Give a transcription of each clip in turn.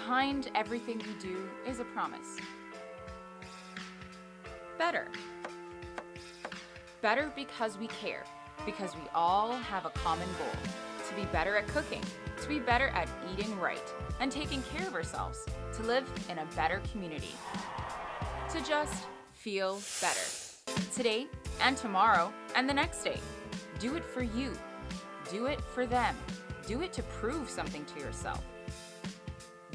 behind everything we do is a promise. Better. Better because we care, because we all have a common goal: to be better at cooking, to be better at eating right and taking care of ourselves, to live in a better community, to just feel better. Today and tomorrow and the next day. Do it for you. Do it for them. Do it to prove something to yourself.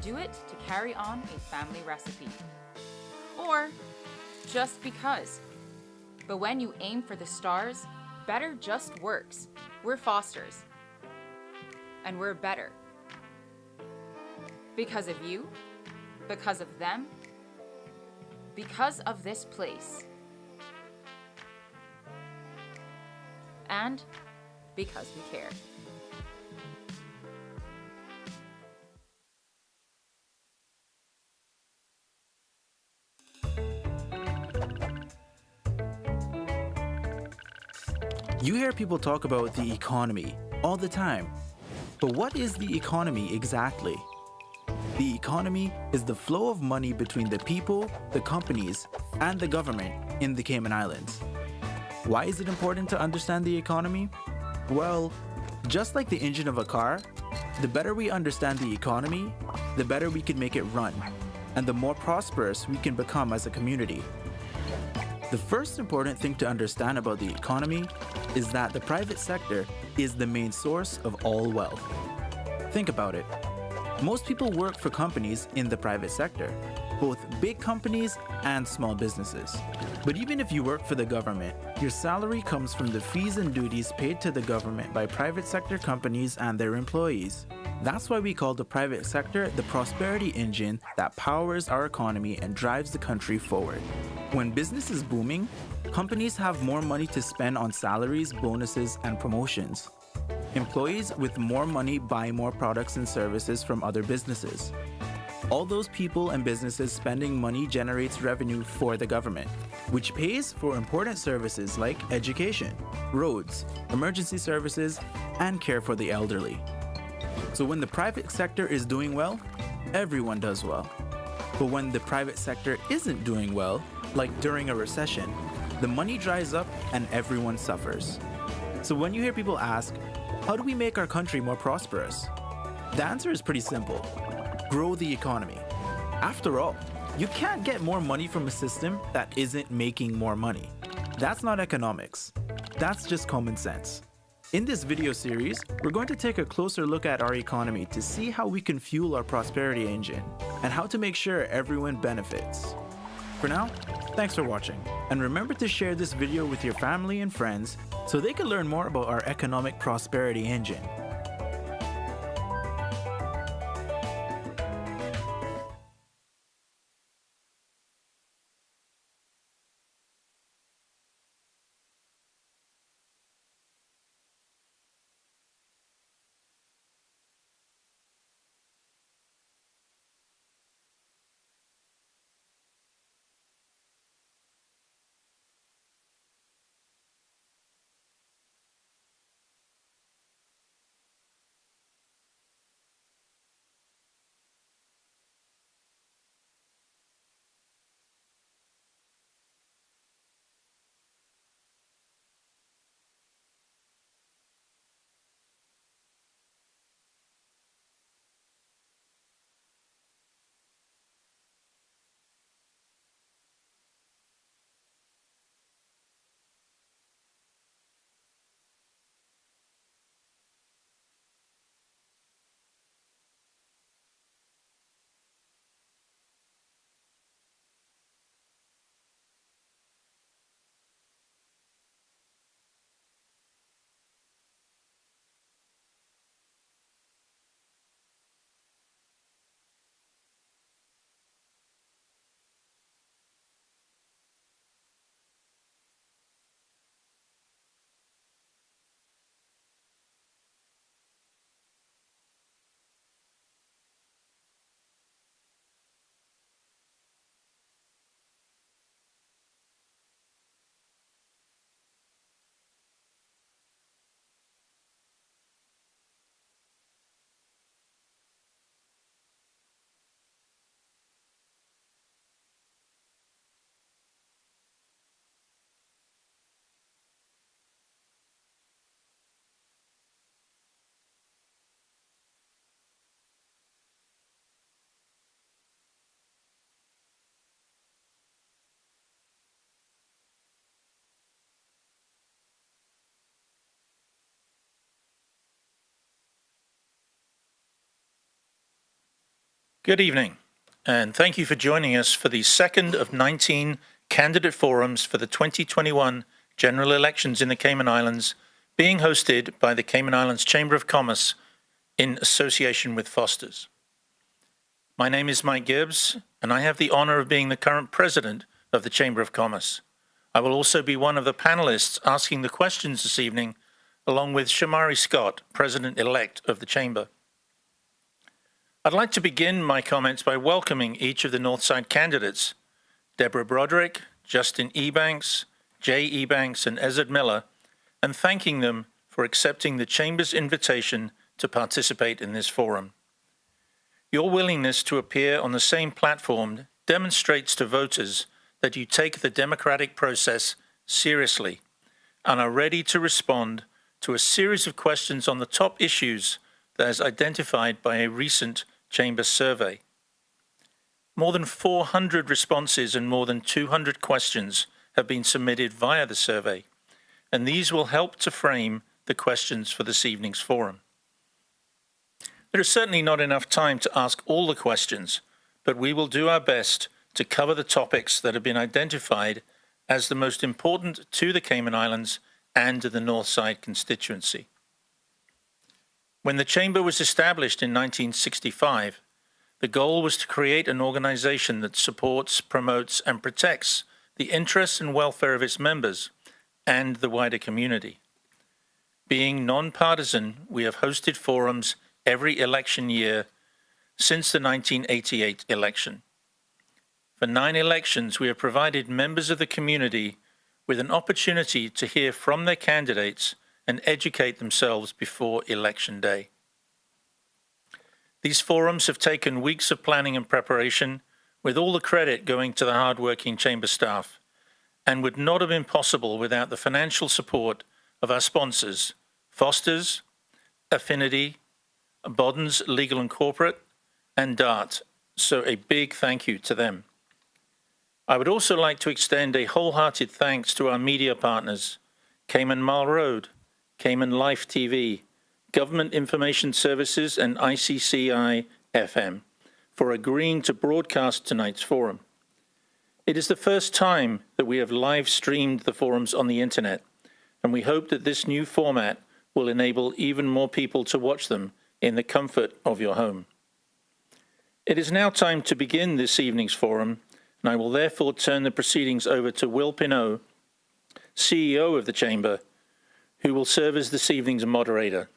Do it to carry on a family recipe. Or just because. But when you aim for the stars, better just works. We're Fosters. And we're better. Because of you, because of them, because of this place. And because we care. You hear people talk about the economy all the time. But what is the economy exactly? The economy is the flow of money between the people, the companies, and the government in the Cayman Islands. Why is it important to understand the economy? Well, just like the engine of a car, the better we understand the economy, the better we can make it run, and the more prosperous we can become as a community. The first important thing to understand about the economy is that the private sector is the main source of all wealth. Think about it. Most people work for companies in the private sector, both big companies and small businesses. But even if you work for the government, your salary comes from the fees and duties paid to the government by private sector companies and their employees. That's why we call the private sector the prosperity engine that powers our economy and drives the country forward. When business is booming, companies have more money to spend on salaries, bonuses, and promotions. Employees with more money buy more products and services from other businesses. All those people and businesses spending money generates revenue for the government, which pays for important services like education, roads, emergency services, and care for the elderly. So when the private sector is doing well, everyone does well. But when the private sector isn't doing well, like during a recession, the money dries up and everyone suffers. So when you hear people ask, how do we make our country more prosperous? The answer is pretty simple. Grow the economy. After all, you can't get more money from a system that isn't making more money. That's not economics. That's just common sense. In this video series, we're going to take a closer look at our economy to see how we can fuel our prosperity engine and how to make sure everyone benefits. For now, thanks for watching, and remember to share this video with your family and friends so they can learn more about our economic prosperity engine. Good evening, and thank you for joining us for the second of 19 candidate forums for the 2021 general elections in the Cayman Islands, being hosted by the Cayman Islands Chamber of Commerce in association with Foster's. My name is Mike Gibbs, and I have the honor of being the current president of the Chamber of Commerce. I will also be one of the panelists asking the questions this evening, along with Shamari Scott, president-elect of the Chamber. I'd like to begin my comments by welcoming each of the Northside candidates, Deborah Broderick, Justin Ebanks, Jay Ebanks, and Ezra Miller, and thanking them for accepting the Chamber's invitation to participate in this forum. Your willingness to appear on the same platform demonstrates to voters that you take the democratic process seriously and are ready to respond to a series of questions on the top issues that is identified by a recent Chamber survey. More than 400 responses and more than 200 questions have been submitted via the survey, and these will help to frame the questions for this evening's forum. There is certainly not enough time to ask all the questions, but we will do our best to cover the topics that have been identified as the most important to the Cayman Islands and to the Northside constituency. When the Chamber was established in 1965, the goal was to create an organization that supports, promotes, and protects the interests and welfare of its members and the wider community. Being nonpartisan, we have hosted forums every election year since the 1988 election. For 9 elections, we have provided members of the community with an opportunity to hear from their candidates and educate themselves before Election Day. These forums have taken weeks of planning and preparation, with all the credit going to the hard-working Chamber staff, and would not have been possible without the financial support of our sponsors, Foster's, Affinity, Bodden's Legal and Corporate, and DART, so a big thank you to them. I would also like to extend a wholehearted thanks to our media partners, Cayman Mile Road, Cayman Life TV, Government Information Services, and ICCI FM for agreeing to broadcast tonight's forum. It is the first time that we have live streamed the forums on the internet, and we hope that this new format will enable even more people to watch them in the comfort of your home. It is now time to begin this evening's forum, and I will therefore turn the proceedings over to Will Pinot, CEO of the Chamber, who will serve as this evening's moderator.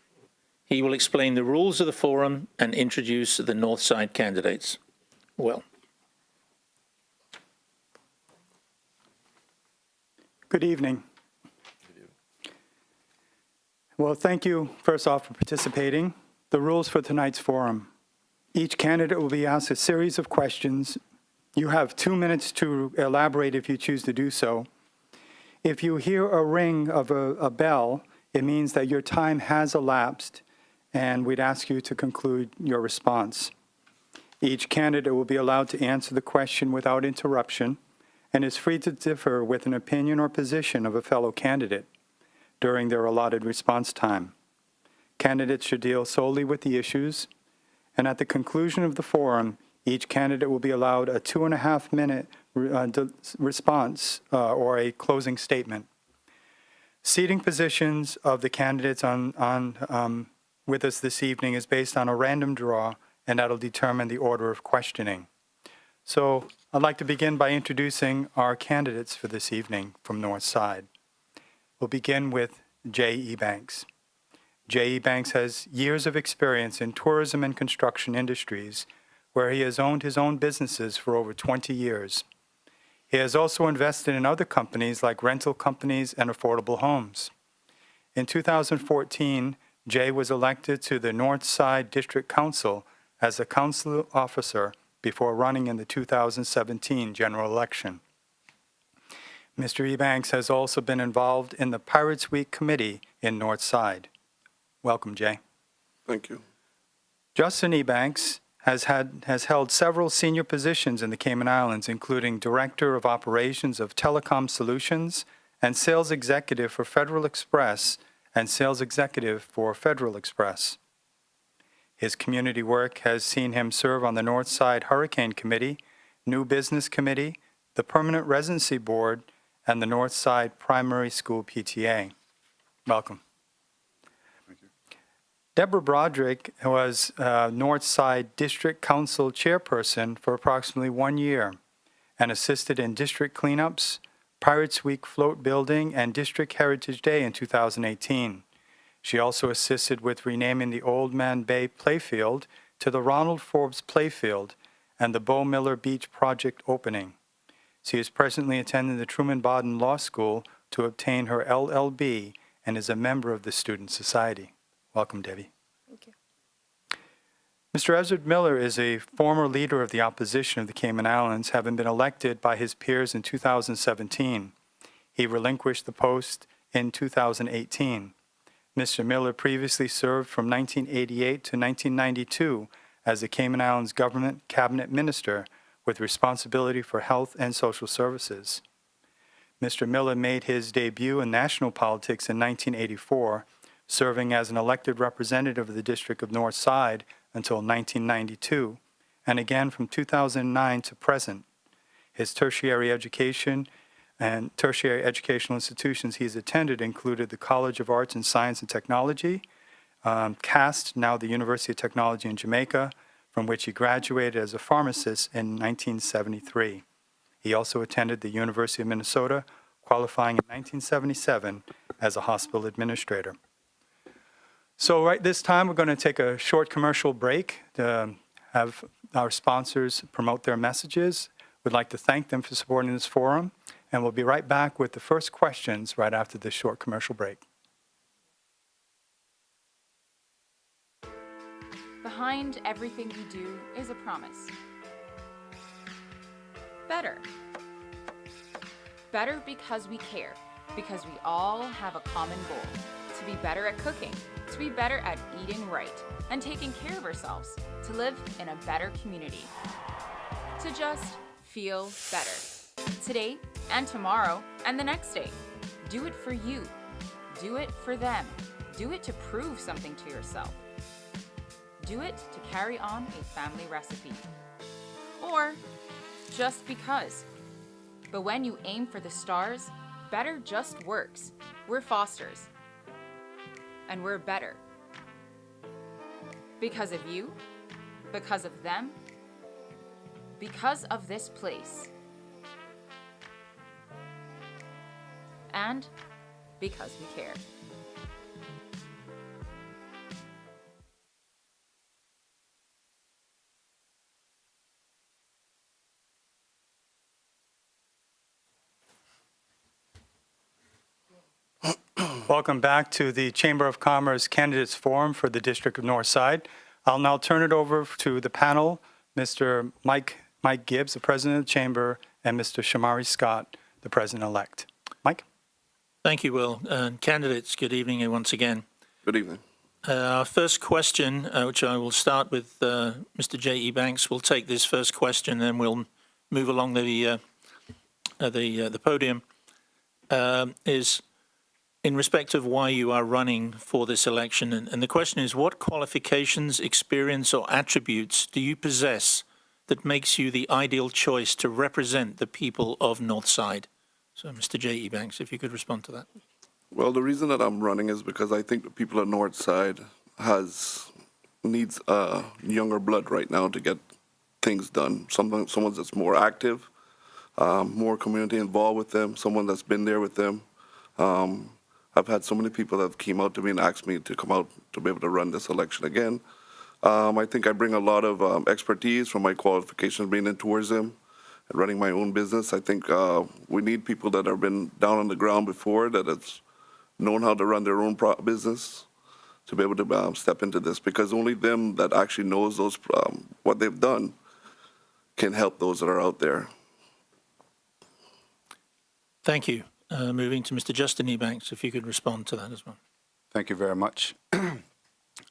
He will explain the rules of the forum and introduce the Northside candidates. Will. Good evening. Well, thank you, first off, for participating. The rules for tonight's forum. Each candidate will be asked a series of questions. You have 2 minutes to elaborate if you choose to do so. If you hear a ring of a bell, it means that your time has elapsed, and we'd ask you to conclude your response. Each candidate will be allowed to answer the question without interruption and is free to differ with an opinion or position of a fellow candidate during their allotted response time. Candidates should deal solely with the issues, and at the conclusion of the forum, each candidate will be allowed a 2.5-minute response or a closing statement. Seating positions of the candidates with us this evening is based on a random draw, and that'll determine the order of questioning. So I'd like to begin by introducing our candidates for this evening from Northside. We'll begin with Jay Ebanks. Jay Ebanks has years of experience in tourism and construction industries, where he has owned his own businesses for over 20 years. He has also invested in other companies like rental companies and affordable homes. In 2014, Jay was elected to the Northside District Council as a council officer before running in the 2017 general election. Mr. Ebanks has also been involved in the Pirates Week Committee in Northside. Welcome, Jay. Thank you. Justin Ebanks has held several senior positions in the Cayman Islands, including Director of Operations of Telecom Solutions and Sales Executive for Federal Express and Sales Executive for Federal Express. His community work has seen him serve on the Northside Hurricane Committee, New Business Committee, the Permanent Residency Board, and the Northside Primary School PTA. Welcome. Thank you. Deborah Broderick was Northside District Council Chairperson for approximately 1 year and assisted in district cleanups, Pirates Week float building, and District Heritage Day in 2018. She also assisted with renaming the Old Man Bay Playfield to the Ronald Forbes Playfield and the Bo Miller Beach project opening. She is presently attending the Truman Bodden Law School to obtain her LLB and is a member of the Student Society. Welcome, Debbie. Thank you. Mr. Ezra Miller is a former leader of the opposition of the Cayman Islands, having been elected by his peers in 2017. He relinquished the post in 2018. Mr. Miller previously served from 1988 to 1992 as the Cayman Islands Government Cabinet Minister with responsibility for health and social services. Mr. Miller made his debut in national politics in 1984, serving as an elected representative of the District of Northside until 1992, and again from 2009 to present. His tertiary education and tertiary educational institutions he's attended included the College of Arts and Science and Technology, CAST, now the University of Technology in Jamaica, from which he graduated as a pharmacist in 1973. He also attended the University of Minnesota, qualifying in 1977 as a hospital administrator. So right this time, we're going to take a short commercial break to have our sponsors promote their messages. We'd like to thank them for supporting this forum, and we'll be right back with the first questions right after this short commercial break. Behind everything we do is a promise. Better. Better because we care, because we all have a common goal, to be better at cooking, to be better at eating right and taking care of ourselves, to live in a better community, to just feel better. Today and tomorrow and the next day. Do it for you. Do it for them. Do it to prove something to yourself. Do it to carry on a family recipe. Or just because. But when you aim for the stars, better just works. We're Fosters. And we're better. Because of you, because of them, because of this place. And because we care. Welcome back to the Chamber of Commerce Candidates Forum for the District of Northside. I'll now turn it over to the panel, Mr. Mike Gibbs, the President of the Chamber, and Mr. Shamari Scott, the President-elect. Mike? Thank you, Will. Candidates, good evening once again. Good evening. Our first question, which I will start with Mr. J.E. Banks, will take this first question, and we'll move along the podium, is in respect of why you are running for this election. And the question is, what qualifications, experience, or attributes do you possess that makes you the ideal choice to represent the people of Northside? So, Mr. J.E. Banks, if you could respond to that. Well, the reason that I'm running is because I think the people of Northside needs younger blood right now to get things done. Someone that's more active, more community involved with them, someone that's been there with them. I've had so many people that have came out to me and asked me to come out to be able to run this election again. I think I bring a lot of expertise from my qualifications being in tourism and running my own business. I think we need people that have been down on the ground before, that have known how to run their own business, to be able to step into this, because only them that actually knows those what they've done can help those that are out there. Thank you. Moving to Mr. Justin E. Banks, if you could respond to that as well. Thank you very much.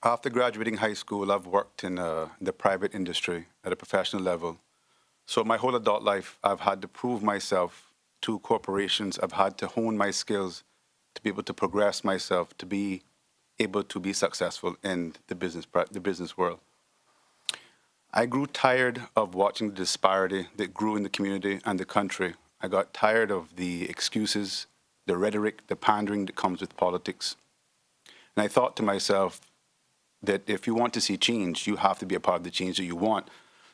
After graduating high school, I've worked in the private industry at a professional level. So my whole adult life, I've had to prove myself to corporations. I've had to hone my skills to be able to progress myself, to be able to be successful in the business world. I grew tired of watching the disparity that grew in the community and the country. I got tired of the excuses, the rhetoric, the pandering that comes with politics. And I thought to myself that if you want to see change, you have to be a part of the change that you want.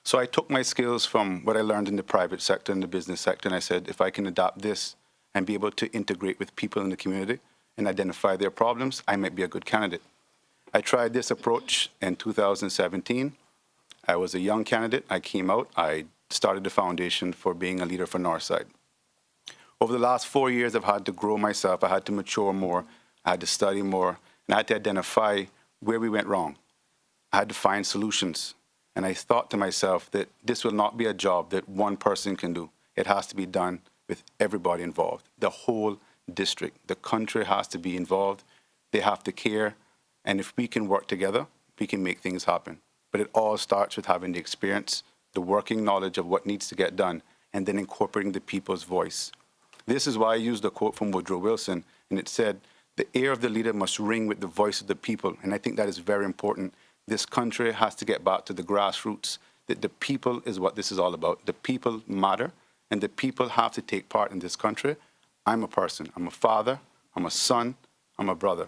So I took my skills from what I learned in the private sector and the business sector, and I said, if I can adapt this and be able to integrate with people in the community and identify their problems, I might be a good candidate. I tried this approach in 2017. I was a young candidate. I came out. I started the foundation for being a leader for Northside. Over the last 4 years, I've had to grow myself. I had to mature more. I had to study more. And I had to identify where we went wrong. I had to find solutions. And I thought to myself that this will not be a job that one person can do. It has to be done with everybody involved. The whole district, the country has to be involved. They have to care. And if we can work together, we can make things happen. But it all starts with having the experience, the working knowledge of what needs to get done, and then incorporating the people's voice. This is why I used a quote from Woodrow Wilson, and it said, "The ear of the leader must ring with the voice of the people." And I think that is very important. This country has to get back to the grassroots, that the people is what this is all about. The people matter, and the people have to take part in this country. I'm a person. I'm a father. I'm a son. I'm a brother.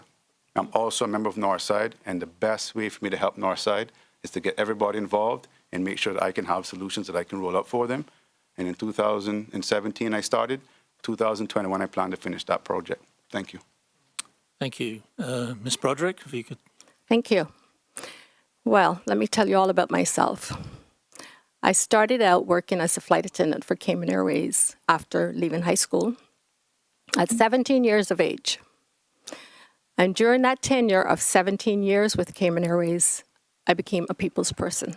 I'm also a member of Northside, and the best way for me to help Northside is to get everybody involved and make sure that I can have solutions that I can roll out for them. And in 2017, I started. 2021, I plan to finish that project. Thank you. Thank you. Ms. Broderick, if you could. Thank you. Well, let me tell you all about myself. I started out working as a flight attendant for Cayman Airways after leaving high school at 17 years of age. And during that tenure of 17 years with Cayman Airways, I became a people's person.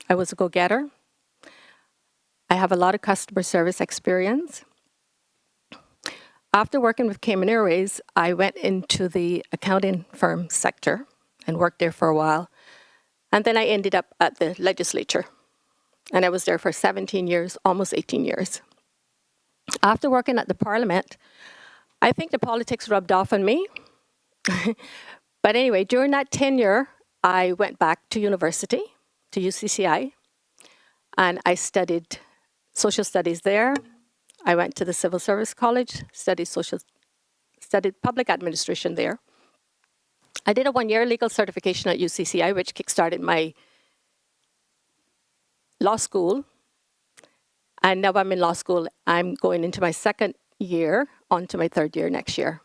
I was a go-getter. I have a lot of customer service experience. After working with Cayman Airways, I went into the accounting firm sector and worked there for a while. And then I ended up at the legislature. And I was there for 17 years, almost 18 years. After working at the parliament, I think the politics rubbed off on me. But anyway, during that tenure, I went back to university, to UCCI, and I studied social studies there. I went to the Civil Service College, studied public administration there. I did a one-year legal certification at UCCI, which kickstarted my law school. And now I'm in law school. I'm going into my second year, on to my third year next year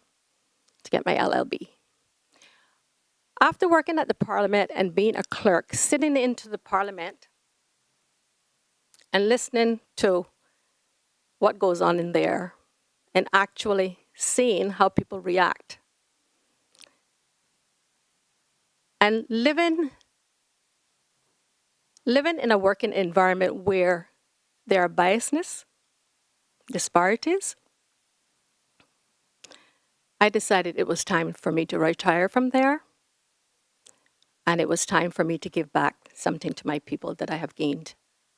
to get my LLB. After working at the Parliament and being a clerk, sitting into the Parliament and listening to what goes on in there and actually seeing how people react. And living in a working environment where there are biasness, disparities, I decided it was time for me to retire from there. And it was time for me to give back something to my people that I have gained.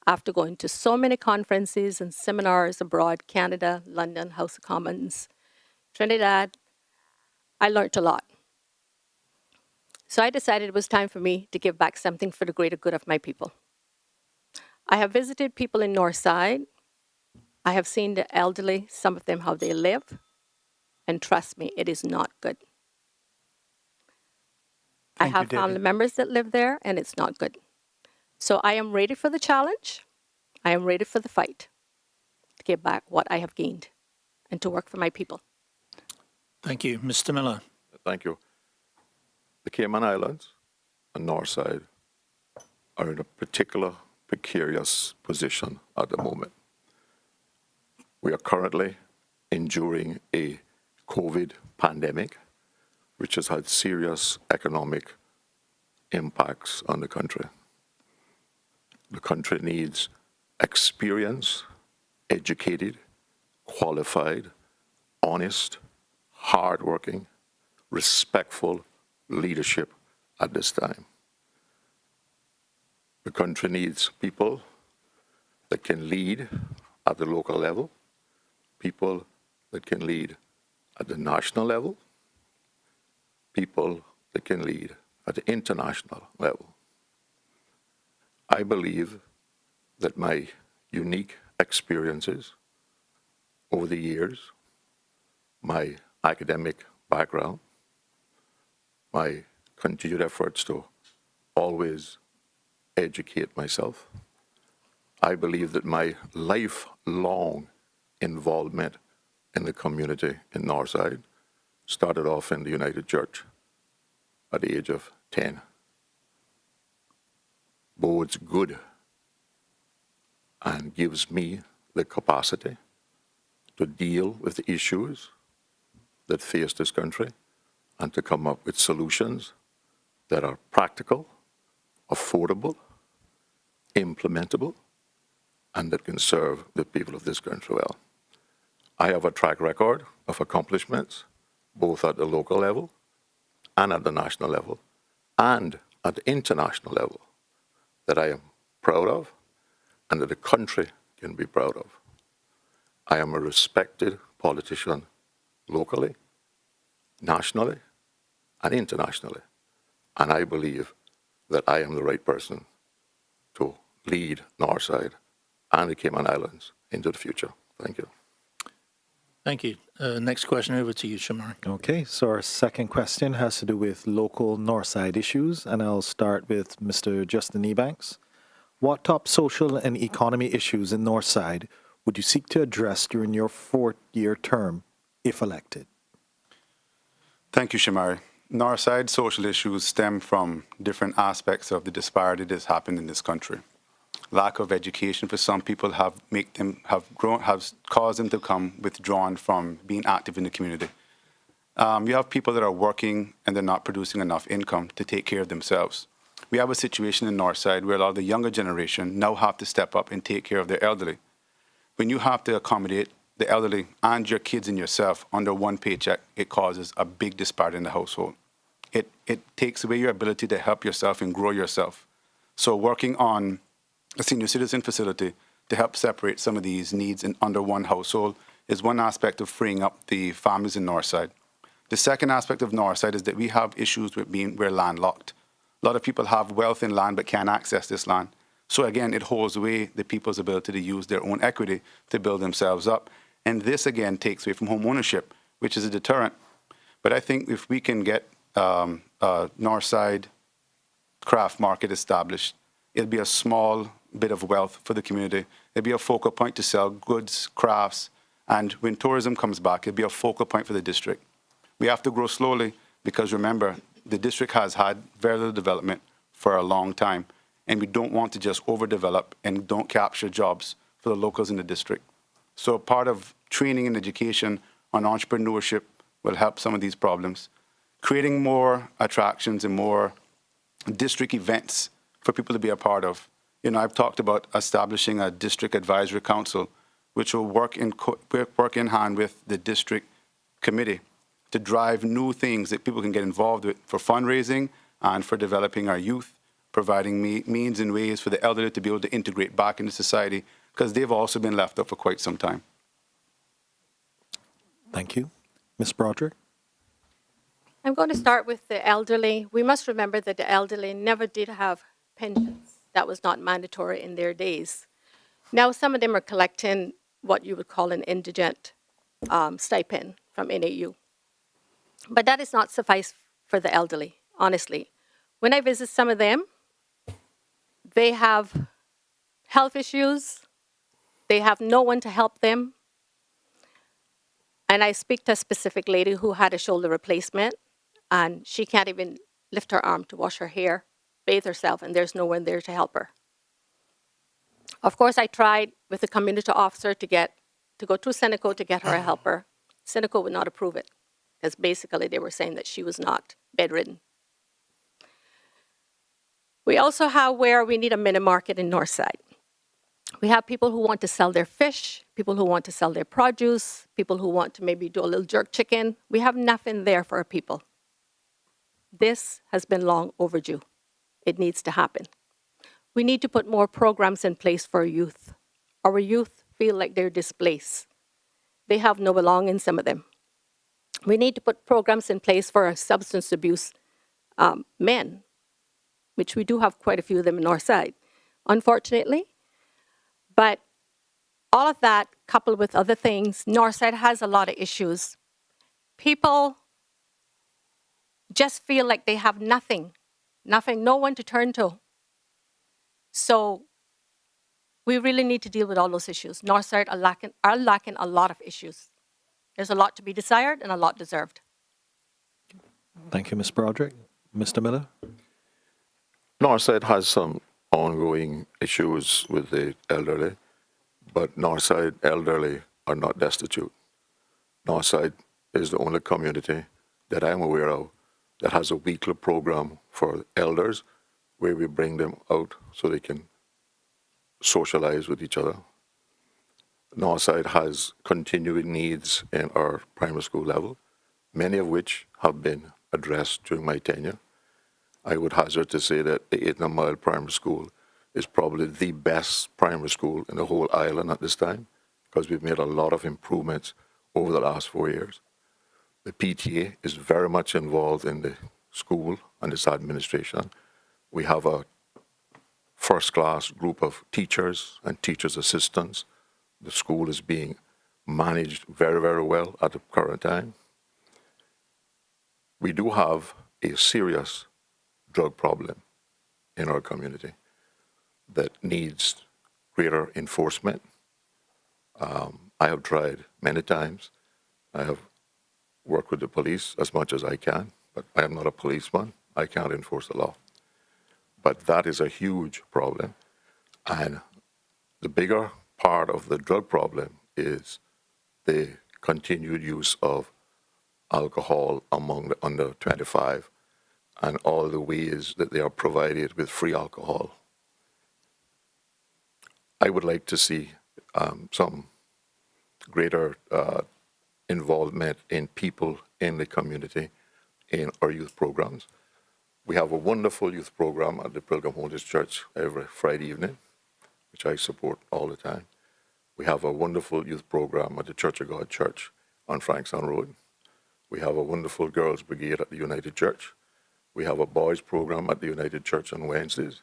After going to so many conferences and seminars abroad, Canada, London, House of Commons, Trinidad, I learned a lot. So I decided it was time for me to give back something for the greater good of my people. I have visited people in Northside. I have seen the elderly, some of them, how they live. And trust me, it is not good. I have family members that live there, and it's not good. So I am ready for the challenge. I am ready for the fight to give back what I have gained and to work for my people. Thank you. Mr. Miller. Thank you. The Cayman Islands and Northside are in a particular precarious position at the moment. We are currently enduring a COVID pandemic, which has had serious economic impacts on the country. The country needs experienced, educated, qualified, honest, hardworking, respectful leadership at this time. The country needs people that can lead at the local level, people that can lead at the national level, people that can lead at the international level. I believe that my unique experiences over the years, my academic background, my continued efforts to always educate myself, I believe that my lifelong involvement in the community in Northside started off in the United Church at the age of 10. Bodes good and gives me the capacity to deal with the issues that face this country and to come up with solutions that are practical, affordable, implementable, and that can serve the people of this country well. I have a track record of accomplishments, both at the local level and at the national level and at the international level, that I am proud of and that the country can be proud of. I am a respected politician locally, nationally, and internationally. And I believe that I am the right person to lead Northside and the Cayman Islands into the future. Thank you. Thank you. Next question over to you, Shamari. Okay, so our second question has to do with local Northside issues, and I'll start with Mr. Justin Ebanks. What top social and economy issues in Northside would you seek to address during your fourth-year term, if elected? Thank you, Shamari. Northside social issues stem from different aspects of the disparity that's happened in this country. Lack of education for some people have caused them to come withdrawn from being active in the community. You have people that are working and they're not producing enough income to take care of themselves. We have a situation in Northside where a lot of the younger generation now have to step up and take care of their elderly. When you have to accommodate the elderly and your kids and yourself under one paycheck, it causes a big disparity in the household. It takes away your ability to help yourself and grow yourself. So working on a senior citizen facility to help separate some of these needs in under one household is one aspect of freeing up the families in Northside. The second aspect of Northside is that we have issues with we're landlocked. A lot of people have wealth in land but can't access this land. So again, it holds away the people's ability to use their own equity to build themselves up. And this again takes away from home ownership, which is a deterrent. But I think if we can get Northside craft market established, it'll be a small bit of wealth for the community. It'll be a focal point to sell goods, crafts, and when tourism comes back, it'll be a focal point for the district. We have to grow slowly because remember, the district has had very little development for a long time, and we don't want to just overdevelop and don't capture jobs for the locals in the district. So part of training and education on entrepreneurship will help some of these problems. Creating more attractions and more district events for people to be a part of. You know, I've talked about establishing a district advisory council, which will work in hand with the district committee to drive new things that people can get involved with for fundraising and for developing our youth, providing means and ways for the elderly to be able to integrate back into society because they've also been left out for quite some time. Thank you. Ms. Broderick? I'm going to start with the elderly. We must remember that the elderly never did have pensions. That was not mandatory in their days. Now some of them are collecting what you would call an indigent stipend from NAU. But that is not suffice for the elderly, honestly. When I visit some of them, they have health issues. They have no one to help them. And I speak to a specific lady who had a shoulder replacement, and she can't even lift her arm to wash her hair, bathe herself, and there's no one there to help her. Of course, I tried with the community officer to go to Seneco to get her a helper. Seneco would not approve it, because basically they were saying that she was not bedridden. We also have where we need a mini market in Northside. We have people who want to sell their fish, people who want to sell their produce, people who want to maybe do a little jerk chicken. We have nothing there for our people. This has been long overdue. It needs to happen. We need to put more programs in place for our youth. Our youth feel like they're displaced. They have no belonging, some of them. We need to put programs in place for our substance abuse men, which we do have quite a few of them in Northside, unfortunately. But all of that, coupled with other things, Northside has a lot of issues. People just feel like they have nothing, no one to turn to. So we really need to deal with all those issues. Northside are lacking a lot of issues. There's a lot to be desired and a lot deserved. Thank you, Ms. Broderick. Mr. Miller? Northside has some ongoing issues with the elderly, but Northside elderly are not destitute. Northside is the only community that I'm aware of that has a weekly program for elders where we bring them out so they can socialize with each other. Northside has continuing needs in our primary school level, many of which have been addressed during my tenure. I would hazard to say that the 8 Mile Primary School is probably the best primary school in the whole island at this time because we've made a lot of improvements over the last 4 years. The PTA is very much involved in the school and its administration. We have a first-class group of teachers and teachers' assistants. The school is being managed very, very well at the current time. We do have a serious drug problem in our community that needs greater enforcement. I have tried many times. I have worked with the police as much as I can, but I am not a policeman. I can't enforce the law. But that is a huge problem. And the bigger part of the drug problem is the continued use of alcohol among the under 25 and all the ways that they are provided with free alcohol. I would like to see some greater involvement in people in the community in our youth programs. We have a wonderful youth program at the Pilgrim Holiness Church every Friday evening, which I support all the time. We have a wonderful youth program at the Church of God Church on Frankstown Road. We have a wonderful girls' brigade at the United Church. We have a boys' program at the United Church on Wednesdays.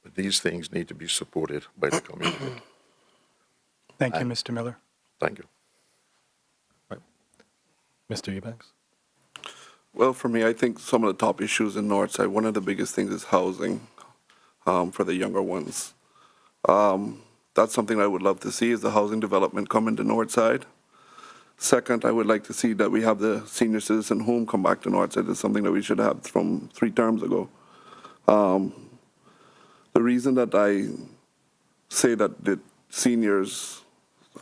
But these things need to be supported by the community. Thank you, Mr. Miller. Thank you. Right. Mr. Eubanks? Well, for me, I think some of the top issues in Northside, one of the biggest things is housing for the younger ones. That's something I would love to see is the housing development come into Northside. Second, I would like to see that we have the senior citizen home come back to Northside. It's something that we should have from 3 terms ago. The reason that I say that the seniors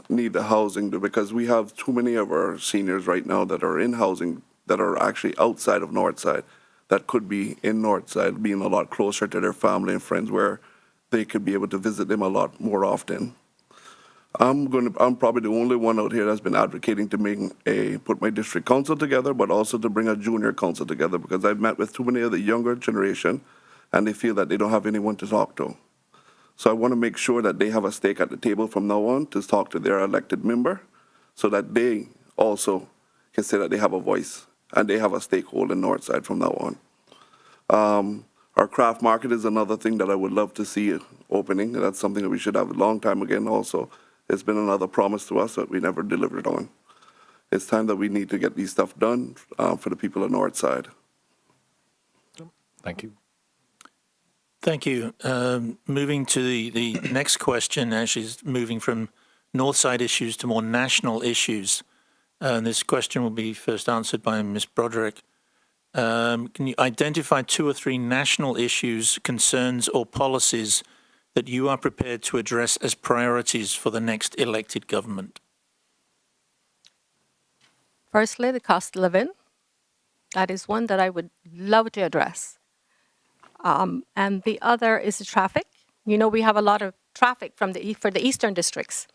need the housing, because we have too many of our seniors right now that are in housing that are actually outside of Northside, that could be in Northside, being a lot closer to their family and friends where they could be able to visit them a lot more often. I'm probably the only one out here that's been advocating to put my district council together, but also to bring a junior council together, because I've met with too many of the younger generation and they feel that they don't have anyone to talk to. So I want to make sure that they have a stake at the table from now on to talk to their elected member so that they also can say that they have a voice and they have a stakeholder in Northside from now on. Our craft market is another thing that I would love to see opening. That's something that we should have a long time again also. It's been another promise to us that we never delivered on. It's time that we need to get these stuff done for the people of Northside. Thank you. Thank you. Moving to the next question, actually is moving from Northside issues to more national issues. And this question will be first answered by Ms. Broderick. Can you identify 2 or 3 national issues, concerns, or policies that you are prepared to address as priorities for the next elected government? Firstly, the cost of living. That is one that I would love to address. And the other is the traffic. You know, we have a lot of traffic for the eastern districts,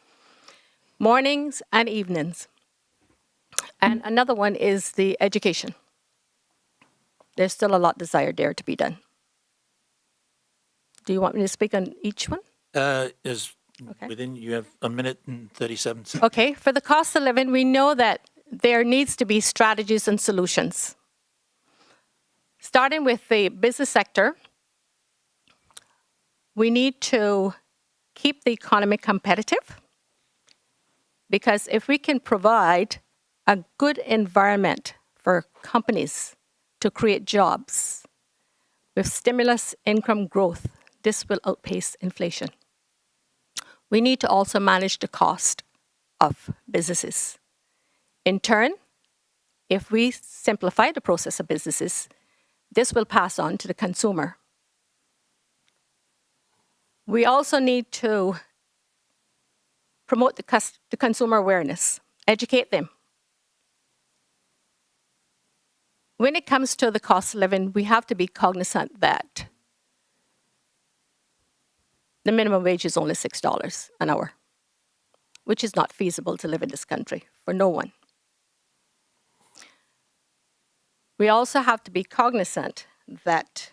mornings and evenings. And another one is the education. There's still a lot desired there to be done. Do you want me to speak on each one? Okay. You have 1 minute and 37 seconds. Okay, for the cost of living, we know that there needs to be strategies and solutions. Starting with the business sector, we need to keep the economy competitive, because if we can provide a good environment for companies to create jobs with stimulus income growth, this will outpace inflation. We need to also manage the cost of businesses. In turn, if we simplify the process of businesses, this will pass on to the consumer. We also need to promote the consumer awareness, educate them. When it comes to the cost of living, we have to be cognizant that the minimum wage is only $6 an hour, which is not feasible to live in this country for no one. We also have to be cognizant that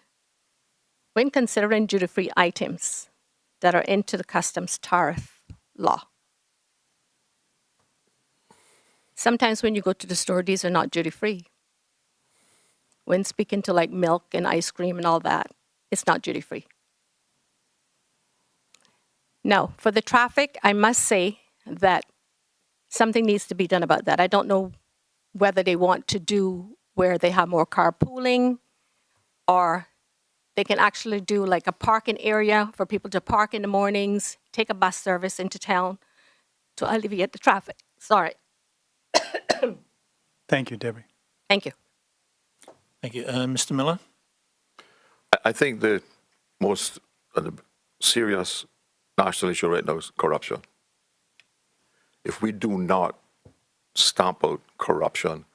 when considering duty-free items that are into the customs tariff law, sometimes when you go to the store, these are not duty-free. When speaking to like milk and ice cream and all that, it's not duty-free. Now, for the traffic, I must say that something needs to be done about that. I don't know whether they want to do where they have more carpooling, or they can actually do like a parking area for people to park in the mornings, take a bus service into town to alleviate the traffic. Sorry. Thank you, Debbie. Thank you. Thank you. Mr. Miller? I think the most serious national issue right now is corruption. If we do not stamp out corruption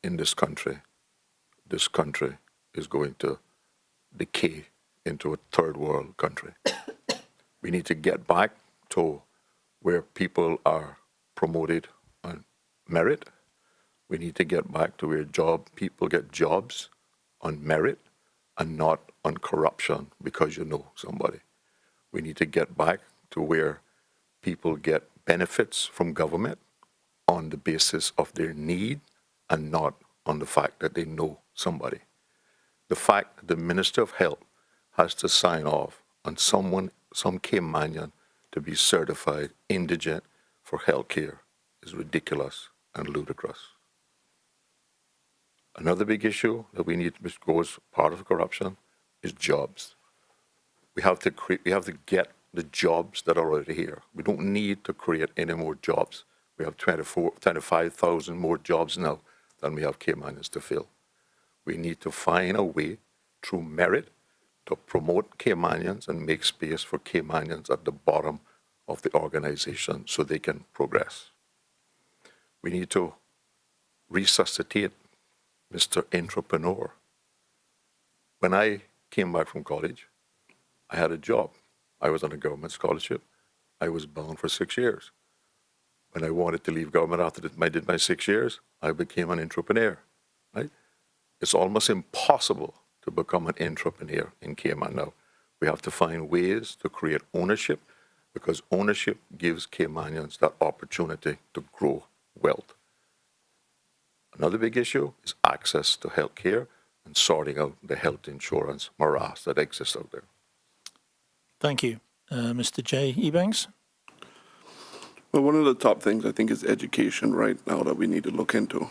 in this country is going to decay into a third world country. We need to get back to where people are promoted on merit. We need to get back to where people get jobs on merit and not on corruption because you know somebody. We need to get back to where people get benefits from government on the basis of their need and not on the fact that they know somebody. The fact that the Minister of Health has to sign off on some Caymanian to be certified indigent for health care is ridiculous and ludicrous. Another big issue that we need, which goes part of corruption, is jobs. We have to get the jobs that are already here. We don't need to create any more jobs. We have 25,000 more jobs now than we have Caymanians to fill. We need to find a way through merit to promote Caymanians and make space for Caymanians at the bottom of the organization so they can progress. We need to resuscitate Mr. Entrepreneur. When I came back from college, I had a job. I was on a government scholarship. I was bound for 6 years. When I wanted to leave government after I did my 6 years, I became an entrepreneur. Right? It's almost impossible to become an entrepreneur in Cayman now. We have to find ways to create ownership because ownership gives Caymanians that opportunity to grow wealth. Another big issue is access to health care and sorting out the health insurance morass that exists out there. Thank you. Mr. J. Ebanks? Well, one of the top things I think is education right now that we need to look into.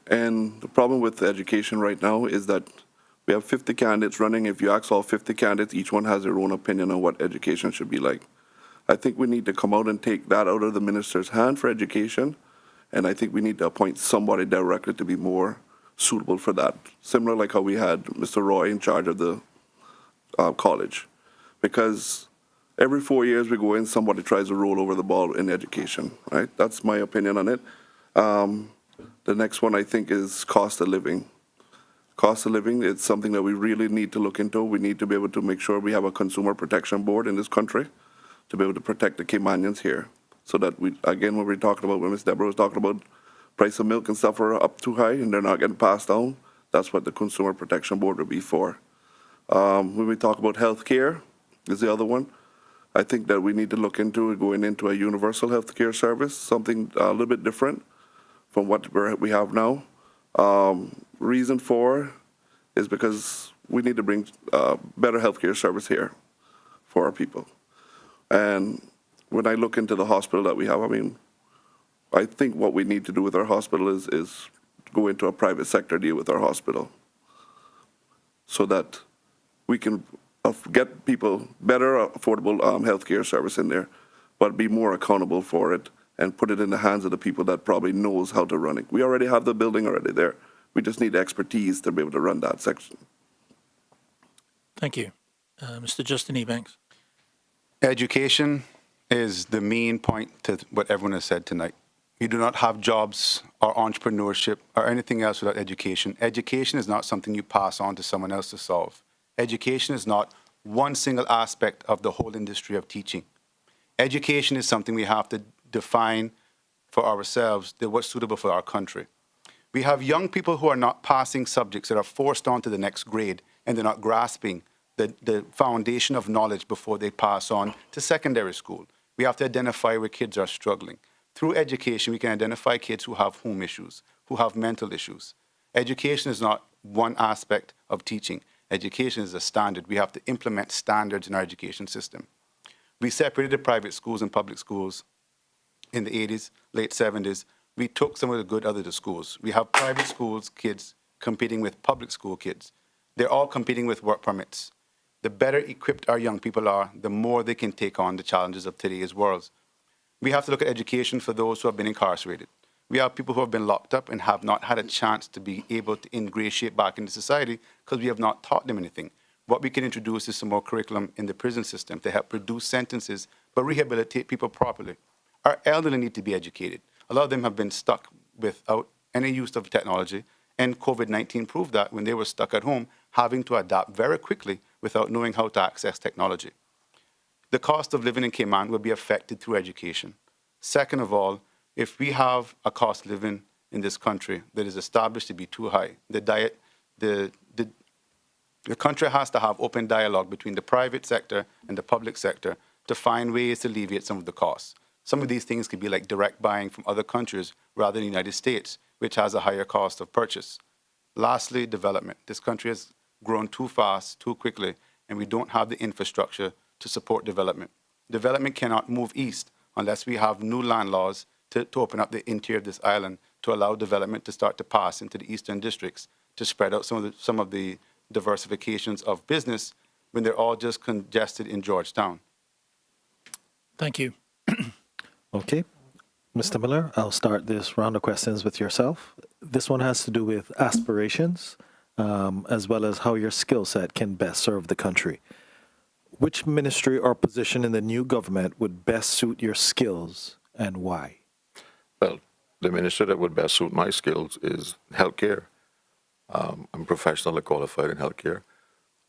And the problem with education right now is that we have 50 candidates running. If you ask all 50 candidates, each one has their own opinion on what education should be like. I think we need to come out and take that out of the minister's hand for education. And I think we need to appoint somebody directly to be more suitable for that. Similar like how we had Mr. Roy in charge of the college. Because every 4 years we go in, somebody tries to roll over the ball in education, right? That's my opinion on it. The next one I think is cost of living. Cost of living is something that we really need to look into. We need to be able to make sure we have a consumer protection board in this country to be able to protect the Caymanians here. So that we, again, when we're talking about, when Ms. Deborah was talking about price of milk and stuff are up too high and they're not getting passed down, that's what the Consumer Protection Board would be for. When we talk about health care, is the other one. I think that we need to look into going into a universal health care service, something a little bit different from what we have now. Reason for is because we need to bring better healthcare service here for our people. And when I look into the hospital that we have, I mean, I think what we need to do with our hospital is go into a private sector deal with our hospital so that we can get people better, affordable healthcare service in there, but be more accountable for it and put it in the hands of the people that probably knows how to run it. We already have the building already there. We just need expertise to be able to run that section. Thank you. Mr. Justin Ebanks. Education is the main point to what everyone has said tonight. You do not have jobs or entrepreneurship or anything else without education. Education is not something you pass on to someone else to solve. Education is not one single aspect of the whole industry of teaching. Education is something we have to define for ourselves, what's suitable for our country. We have young people who are not passing subjects that are forced on to the next grade, and they're not grasping the foundation of knowledge before they pass on to secondary school. We have to identify where kids are struggling. Through education, we can identify kids who have home issues, who have mental issues. Education is not one aspect of teaching. Education is a standard. We have to implement standards in our education system. We separated private schools and public schools in the 80s, late 70s. We took some of the good out of the schools. We have private schools kids competing with public school kids. They're all competing with work permits. The better equipped our young people are, the more they can take on the challenges of today's world. We have to look at education for those who have been incarcerated. We have people who have been locked up and have not had a chance to be able to ingratiate back into society because we have not taught them anything. What we can introduce is some more curriculum in the prison system to help reduce sentences but rehabilitate people properly. Our elderly need to be educated. A lot of them have been stuck without any use of technology, and COVID-19 proved that when they were stuck at home, having to adapt very quickly without knowing how to access technology. The cost of living in Cayman will be affected through education. Second of all, if we have a cost of living in this country that is established to be too high, the country has to have open dialogue between the private sector and the public sector to find ways to alleviate some of the costs. Some of these things could be like direct buying from other countries rather than the United States, which has a higher cost of purchase. Lastly, development. This country has grown too fast, too quickly, and we don't have the infrastructure to support development. Development cannot move east unless we have new land laws to open up the interior of this island to allow development to start to pass into the eastern districts to spread out some of the diversifications of business when they're all just congested in Georgetown. Thank you. Okay. Mr. Miller, I'll start this round of questions with yourself. This one has to do with aspirations, as well as how your skill set can best serve the country. Which ministry or position in the new government would best suit your skills and why? Well, the ministry that would best suit my skills is healthcare. I'm professionally qualified in healthcare.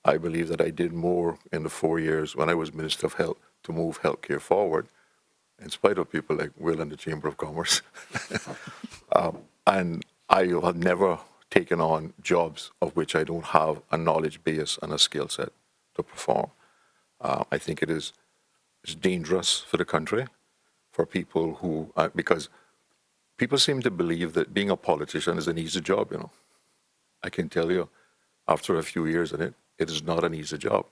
I believe that I did more in the 4 years when I was Minister of Health to move healthcare forward, in spite of people like Will in the Chamber of Commerce. And I have never taken on jobs of which I don't have a knowledge base and a skill set to perform. I think it's dangerous for the country, for people who, because people seem to believe that being a politician is an easy job, you know. I can tell you, after a few years in it, it is not an easy job.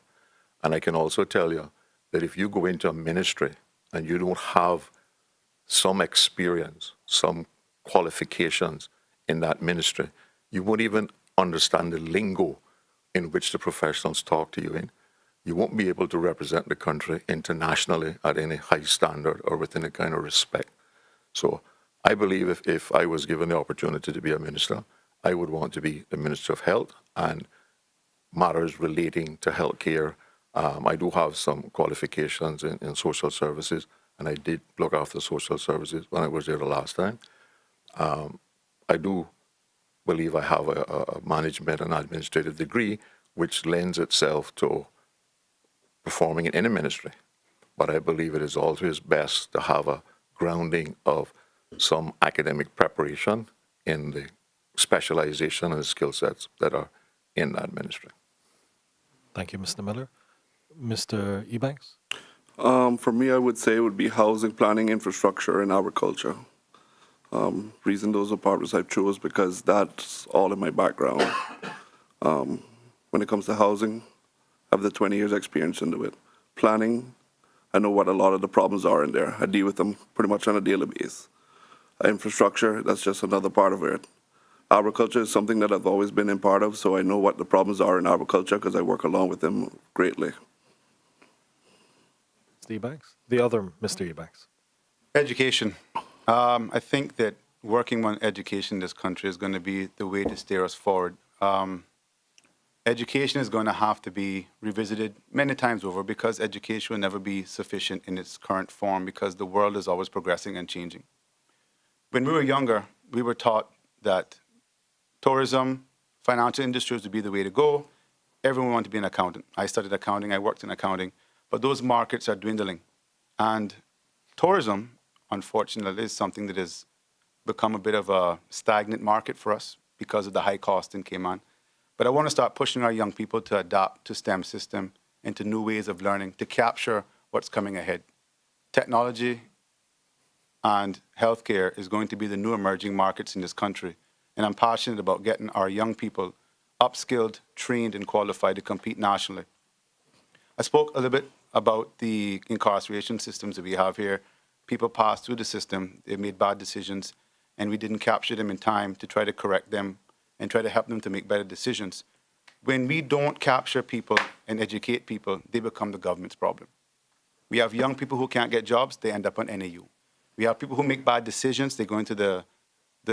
And I can also tell you that if you go into a ministry and you don't have some experience, some qualifications in that ministry, you won't even understand the lingo in which the professionals talk to you in. You won't be able to represent the country internationally at any high standard or with any kind of respect. So I believe if I was given the opportunity to be a minister, I would want to be the Minister of Health and matters relating to healthcare. I do have some qualifications in social services, and I did look after social services when I was there the last time. I do believe I have a management and administrative degree, which lends itself to performing in any ministry. But I believe it is always best to have a grounding of some academic preparation in the specialization and skill sets that are in that ministry. Thank you, Mr. Miller. Mr. Ebanks? For me, I would say it would be housing, planning, infrastructure, and agriculture. Reason those apartments I chose because that's all in my background. When it comes to housing, I have the 20 years experience into it. Planning, I know what a lot of the problems are in there. I deal with them pretty much on a daily basis. Infrastructure, that's just another part of it. Agriculture is something that I've always been in part of, so I know what the problems are in agriculture because I work along with them greatly. Mr. Eubanks? The other Mr. Eubanks. Education. I think that working on education in this country is going to be the way to steer us forward. Education is going to have to be revisited many times over because education will never be sufficient in its current form because the world is always progressing and changing. When we were younger, we were taught that tourism, financial industries would be the way to go. Everyone wanted to be an accountant. I studied accounting, I worked in accounting, but those markets are dwindling. And tourism, unfortunately, is something that has become a bit of a stagnant market for us because of the high cost in Cayman. But I want to start pushing our young people to adapt to STEM system and to new ways of learning to capture what's coming ahead. Technology and healthcare is going to be the new emerging markets in this country. And I'm passionate about getting our young people upskilled, trained, and qualified to compete nationally. I spoke a little bit about the incarceration systems that we have here. People pass through the system, they made bad decisions, and we didn't capture them in time to try to correct them and try to help them to make better decisions. When we don't capture people and educate people, they become the government's problem. We have young people who can't get jobs, they end up on NAU. We have people who make bad decisions, they go into the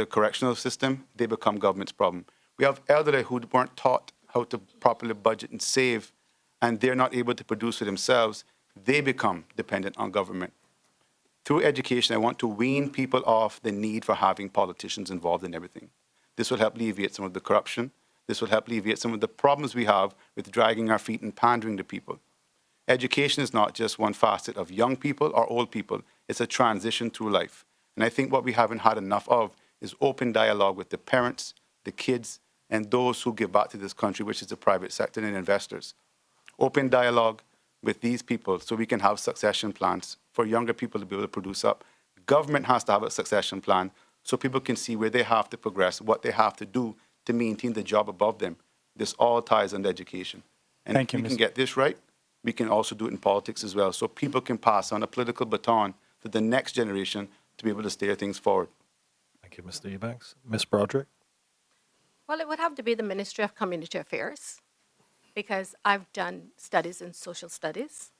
correctional system, they become government's problem. We have elderly who weren't taught how to properly budget and save, and they're not able to produce for themselves, they become dependent on government. Through education, I want to wean people off the need for having politicians involved in everything. This will help alleviate some of the corruption. This will help alleviate some of the problems we have with dragging our feet and pandering to people. Education is not just one facet of young people or old people. It's a transition through life. And I think what we haven't had enough of is open dialogue with the parents, the kids, and those who give back to this country, which is the private sector and investors. Open dialogue with these people so we can have succession plans for younger people to be able to produce up. Government has to have a succession plan so people can see where they have to progress, what they have to do to maintain the job above them. This all ties into education. And if we can get this right, we can also do it in politics as well, so people can pass on a political baton to the next generation to be able to steer things forward. Thank you, Mr. Eubanks. Ms. Broderick? Well, it would have to be the Ministry of Community Affairs because I've done studies in social studies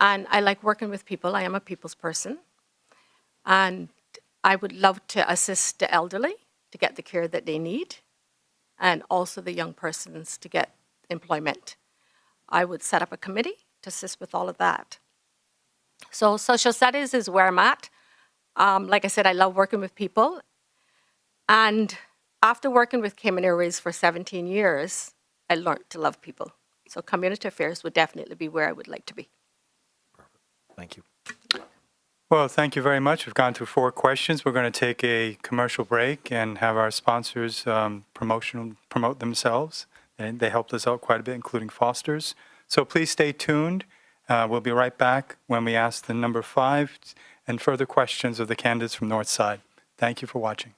and I like working with people. I am a people's person. And I would love to assist the elderly to get the care that they need and also the young persons to get employment. I would set up a committee to assist with all of that. So social studies is where I'm at. Like I said, I love working with people. And after working with Cayman Airways for 17 years, I learned to love people. So community affairs would definitely be where I would like to be. Perfect. Thank you. Well, thank you very much. We've gone through 4 questions. We're going to take a commercial break and have our sponsors promote themselves. And they helped us out quite a bit, including Foster's. So please stay tuned. We'll be right back when we ask the number 5 and further questions of the candidates from Northside. Thank you for watching.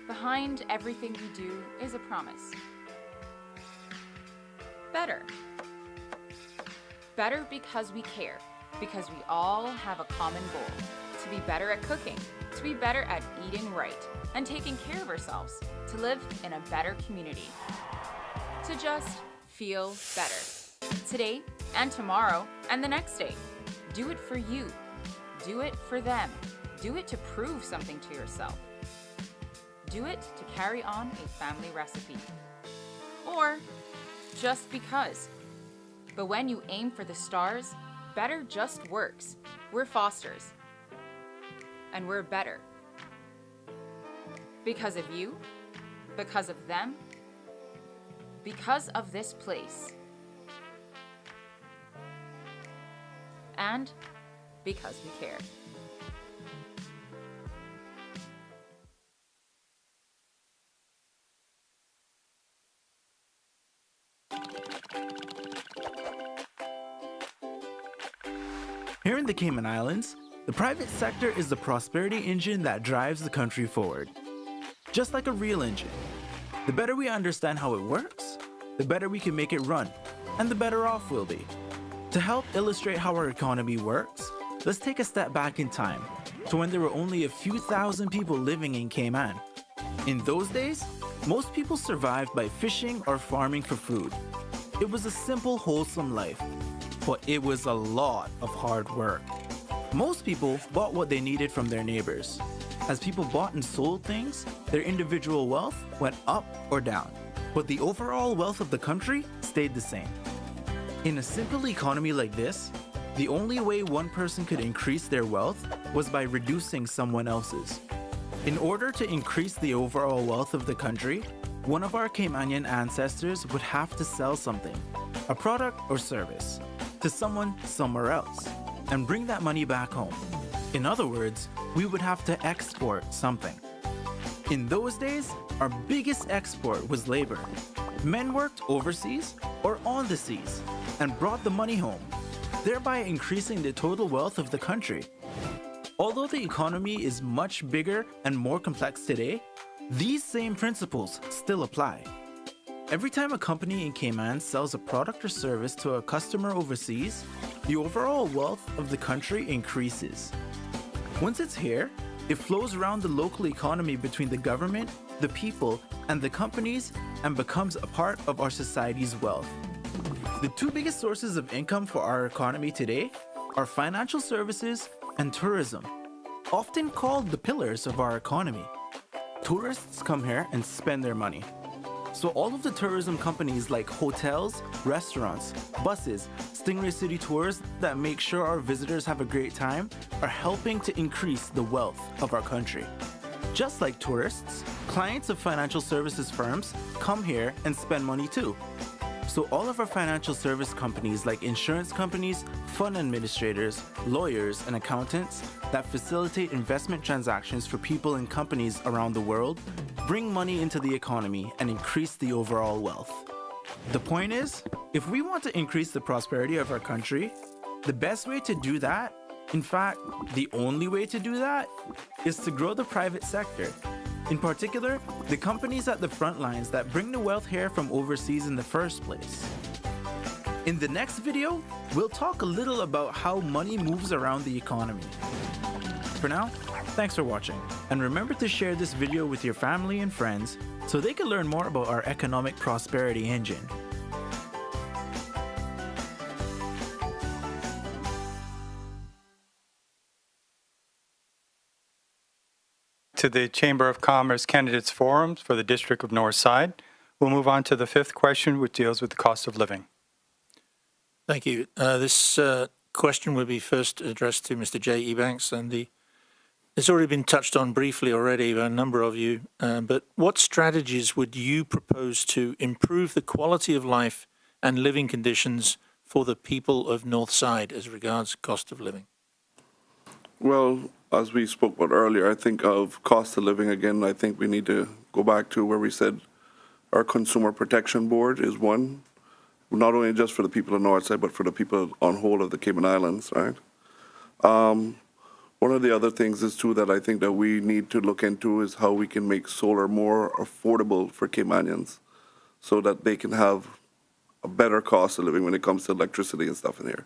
Behind everything we do is a promise. Better. Better because we care, because we all have a common goal, to be better at cooking, to be better at eating right, and taking care of ourselves, to live in a better community, to just feel better. Today and tomorrow and the next day. Do it for you. Do it for them. Do it to prove something to yourself. Do it to carry on a family recipe. Or just because. But when you aim for the stars, better just works. We're Foster's. And we're better. Because of you, because of them, because of this place. And because we care. Here in the Cayman Islands, the private sector is the prosperity engine that drives the country forward. Just like a real engine. The better we understand how it works, the better we can make it run, and the better off we'll be. To help illustrate how our economy works, let's take a step back in time to when there were only a few thousand people living in Cayman. In those days, most people survived by fishing or farming for food. It was a simple, wholesome life, but it was a lot of hard work. Most people bought what they needed from their neighbors. As people bought and sold things, their individual wealth went up or down, but the overall wealth of the country stayed the same. In a simple economy like this, the only way one person could increase their wealth was by reducing someone else's. In order to increase the overall wealth of the country, one of our Caymanian ancestors would have to sell something, a product or service, to someone somewhere else, and bring that money back home. In other words, we would have to export something. In those days, our biggest export was labor. Men worked overseas or on the seas and brought the money home, thereby increasing the total wealth of the country. Although the economy is much bigger and more complex today, these same principles still apply. Every time a company in Cayman sells a product or service to a customer overseas, the overall wealth of the country increases. Once it's here, it flows around the local economy between the government, the people, and the companies and becomes a part of our society's wealth. The two biggest sources of income for our economy today are financial services and tourism, often called the pillars of our economy. Tourists come here and spend their money. So all of the tourism companies like hotels, restaurants, buses, Stingray City Tours that make sure our visitors have a great time are helping to increase the wealth of our country. Just like tourists, clients of financial services firms come here and spend money too. So all of our financial service companies like insurance companies, fund administrators, lawyers, and accountants that facilitate investment transactions for people and companies around the world bring money into the economy and increase the overall wealth. The point is, if we want to increase the prosperity of our country, the best way to do that, in fact, the only way to do that, is to grow the private sector. In particular, the companies at the front lines that bring the wealth here from overseas in the first place. In the next video, we'll talk a little about how money moves around the economy. For now, thanks for watching, and remember to share this video with your family and friends so they can learn more about our economic prosperity engine. To the Chamber of Commerce Candidates Forums for the District of Northside. We'll move on to the fifth question, which deals with the cost of living. Thank you. This question will be first addressed to Mr. J. Ebanks, and it's already been touched on briefly already by a number of you, but what strategies would you propose to improve the quality of life and living conditions for the people of Northside as regards cost of living? Well, as we spoke about earlier, I think of cost of living again. I think we need to go back to where we said our Consumer Protection Board is one, not only just for the people of Northside, but for the people on whole of the Cayman Islands, right? One of the other things is too that I think that we need to look into is how we can make solar more affordable for Caymanians so that they can have a better cost of living when it comes to electricity and stuff in here.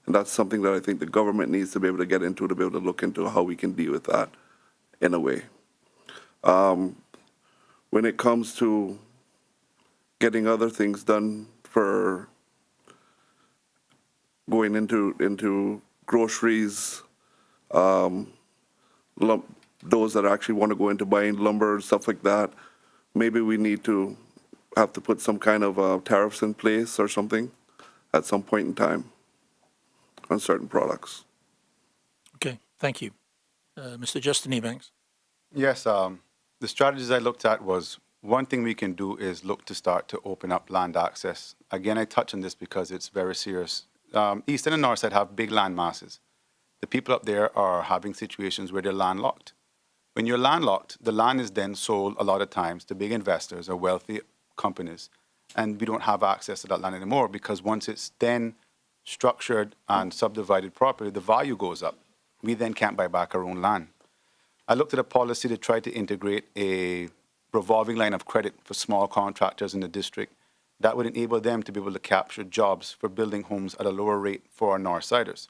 And that's something that I think the government needs to be able to get into, to be able to look into how we can deal with that in a way. When it comes to getting other things done for going into groceries, those that actually want to go into buying lumber, stuff like that, maybe we need to have to put some kind of tariffs in place or something at some point in time on certain products. Okay, thank you. Mr. Justin Ebanks. Yes, the strategies I looked at was one thing we can do is look to start to open up land access. Again, I touch on this because it's very serious. Eastern and Northside have big land masses. The people up there are having situations where they're landlocked. When you're landlocked, the land is then sold a lot of times to big investors or wealthy companies, and we don't have access to that land anymore because once it's then structured and subdivided properly, the value goes up. We then can't buy back our own land. I looked at a policy to try to integrate a revolving line of credit for small contractors in the district that would enable them to be able to capture jobs for building homes at a lower rate for our Northsiders.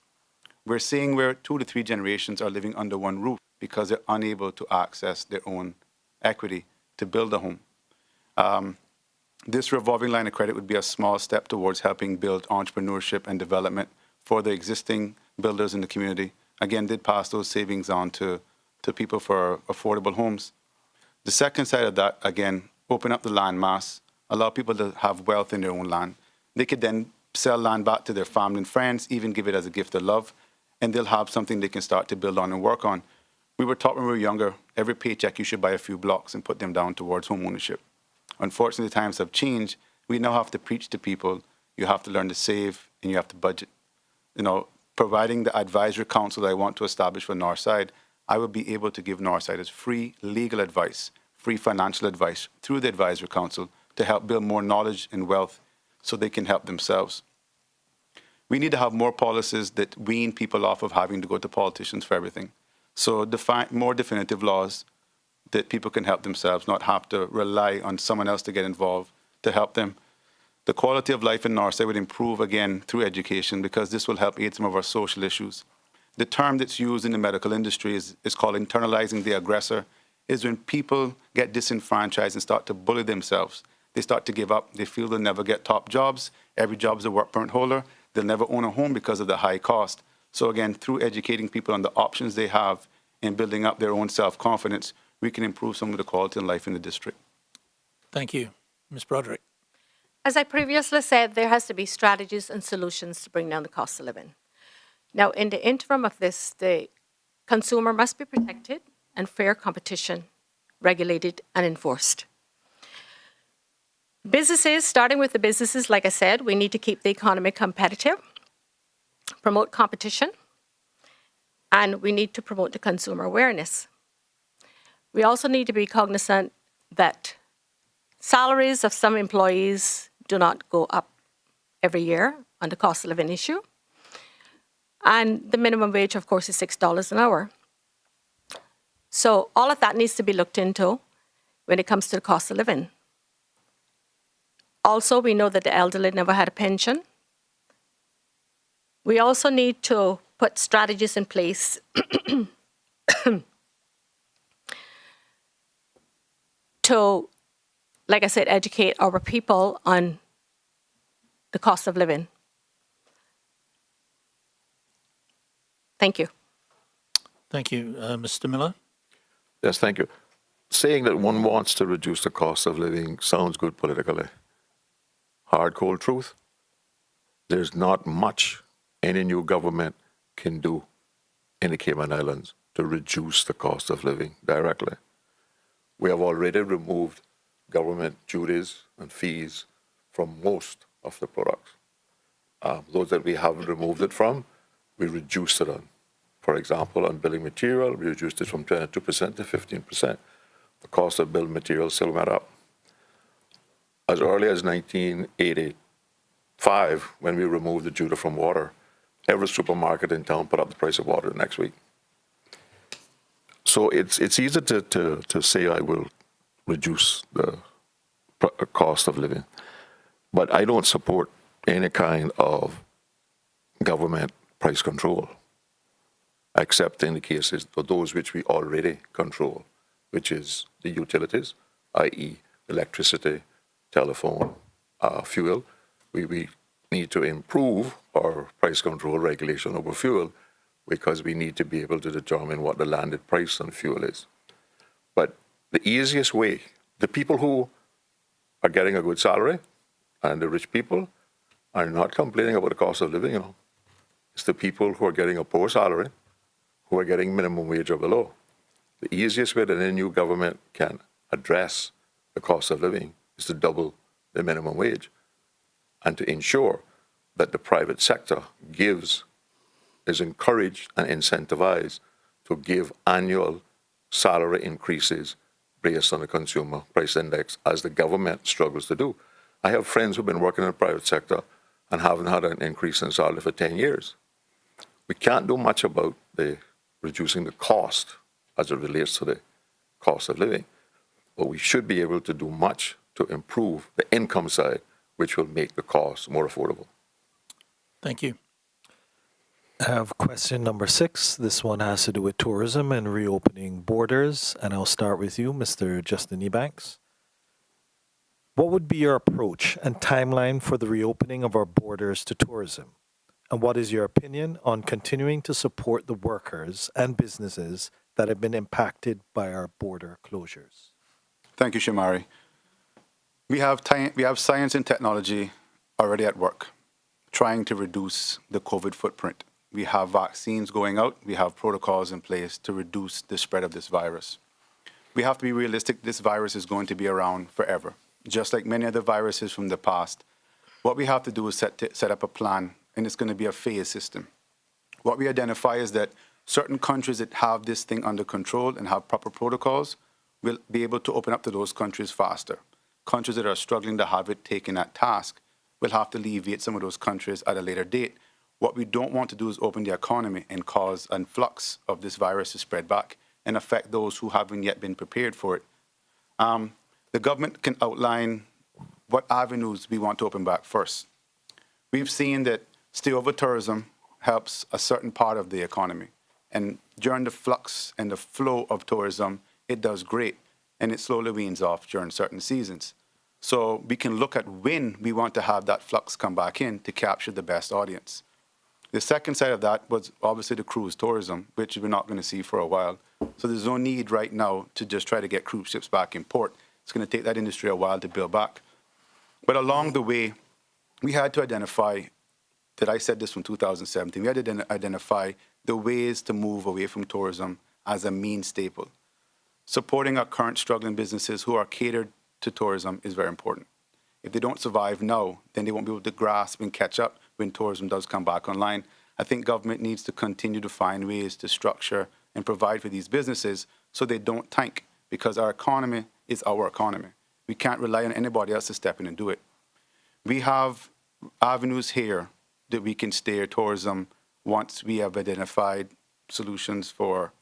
We're seeing where 2 to 3 generations are living under one roof because they're unable to access their own equity to build a home. This revolving line of credit would be a small step towards helping build entrepreneurship and development for the existing builders in the community. Again, did pass those savings on to people for affordable homes. The second side of that, again, open up the land mass, allow people to have wealth in their own land. They could then sell land back to their family and friends, even give it as a gift of love, and they'll have something they can start to build on and work on. We were taught when we were younger, every paycheck you should buy a few blocks and put them down towards home ownership. Unfortunately, times have changed. We now have to preach to people, you have to learn to save and you have to budget. You know, providing the advisory council that I want to establish for Northside, I will be able to give Northsiders free legal advice, free financial advice through the advisory council to help build more knowledge and wealth so they can help themselves. We need to have more policies that wean people off of having to go to politicians for everything. So define more definitive laws that people can help themselves, not have to rely on someone else to get involved to help them. The quality of life in Northside would improve again through education because this will help aid some of our social issues. The term that's used in the medical industry is called internalizing the aggressor, is when people get disenfranchised and start to bully themselves. They start to give up. They feel they'll never get top jobs. Every job's a work permit holder. They'll never own a home because of the high cost. So again, through educating people on the options they have and building up their own self-confidence, we can improve some of the quality of life in the district. Thank you. Ms. Broderick. As I previously said, there has to be strategies and solutions to bring down the cost of living. Now, in the interim of this, the consumer must be protected and fair competition regulated and enforced. Businesses, starting with the businesses, like I said, we need to keep the economy competitive, promote competition, and we need to promote the consumer awareness. We also need to be cognizant that salaries of some employees do not go up every year on the cost of living issue. And the minimum wage, of course, is $6 an hour. So all of that needs to be looked into when it comes to the cost of living. Also, we know that the elderly never had a pension. We also need to put strategies in place to, like I said, educate our people on the cost of living. Thank you. Thank you. Mr. Miller? Yes, thank you. Saying that one wants to reduce the cost of living sounds good politically. Hard, cold truth, there's not much any new government can do in the Cayman Islands to reduce the cost of living directly. We have already removed government duties and fees from most of the products. Those that we haven't removed it from, we reduced it on. For example, on building material, we reduced it from 22% to 15%. The cost of building material still went up. As early as 1985, when we removed the duty from water, every supermarket in town put up the price of water the next week. So it's easy to say I will reduce the cost of living, but I don't support any kind of government price control, except in the cases of those which we already control, which is the utilities, i.e. electricity, telephone, fuel. We need to improve our price control regulation over fuel because we need to be able to determine what the landed price on fuel is. But the easiest way, the people who are getting a good salary and the rich people are not complaining about the cost of living, It's the people who are getting a poor salary, who are getting minimum wage or below. The easiest way that any new government can address the cost of living is to double the minimum wage and to ensure that the private sector is encouraged and incentivized to give annual salary increases based on the consumer price index, as the government struggles to do. I have friends who've been working in the private sector, and haven't had an increase in salary for 10 years. We can't do much about reducing the cost as it relates to the cost of living, but we should be able to do much to improve the income side, which will make the cost more affordable. Thank you. I have question number 6. This one has to do with tourism and reopening borders, and I'll start with you, Mr. Justin Ebanks. What would be your approach and timeline for the reopening of our borders to tourism? And what is your opinion on continuing to support the workers and businesses that have been impacted by our border closures? Thank you, Shamari. We have science and technology already at work, trying to reduce the COVID footprint. We have vaccines going out. We have protocols in place to reduce the spread of this virus. We have to be realistic. This virus is going to be around forever. Just like many other viruses from the past, what we have to do is set up a plan, and it's going to be a phase system. What we identify is that certain countries that have this thing under control and have proper protocols will be able to open up to those countries faster. Countries that are struggling to have it taken at task will have to alleviate some of those countries at a later date. What we don't want to do is open the economy and cause an influx of this virus to spread back and affect those who haven't yet been prepared for it. The government can outline what avenues we want to open back first. We've seen that stay-over tourism helps a certain part of the economy. And during the flux and the flow of tourism, it does great, and it slowly weans off during certain seasons. So we can look at when we want to have that flux come back in to capture the best audience. The second side of that was obviously the cruise tourism, which we're not going to see for a while. So there's no need right now to just try to get cruise ships back in port. It's going to take that industry a while to build back. But along the way, we had to identify, that I said this from 2017, we had to identify the ways to move away from tourism as a main staple. Supporting our current struggling businesses who are catered to tourism is very important. If they don't survive now, then they won't be able to grasp and catch up when tourism does come back online. I think government needs to continue to find ways to structure and provide for these businesses so they don't tank, because our economy is our economy. We can't rely on anybody else to step in and do it. We have avenues here that we can steer tourism once we have identified solutions for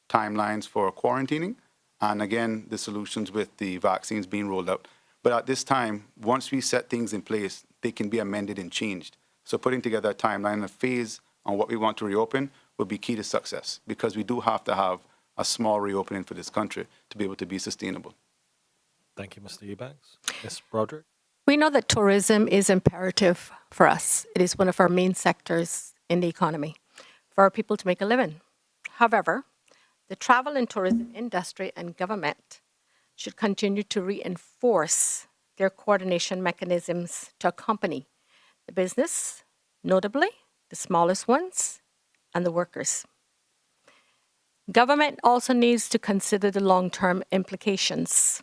timelines for quarantining, and again, the solutions with the vaccines being rolled out. But at this time, once we set things in place, they can be amended and changed. So putting together a timeline and a phase on what we want to reopen will be key to success, because we do have to have a small reopening for this country to be able to be sustainable. Thank you, Mr. Ebanks. Ms. Broderick? We know that tourism is imperative for us. It is one of our main sectors in the economy for our people to make a living. However, the travel and tourism industry and government should continue to reinforce their coordination mechanisms to accompany the business, notably the smallest ones, and the workers. Government also needs to consider the long-term implications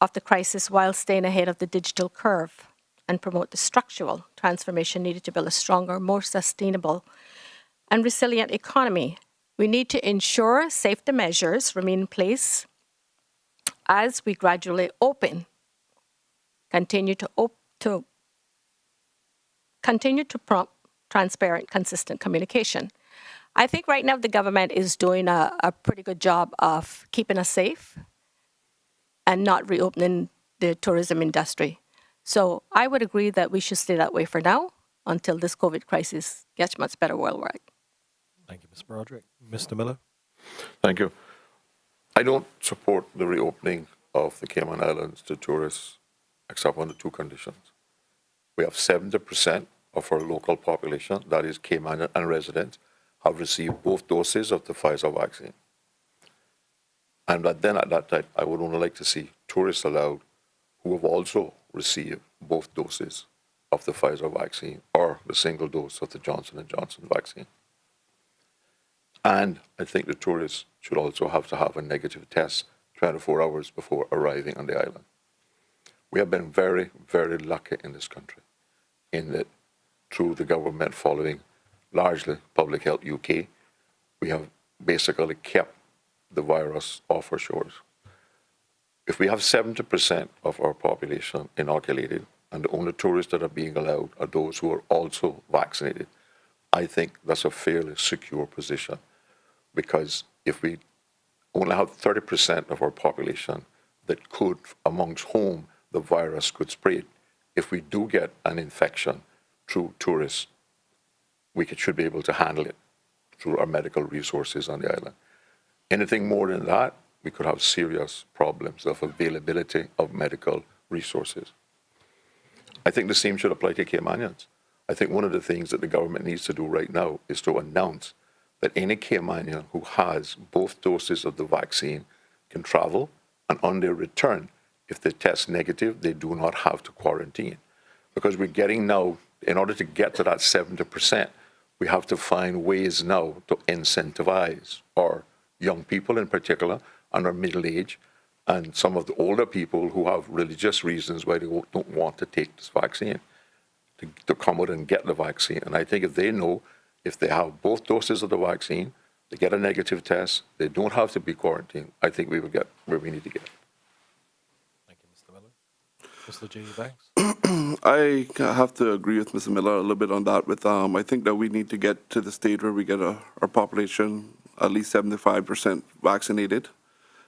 of the crisis while staying ahead of the digital curve and promote the structural transformation needed to build a stronger, more sustainable and resilient economy. We need to ensure safety measures remain in place as we gradually open, continue to prompt transparent, consistent communication. I think right now the government is doing a pretty good job of keeping us safe and not reopening the tourism industry. So I would agree that we should stay that way for now until this COVID crisis gets much better worldwide. Thank you, Ms. Broderick. Mr. Miller? Thank you. I don't support the reopening of the Cayman Islands to tourists except under two conditions. We have 70% of our local population, that is Cayman and residents, have received both doses of the Pfizer vaccine. And then at that time, I would only like to see tourists allowed who have also received both doses of the Pfizer vaccine or the single dose of the Johnson & Johnson vaccine. And I think the tourists should also have to have a negative test 24 hours before arriving on the island. We have been very, very lucky in this country in that through the government following largely Public Health UK, we have basically kept the virus off our shores. If we have 70% of our population inoculated and the only tourists that are being allowed are those who are also vaccinated, I think that's a fairly secure position, because if we only have 30% of our population that could, amongst whom the virus could spread, if we do get an infection through tourists, we should be able to handle it through our medical resources on the island. Anything more than that, we could have serious problems of availability of medical resources. I think the same should apply to Caymanians. I think one of the things that the government needs to do right now is to announce that any Caymanian who has both doses of the vaccine can travel, and on their return, if they test negative, they do not have to quarantine. Because we're getting now, in order to get to that 70%, we have to find ways now to incentivize our young people in particular, and our middle age, and some of the older people who have religious reasons why they don't want to take this vaccine, to come out and get the vaccine. And I think if they know, if they have both doses of the vaccine, they get a negative test, they don't have to be quarantined, I think we will get where we need to get. Thank you, Mr. Miller. Mr. J. Banks. I have to agree with Mr. Miller a little bit on that. I think that we need to get to the stage where we get our population at least 75% vaccinated.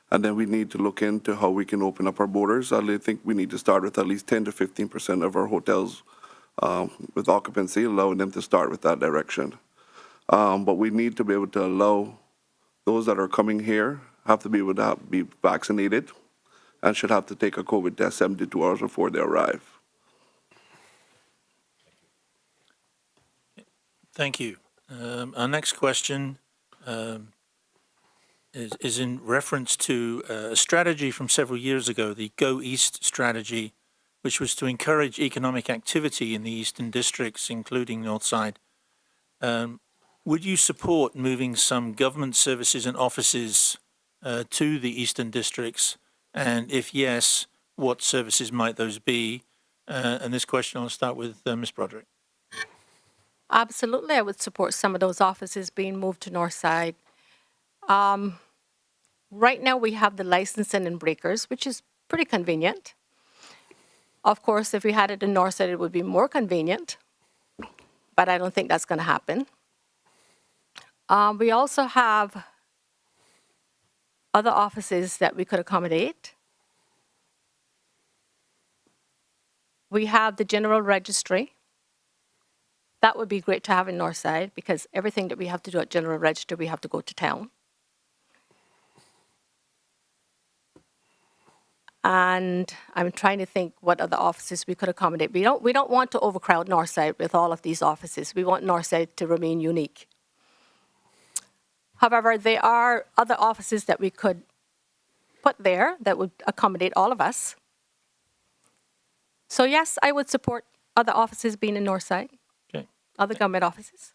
And then we need to look into how we can open up our borders. I think we need to start with at least 10 to 15% of our hotels with occupancy, allowing them to start with that direction. But we need to be able to allow those that are coming here have to be able to be vaccinated and should have to take a COVID test 72 hours before they arrive. Thank you. Our next question is in reference to a strategy from several years ago, the Go East strategy, which was to encourage economic activity in the eastern districts, including Northside. Would you support moving some government services and offices to the eastern districts? And if yes, what services might those be? And this question, I'll start with Ms. Broderick. Absolutely, I would support some of those offices being moved to Northside. Right now, we have the licensing and breakers, which is pretty convenient. Of course, if we had it in Northside, it would be more convenient, but I don't think that's going to happen. We also have other offices that we could accommodate. We have the general registry. That would be great to have in Northside, because everything that we have to do at general register, we have to go to town. And I'm trying to think what other offices we could accommodate. We don't want to overcrowd Northside with all of these offices. We want Northside to remain unique. However, there are other offices that we could put there that would accommodate all of us. So yes, I would support other offices being in Northside. Okay. Other government offices.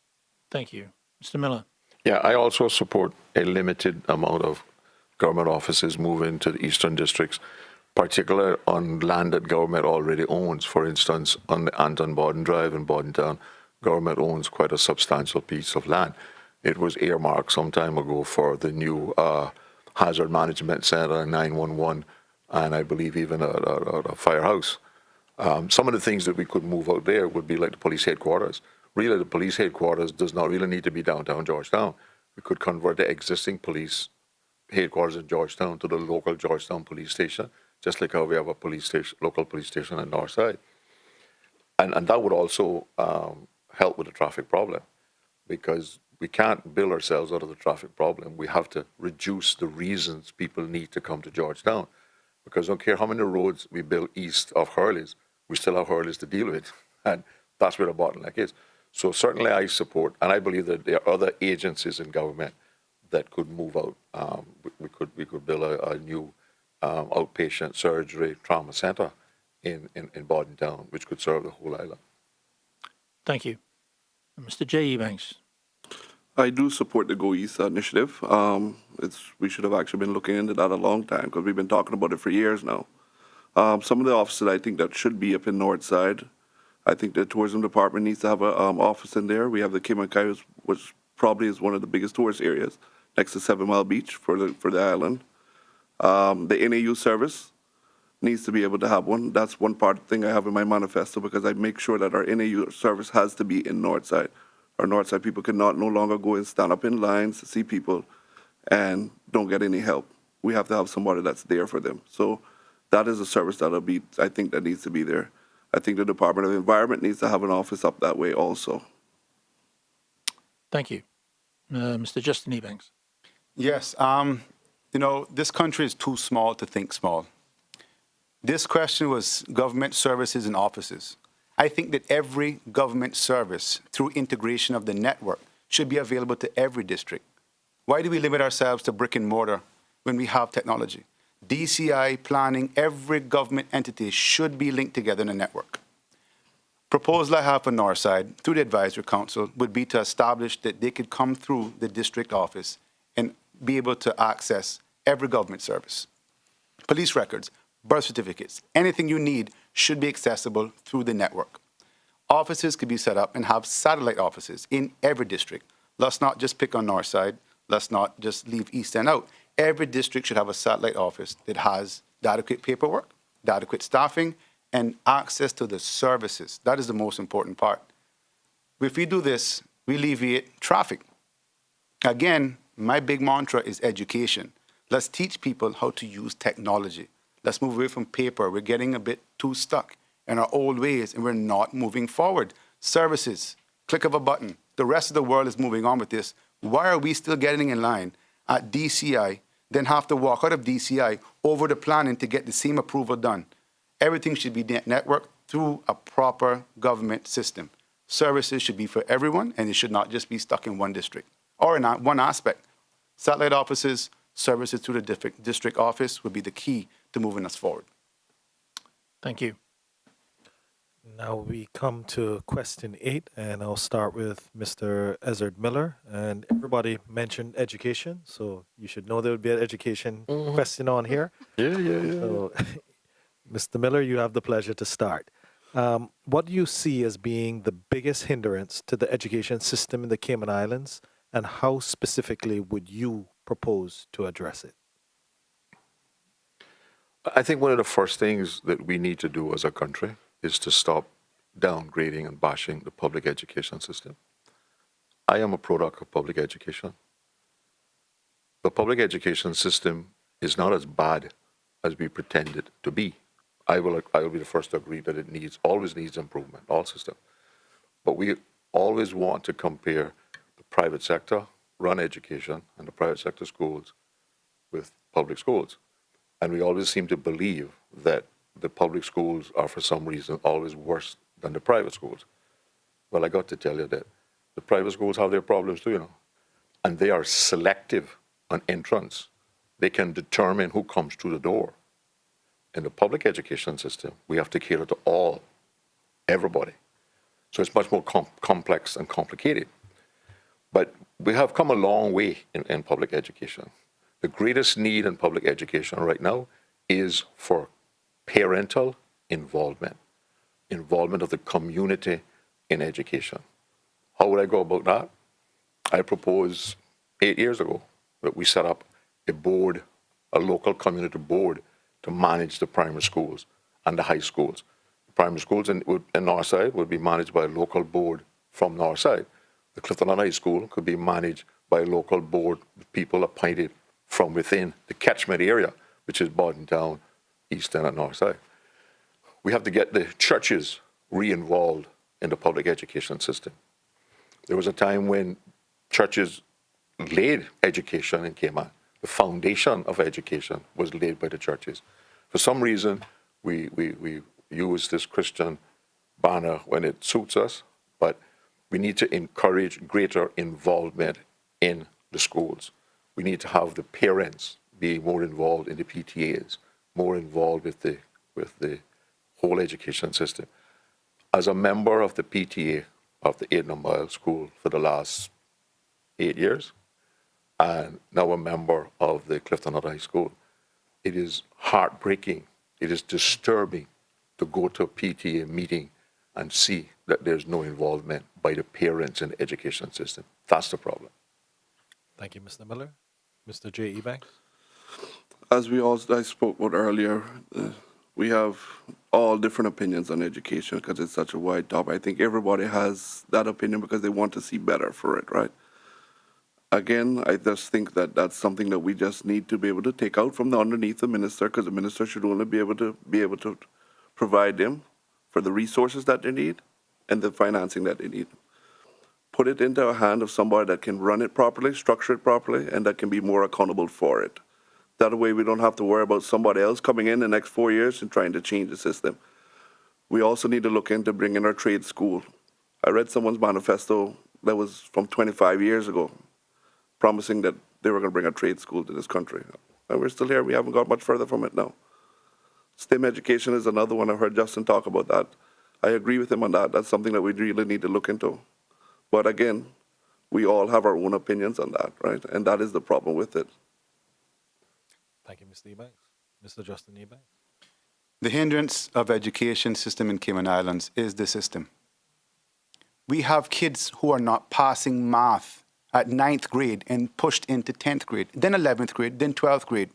Thank you. Mr. Miller. Yeah, I also support a limited amount of government offices moving to the eastern districts, particularly on land that government already owns. For instance, on the Anton Borden Drive in Bordentown, government owns quite a substantial piece of land. It was earmarked some time ago for the new Hazard Management Center, 911, and I believe even a firehouse. Some of the things that we could move out there would be like the police headquarters. Really, the police headquarters does not really need to be downtown Georgetown. We could convert the existing police headquarters in Georgetown to the local Georgetown police station, just like how we have a police station, local police station in Northside. And that would also help with the traffic problem, because we can't bill ourselves out of the traffic problem. We have to reduce the reasons people need to come to Georgetown, because I don't care how many roads we build east of Hurley's, we still have Hurley's to deal with, and that's where the bottleneck is. So certainly I support, and I believe that there are other agencies in government that could move out. We could build a new outpatient surgery trauma center in Bordentown, which could serve the whole island. Thank you. Mr. J. Banks. I do support the Go East initiative. We should have actually been looking into that a long time, because we've been talking about it for years now. Some of the offices I think that should be up in Northside. I think the tourism department needs to have an office in there. We have the Cayman, which probably is one of the biggest tourist areas next to 7 Mile Beach for the island. The NAU service, needs to be able to have one. That's one thing I have in my manifesto, because I make sure that our NAU service has to be in Northside. Our Northside people cannot no longer go and stand up in lines to see people and don't get any help. We have to have somebody that's there for them. So that is a service I think that needs to be there. I think the Department of Environment needs to have an office up that way also. Thank you. Mr. Justin Ebanks. Yes, this country is too small to think small. This question was government services and offices. I think that every government service, through integration of the network, should be available to every district. Why do we limit ourselves to brick and mortar when we have technology? DCI, planning, every government entity should be linked together in a network. Proposal I have for Northside, through the Advisory Council, would be to establish that they could come through the district office and be able to access every government service. Police records, birth certificates, anything you need should be accessible through the network. Offices could be set up and have satellite offices in every district. Let's not just pick on Northside. Let's not just leave East End out. Every district should have a satellite office that has the adequate paperwork, the adequate staffing, and access to the services. That is the most important part. If we do this, we alleviate traffic. Again, my big mantra is education. Let's teach people how to use technology. Let's move away from paper. We're getting a bit too stuck in our old ways, and we're not moving forward. Services, click of a button. The rest of the world is moving on with this. Why are we still getting in line at DCI, then have to walk out of DCI over the planning to get the same approval done? Everything should be networked through a proper government system. Services should be for everyone, and it should not just be stuck in one district or in one aspect. Satellite offices, services through the district office would be the key to moving us forward. Thank you. Now we come to question 8, and I'll start with Mr. Ezra Miller. And everybody mentioned education, so you should know there would be an education question on here. Yeah. So, Mr. Miller, you have the pleasure to start. What do you see as being the biggest hindrance to the education system in the Cayman Islands, and how specifically would you propose to address it? I think one of the first things that we need to do as a country is to stop downgrading and bashing the public education system. I am a product of public education. The public education system is not as bad as we pretend it to be. I will be the first to agree that it always needs improvement, all systems. But we always want to compare the private sector run education and the private sector schools with public schools. And we always seem to believe that the public schools are, for some reason, always worse than the private schools. Well, I got to tell you that the private schools have their problems too, and they are selective on entrance. They can determine who comes through the door. In the public education system, we have to cater to everybody. So it's much more complex and complicated. But we have come a long way in public education. The greatest need in public education right now is for parental involvement of the community in education. How would I go about that? I proposed 8 years ago that we set up a local community board to manage the primary schools and the high schools. The primary schools in Northside would be managed by a local board from Northside. The Clifton High School could be managed by a local board with people appointed from within the catchment area, which is Bordentown, East End, and Northside. We have to get the churches re-involved in the public education system. There was a time when churches laid education in Cayman. The foundation of education was laid by the churches. For some reason, we use this Christian banner when it suits us, but we need to encourage greater involvement in the schools. We need to have the parents be more involved in the PTAs, more involved with the whole education system. As a member of the PTA of the 8 Mile School for the last 8 years, and now a member of the Clifton High School, it is heartbreaking, it is disturbing to go to a PTA meeting and see that there's no involvement by the parents in the education system. That's the problem. Thank you, Mr. Miller. Mr. J. Ebanks? As I spoke about earlier, we have all different opinions on education because it's such a wide topic. I think everybody has that opinion because they want to see better for it, right? Again, I just think that that's something that we just need to be able to take out from the underneath the minister, because the minister should only be able to provide them for the resources that they need and the financing that they need. Put it into the hand of somebody that can run it properly, structure it properly, and that can be more accountable for it. That way we don't have to worry about somebody else coming in the next 4 years and trying to change the system. We also need to look into bringing our trade school. I read someone's manifesto that was from 25 years ago, promising that they were going to bring a trade school to this country. And we're still here. We haven't got much further from it now. STEM education is another one. I heard Justin talk about that. I agree with him on that. That's something that we really need to look into. But again, we all have our own opinions on that, right? And that is the problem with it. Thank you, Mr. Ebanks. Mr. Justin Ebanks. The hindrance of education system in Cayman Islands is the system. We have kids who are not passing math at 9th grade and pushed into 10th grade, then 11th grade, then 12th grade.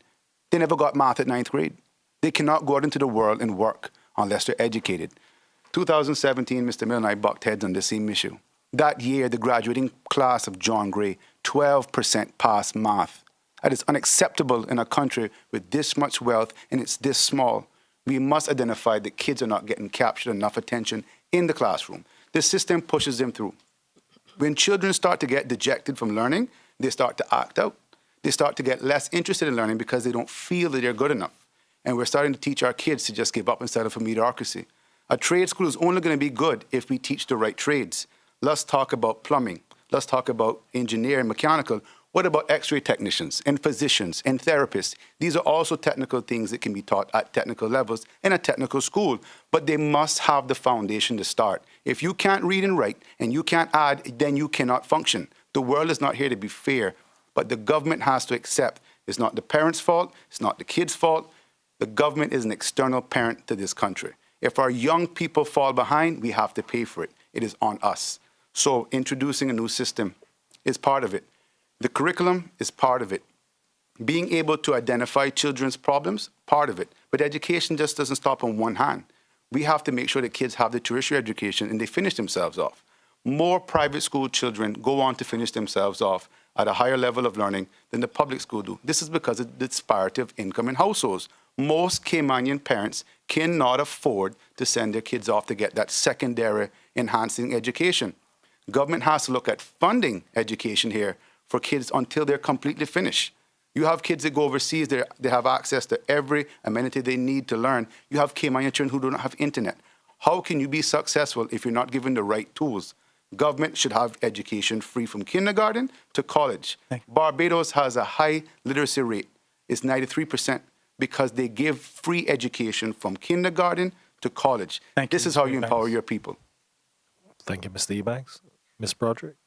They never got math at 9th grade. They cannot go out into the world and work unless they're educated. 2017, Mr. Miller and I bucked heads on the same issue. That year, the graduating class of John Gray, 12% passed math. That is unacceptable in a country with this much wealth and it's this small. We must identify that kids are not getting captured enough attention in the classroom. The system pushes them through. When children start to get dejected from learning, they start to act out. They start to get less interested in learning because they don't feel that they're good enough. And we're starting to teach our kids to just give up and settle for mediocrity. A trade school is only going to be good if we teach the right trades. Let's talk about plumbing. Let's talk about engineering, mechanical. What about x-ray technicians and physicians and therapists? These are also technical things that can be taught at technical levels in a technical school, but they must have the foundation to start. If you can't read and write and you can't add, then you cannot function. The world is not here to be fair, but the government has to accept it's not the parents' fault, it's not the kids' fault. The government is an external parent to this country. If our young people fall behind, we have to pay for it. It is on us. So introducing a new system is part of it. The curriculum is part of it. Being able to identify children's problems, part of it. But education just doesn't stop on one hand. We have to make sure that kids have the tertiary education and they finish themselves off. More private school children go on to finish themselves off at a higher level of learning than the public school do. This is because of the disparity of income in households. Most Caymanian parents cannot afford to send their kids off to get that secondary enhancing education. Government has to look at funding education here for kids until they're completely finished. You have kids that go overseas, they have access to every amenity they need to learn. You have Caymanian children who do not have internet. How can you be successful if you're not given the right tools? Government should have education free from kindergarten to college. Barbados has a high literacy rate. It's 93% because they give free education from kindergarten to college. This is how you empower your people. Thank you, Mr. Ebanks. Ms. Broderick.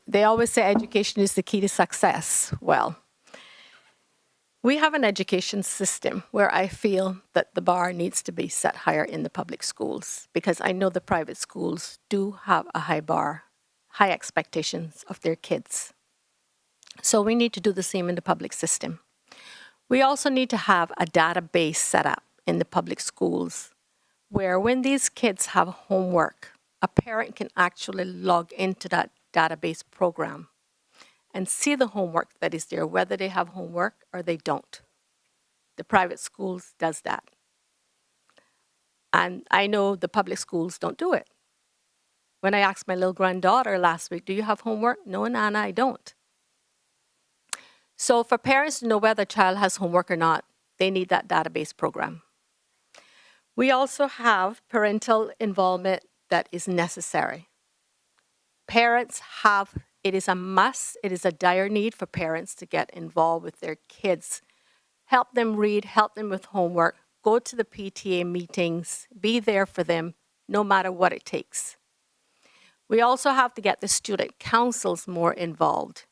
They always say education is the key to success. Well, we have an education system where I feel that the bar needs to be set higher in the public schools, because I know the private schools do have a high bar, high expectations of their kids. So we need to do the same in the public system. We also need to have a database set up in the public schools where when these kids have homework, a parent can actually log into that database program and see the homework that is there, whether they have homework or they don't. The private schools does that. And I know the public schools don't do it. When I asked my little granddaughter last week, do you have homework? No, Nana, I don't. So for parents to know whether a child has homework or not, they need that database program. We also have parental involvement that is necessary. Parents have, it is a must, it is a dire need for parents to get involved with their kids. Help them read, help them with homework, go to the PTA meetings, be there for them, no matter what it takes. We also have to get the student councils more involved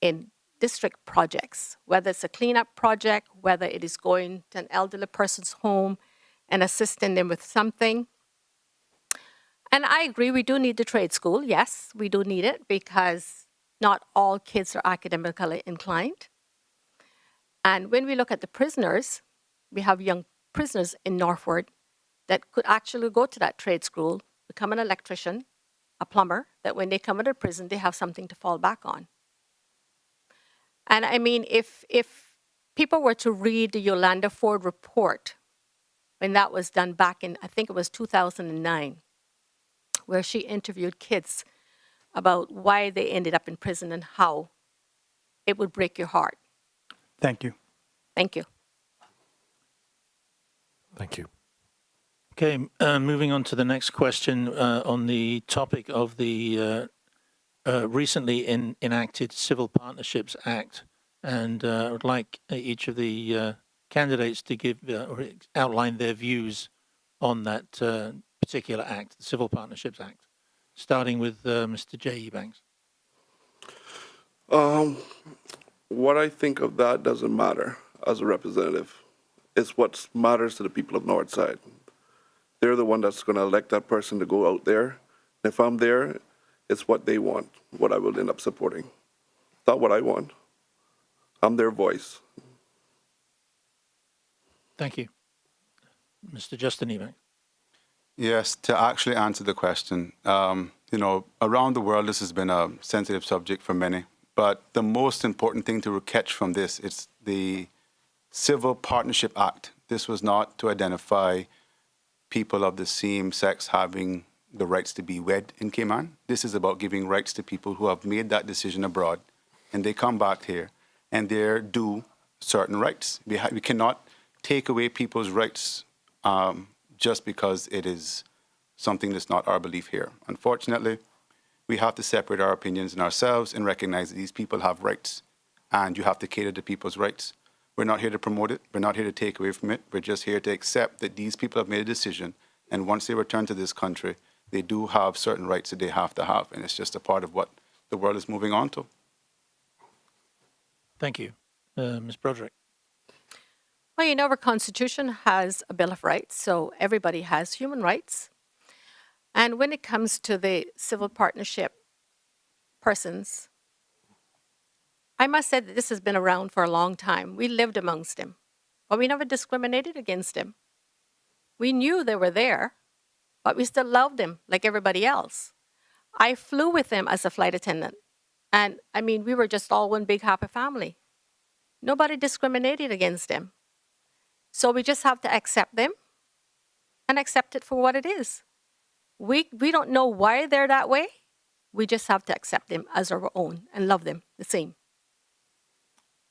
in district projects, whether it's a cleanup project, whether it is going to an elderly person's home and assisting them with something. And I agree, we do need the trade school. Yes, we do need it because not all kids are academically inclined. And when we look at the prisoners, We have young prisoners in Northward that could actually go to that trade school, become an electrician, a plumber, that when they come out of prison, they have something to fall back on. And I mean, if people were to read the Yolanda Ford report, when that was done back in, I think it was 2009, where she interviewed kids about why they ended up in prison and how, it would break your heart. Thank you. Thank you. Thank you. Okay, moving on to the next question on the topic of the recently enacted Civil Partnerships Act. And I would like each of the candidates to give or outline their views on that particular act, the Civil Partnerships Act, starting with Mr. J. Banks. What I think of that doesn't matter as a representative. It's what matters to the people of Northside. They're the one that's going to elect that person to go out there. And if I'm there, it's what they want, what I will end up supporting. Not what I want. I'm their voice. Thank you. Mr. Justin Ebanks. Yes, to actually answer the question, you know, around the world, this has been a sensitive subject for many. But the most important thing to catch from this is the Civil Partnership Act. This was not to identify people of the same sex having the rights to be wed in Cayman. This is about giving rights to people who have made that decision abroad, and they come back here, and they're due certain rights. We cannot take away people's rights just because it is something that's not our belief here. Unfortunately, we have to separate our opinions and ourselves and recognize that these people have rights, and you have to cater to people's rights. We're not here to promote it. We're not here to take away from it. We're just here to accept that these people have made a decision, and once they return to this country, they do have certain rights that they have to have, and it's just a part of what the world is moving on to. Thank you. Ms. Broderick. Well, you know, our Constitution has a Bill of Rights, so everybody has human rights. And when it comes to the civil partnership persons, I must say that this has been around for a long time. We lived amongst them, but we never discriminated against them. We knew they were there, but we still loved them like everybody else. I flew with them as a flight attendant. And I mean, we were just all one big happy family. Nobody discriminated against them. So we just have to accept them and accept it for what it is. We don't know why they're that way. We just have to accept them as our own and love them the same.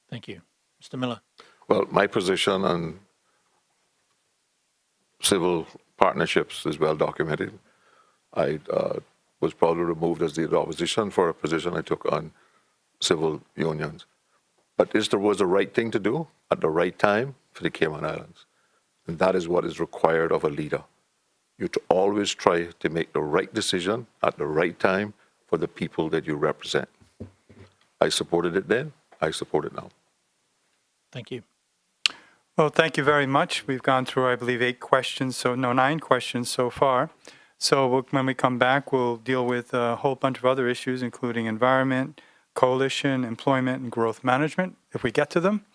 Thank you. Mr. Miller. Well, my position on civil partnerships is well documented. I was probably removed as the opposition for a position I took on civil unions. But this was the right thing to do at the right time for the Cayman Islands. And that is what is required of a leader. You to always try to make the right decision at the right time for the people that you represent. I supported it then. I support it now. Thank you. Well, thank you very much. We've gone through, I believe, 9 questions so far. So when we come back, we'll deal with a whole bunch of other issues, including environment, coalition, employment, and growth management, if we get to them.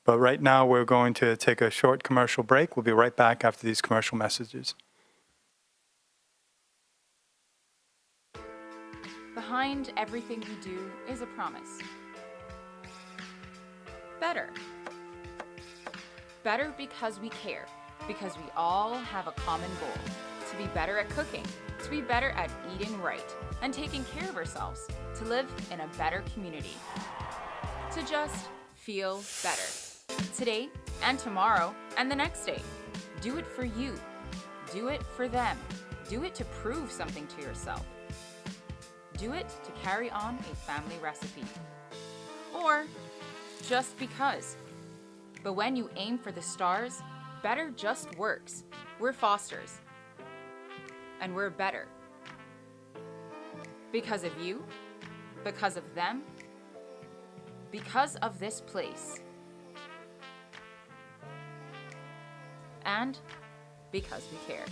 But right now, we're going to take a short commercial break. We'll be right back after these commercial messages. Behind everything we do is a promise. Better. Better because we care, because we all have a common goal, to be better at cooking, to be better at eating right, and taking care of ourselves, to live in a better community, to just feel better. Today and tomorrow and the next day. Do it for you. Do it for them. Do it to prove something to yourself. Do it to carry on a family recipe. Or just because. But when you aim for the stars, better just works. We're Fosters. And we're better. Because of you, because of them, because of this place. And because we care.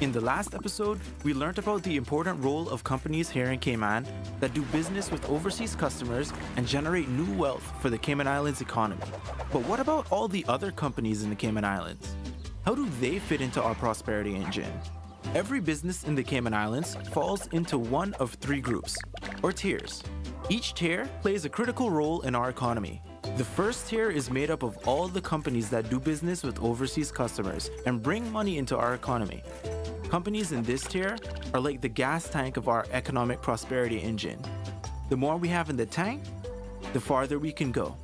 In the last episode, we learned about the important role of companies here in Cayman that do business with overseas customers and generate new wealth for the Cayman Islands economy. But what about all the other companies in the Cayman Islands? How do they fit into our prosperity engine? Every business in the Cayman Islands falls into one of three groups, or tiers. Each tier plays a critical role in our economy. The first tier is made up of all the companies that do business with overseas customers and bring money into our economy. Companies in this tier are like the gas tank of our economic prosperity engine. The more we have in the tank, the farther we can go.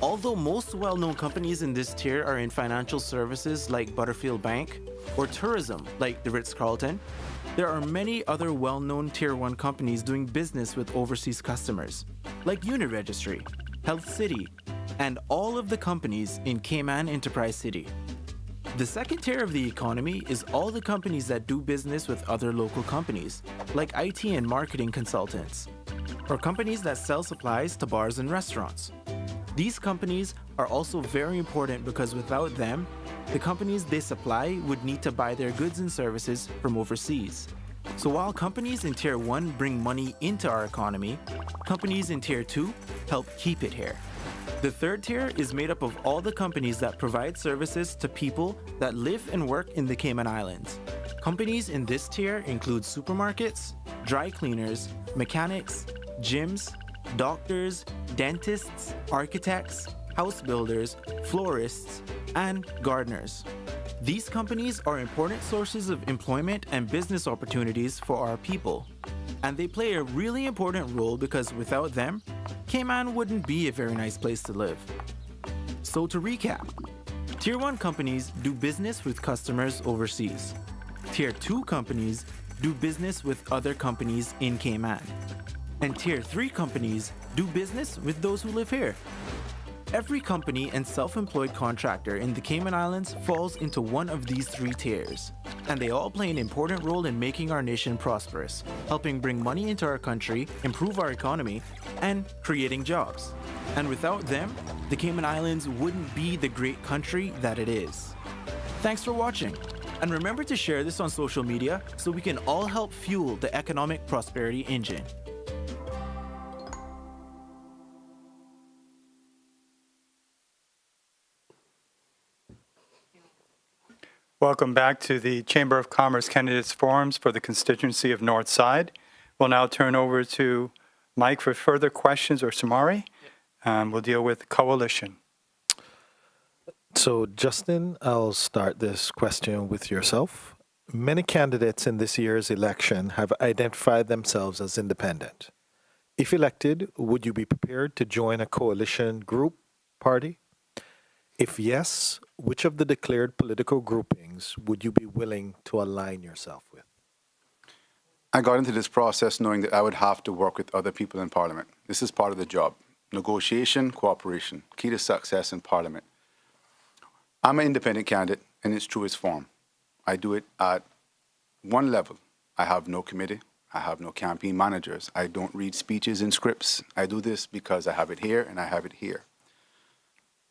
Although most well-known companies in this tier are in financial services like Butterfield Bank or tourism like the Ritz-Carlton, there are many other well-known Tier 1 companies doing business with overseas customers like Unit Registry, Health City, and all of the companies in Cayman Enterprise City. The second tier of the economy is all the companies that do business with other local companies, like IT and marketing consultants, or companies that sell supplies to bars and restaurants. These companies are also very important because without them, the companies they supply would need to buy their goods and services from overseas. So while companies in Tier 1 bring money into our economy, companies in Tier 2 help keep it here. The third tier is made up of all the companies that provide services to people that live and work in the Cayman Islands. Companies in this tier include supermarkets, dry cleaners, mechanics, gyms, doctors, dentists, architects, house builders, florists, and gardeners. These companies are important sources of employment and business opportunities for our people. And they play a really important role because without them, Cayman wouldn't be a very nice place to live. So to recap, Tier 1 companies do business with customers overseas. Tier 2 companies do business with other companies in Cayman. And Tier 3 companies do business with those who live here. Every company and self-employed contractor in the Cayman Islands falls into one of these three tiers, and they all play an important role in making our nation prosperous, helping bring money into our country, improve our economy, and creating jobs. And without them, the Cayman Islands wouldn't be the great country that it is. Thanks for watching, and remember to share this on social media so we can all help fuel the economic prosperity engine. Welcome back to the Chamber of Commerce Candidates Forums for the constituency of North Side. We'll now turn over to Mike for further questions or Samari. We'll deal with coalition. So, Justin, I'll start this question with yourself. Many candidates in this year's election have identified themselves as independent. If elected, would you be prepared to join a coalition group, party? If yes, which of the declared political groupings would you be willing to align yourself with? I got into this process knowing that I would have to work with other people in Parliament. This is part of the job. Negotiation, cooperation, key to success in Parliament. I'm an independent candidate in its truest form. I do it at one level. I have no committee. I have no campaign managers. I don't read speeches and scripts. I do this because I have it here and I have it here.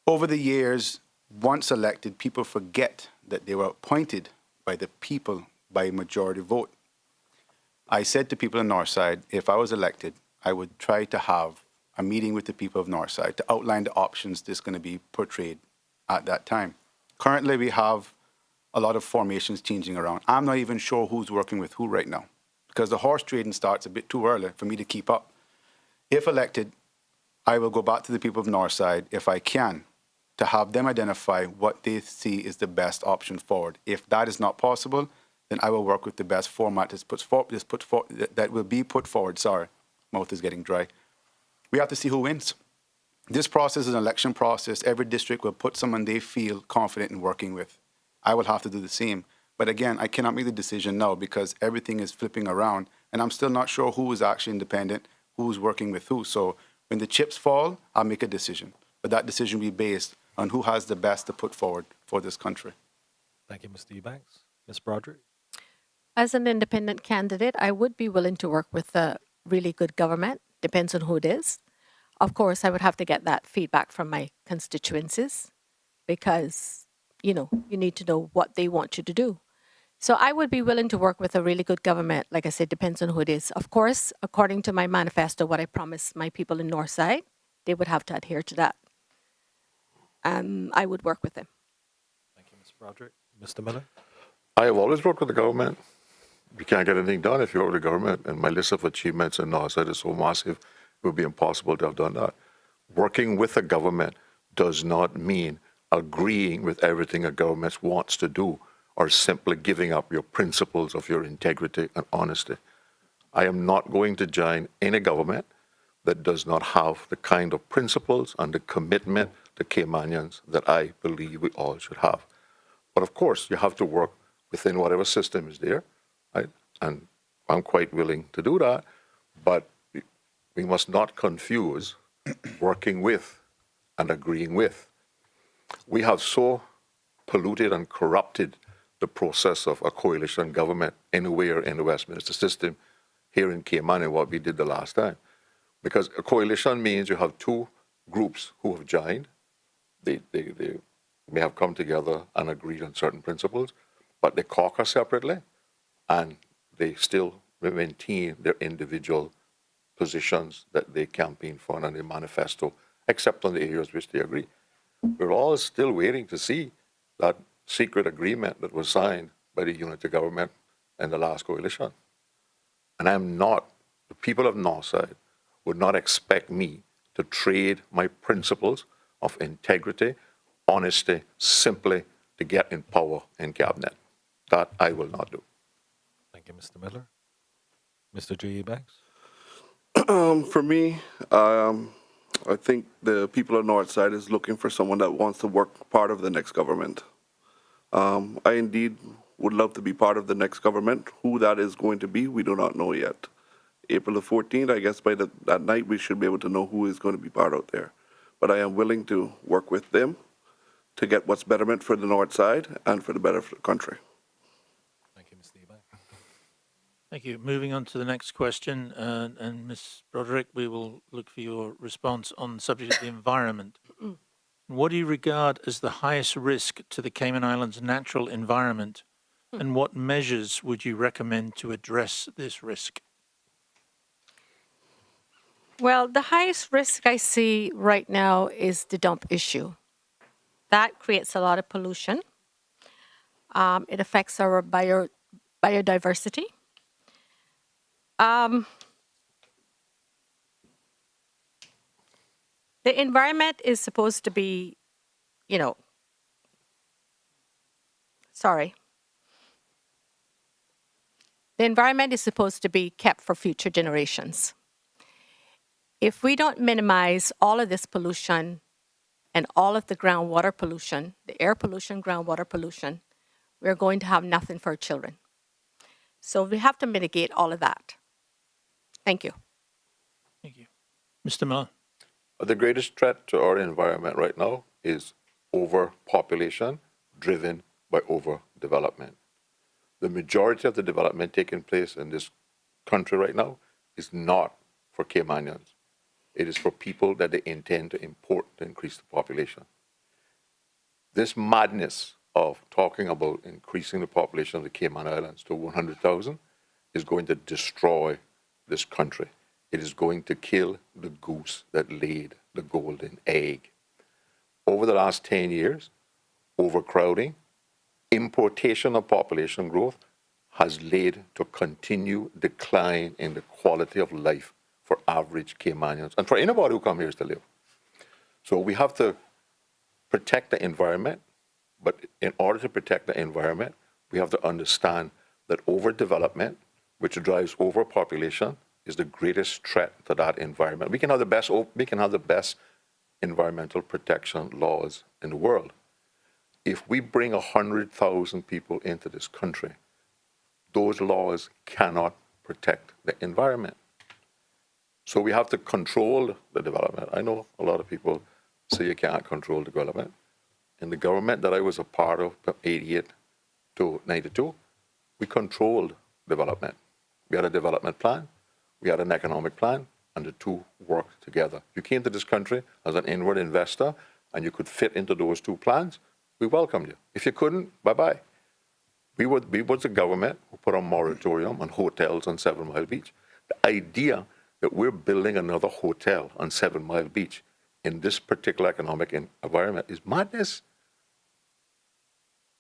Over the years, once elected, people forget that they were appointed by the people by a majority vote. I said to people in Northside, if I was elected, I would try to have a meeting with the people of Northside to outline the options that's going to be portrayed at that time. Currently, we have a lot of formations changing around. I'm not even sure who's working with who right now because the horse trading starts a bit too early for me to keep up. If elected, I will go back to the people of Northside, if I can, to have them identify what they see is the best option forward. If that is not possible, then I will work with the best format that will be put forward. Sorry, mouth is getting dry. We have to see who wins. This process is an election process. Every district will put someone they feel confident in working with. I will have to do the same. But again, I cannot make the decision now because everything is flipping around and I'm still not sure who is actually independent, who's working with who. So when the chips fall, I'll make a decision. But that decision will be based on who has the best to put forward for this country. Thank you, Mr. Eubanks. Ms. Broderick? As an independent candidate, I would be willing to work with a really good government. Depends on who it is. Of course, I would have to get that feedback from my constituencies because, you need to know what they want you to do. So I would be willing to work with a really good government. Like I said, depends on who it is. Of course, according to my manifesto, what I promised my people in Northside, they would have to adhere to that. I would work with them. Thank you, Ms. Broderick. Mr. Miller? I have always worked with the government. You can't get anything done if you work with the government, and my list of achievements in Northside is so massive, it would be impossible to have done that. Working with a government does not mean agreeing with everything a government wants to do or simply giving up your principles of your integrity and honesty. I am not going to join any government that does not have the kind of principles and the commitment to Caymanians that I believe we all should have. But of course, you have to work within whatever system is there, right? And I'm quite willing to do that, but we must not confuse working with and agreeing with. We have so polluted and corrupted the process of a coalition government anywhere in the Westminster system here in Cayman and what we did the last time. Because a coalition means you have two groups who have joined. They may have come together and agreed on certain principles, but they caucus separately and they still maintain their individual positions that they campaign for and their manifesto, except on the areas which they agree. We're all still waiting to see that secret agreement that was signed by the unity government and the last coalition. And the people of Northside would not expect me to trade my principles of integrity, honesty, simply to get in power in cabinet. That I will not do. Thank you, Mr. Miller. Mr. G. Banks? For me, I think the people of Northside is looking for someone that wants to work part of the next government. I indeed would love to be part of the next government. Who that is going to be, we do not know yet. April the 14th, I guess by that night we should be able to know who is going to be part out there. But I am willing to work with them to get what's betterment for the Northside and for the better for the country. Thank you, Mr. Ebank. Thank you. Moving on to the next question, and Ms. Broderick, we will look for your response on the subject of the environment. What do you regard as the highest risk to the Cayman Islands' natural environment, and what measures would you recommend to address this risk? Well, the highest risk I see right now is the dump issue. That creates a lot of pollution. It affects our biodiversity. The environment is supposed to be, the environment is supposed to be kept for future generations. If we don't minimize all of this pollution and all of the groundwater pollution, the air pollution, groundwater pollution, we're going to have nothing for our children. So we have to mitigate all of that. Thank you. Thank you. Mr. Miller. The greatest threat to our environment right now is overpopulation driven by overdevelopment. The majority of the development taking place in this country right now is not for Caymanians. It is for people that they intend to import to increase the population. This madness of talking about increasing the population of the Cayman Islands to 100,000 is going to destroy this country. It is going to kill the goose that laid the golden egg. Over the last 10 years, overcrowding, importation of population growth has led to continued decline in the quality of life for average Caymanians and for anybody who comes here to live. So we have to protect the environment, but in order to protect the environment, we have to understand that overdevelopment, which drives overpopulation, is the greatest threat to that environment. We can have the best environmental protection laws in the world. If we bring 100,000 people into this country, those laws cannot protect the environment. So we have to control the development. I know a lot of people say you can't control development. In the government that I was a part of from 88 to 92, we controlled development. We had a development plan, we had an economic plan, and the two worked together. You came to this country as an inward investor and you could fit into those two plans, we welcomed you. If you couldn't, bye-bye. We was the government who put a moratorium on hotels on 7 Mile Beach. The idea that we're building another hotel on 7 Mile Beach in this particular economic environment is madness.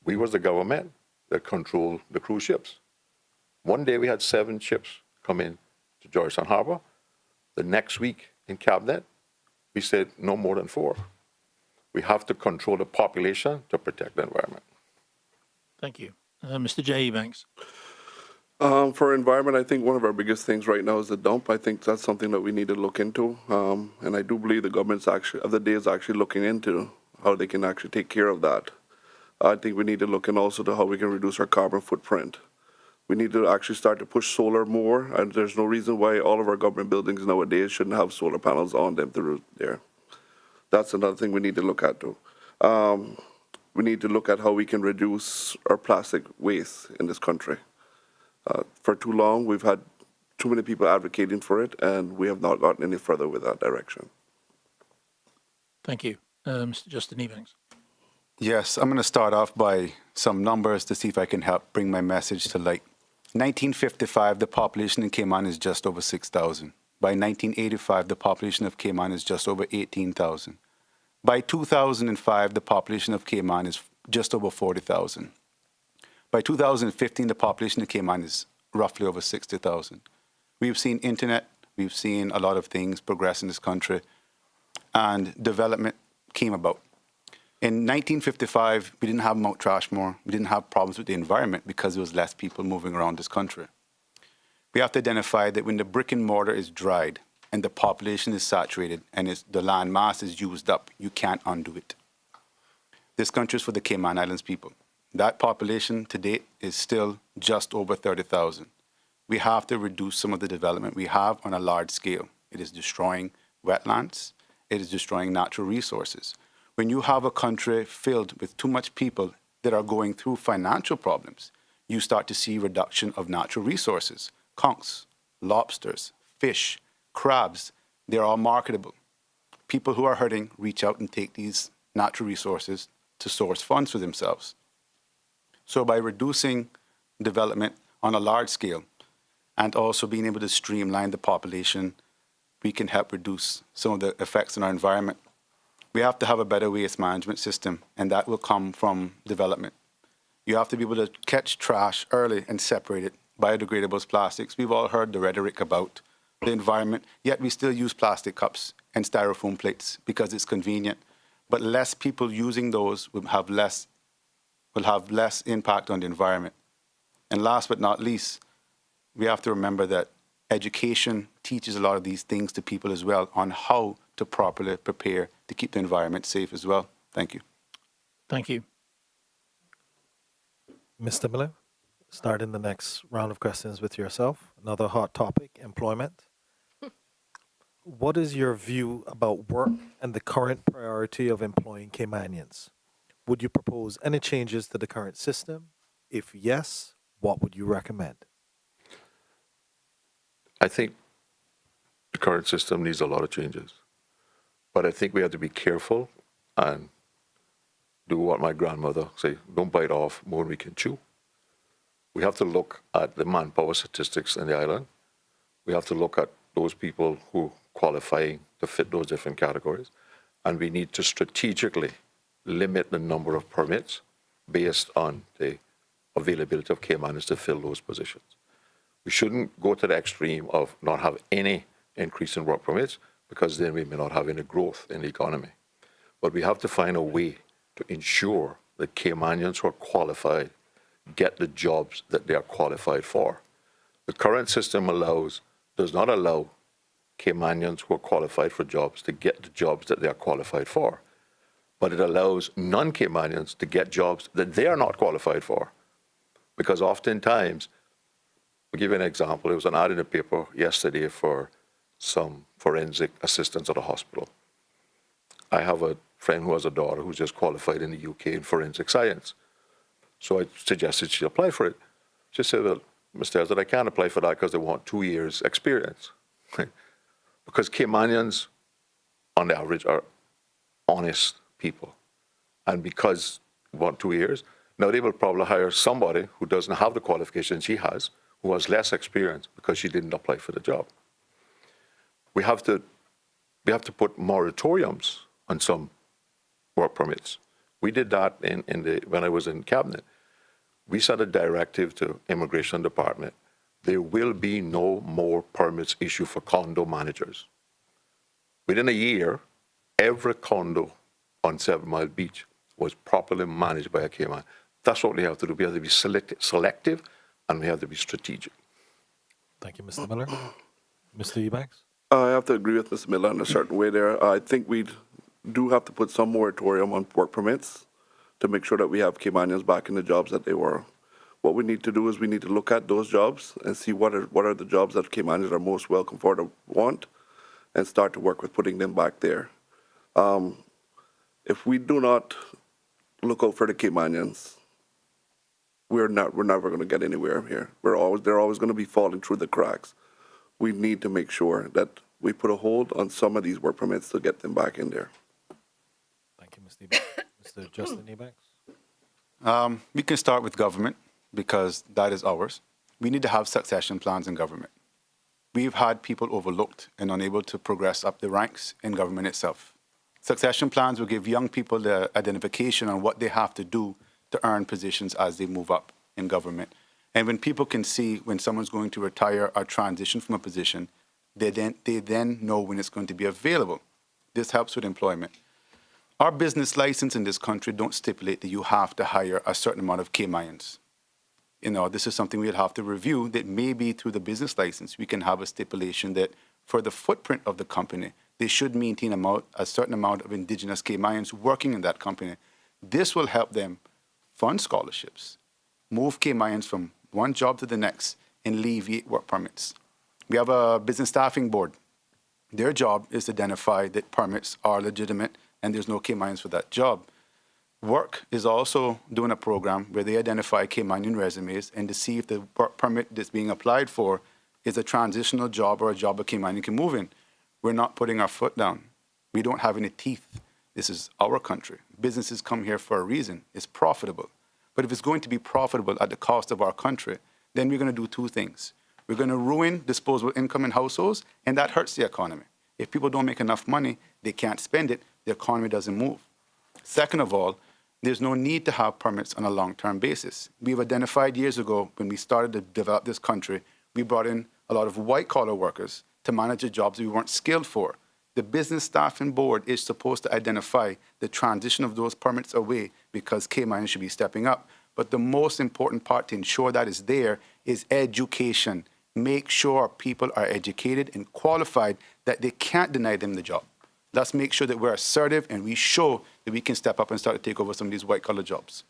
We was the government that controlled the cruise ships. One day we had 7 ships come in to Georgetown Harbor. The next week in Cabinet, we said no more than 4. We have to control the population to protect the environment. Thank you. Mr. J. Banks. For environment, I think one of our biggest things right now is the dump. I think that's something that we need to look into. And I do believe the government's actually, of the day, is actually looking into how they can actually take care of that. I think we need to look in also to how we can reduce our carbon footprint. We need to actually start to push solar more, and there's no reason why all of our government buildings nowadays shouldn't have solar panels on them through there. That's another thing we need to look at too. We need to look at how we can reduce our plastic waste in this country. For too long, we've had too many people advocating for it, and we have not gotten any further with that direction. Thank you. Mr. Justin Ebanks. Yes, I'm going to start off by some numbers to see if I can help bring my message to light. 1955, the population in Cayman is just over 6,000. By 1985, the population of Cayman is just over 18,000. By 2005, the population of Cayman is just over 40,000. By 2015, the population of Cayman is roughly over 60,000. We've seen internet, we've seen a lot of things progress in this country, and development came about. In 1955, we didn't have Mount Trashmore. We didn't have problems with the environment because there was less people moving around this country. We have to identify that when the brick and mortar is dried and the population is saturated and the land mass is used up, you can't undo it. This country is for the Cayman Islands people. That population to date is still just over 30,000. We have to reduce some of the development we have on a large scale. It is destroying wetlands. It is destroying natural resources. When you have a country filled with too much people that are going through financial problems, you start to see reduction of natural resources. Conchs, lobsters, fish, crabs, they're all marketable. People who are hurting reach out and take these natural resources to source funds for themselves. So by reducing development on a large scale and also being able to streamline the population, we can help reduce some of the effects on our environment. We have to have a better waste management system, and that will come from development. You have to be able to catch trash early and separate it. Biodegradables, plastics, we've all heard the rhetoric about the environment, yet we still use plastic cups and styrofoam plates because it's convenient. But less people using those will have less impact on the environment. And last but not least, we have to remember that education teaches a lot of these things to people as well on how to properly prepare to keep the environment safe as well. Thank you. Thank you. Mr. Miller, starting the next round of questions with yourself. Another hot topic, employment. What is your view about work and the current priority of employing Caymanians? Would you propose any changes to the current system? If yes, what would you recommend? I think the current system needs a lot of changes. But I think we have to be careful and do what my grandmother say, don't bite off more than we can chew. We have to look at the manpower statistics in the island. We have to look at those people who qualify to fit those different categories. And we need to strategically limit the number of permits based on the availability of Caymanians to fill those positions. We shouldn't go to the extreme of not have any increase in work permits, because then we may not have any growth in the economy. But we have to find a way to ensure that Caymanians who are qualified get the jobs that they are qualified for. The current system does not allow Caymanians who are qualified for jobs to get the jobs that they are qualified for, but it allows non-Caymanians to get jobs that they are not qualified for. Because oftentimes, I'll give you an example. There was an ad in the paper yesterday for some forensic assistants at a hospital. I have a friend who has a daughter who's just qualified in the UK in forensic science. So I suggested she apply for it. She said, well, Mr. Ezra, I can't apply for that because they want 2 years experience. Because Caymanians, on the average, are honest people. And because they want 2 years, Now they will probably hire somebody who doesn't have the qualifications she has, who has less experience because she didn't apply for the job. We have to put moratoriums on some work permits. We did that when I was in cabinet. We sent a directive to Immigration Department. There will be no more permits issued for condo managers. Within a year, every condo on 7 Mile Beach was properly managed by a Cayman. That's what we have to do. We have to be selective, and we have to be strategic. Thank you, Mr. Miller. Mr. Eubanks? I have to agree with Mr. Miller in a certain way there. I think we do have to put some moratorium on work permits to make sure that we have Caymanians back in the jobs that they were. What we need to do is we need to look at those jobs and see what are the jobs that Caymanians are most welcome for to want, and start to work with putting them back there. If we do not look out for the Caymanians, we're never going to get anywhere here. They're always going to be falling through the cracks. We need to make sure that we put a hold on some of these work permits to get them back in there. Thank you, Mr. Eubanks. Mr. Justin Eubanks? We can start with government, because that is ours. We need to have succession plans in government. We've had people overlooked and unable to progress up the ranks in government itself. Succession plans will give young people the identification on what they have to do to earn positions as they move up in government. And when people can see when someone's going to retire or transition from a position, they then know when it's going to be available. This helps with employment. Our business license in this country don't stipulate that you have to hire a certain amount of Caymanians. This is something we'd have to review, that maybe through the business license, we can have a stipulation that for the footprint of the company, they should maintain a certain amount of indigenous Caymanians working in that company. This will help them fund scholarships, move Caymanians from one job to the next, and alleviate work permits. We have a business staffing board. Their job is to identify that permits are legitimate and there's no Caymanians for that job. Work is also doing a program where they identify Caymanian resumes and to see if the work permit that's being applied for is a transitional job or a job a Caymanian can move in. We're not putting our foot down. We don't have any teeth. This is our country. Businesses come here for a reason. It's profitable. But if it's going to be profitable at the cost of our country, then we're going to do two things. We're going to ruin disposable income in households, and that hurts the economy. If people don't make enough money, they can't spend it, the economy doesn't move. Second of all, there's no need to have permits on a long-term basis. We've identified years ago, when we started to develop this country, we brought in a lot of white-collar workers to manage the jobs we weren't skilled for. The business staffing board is supposed to identify the transition of those permits away, because Cayman should be stepping up. But the most important part to ensure that is there is education. Make sure people are educated and qualified that they can't deny them the job. Let's make sure that we're assertive and we show that we can step up and start to take over some of these white-collar jobs.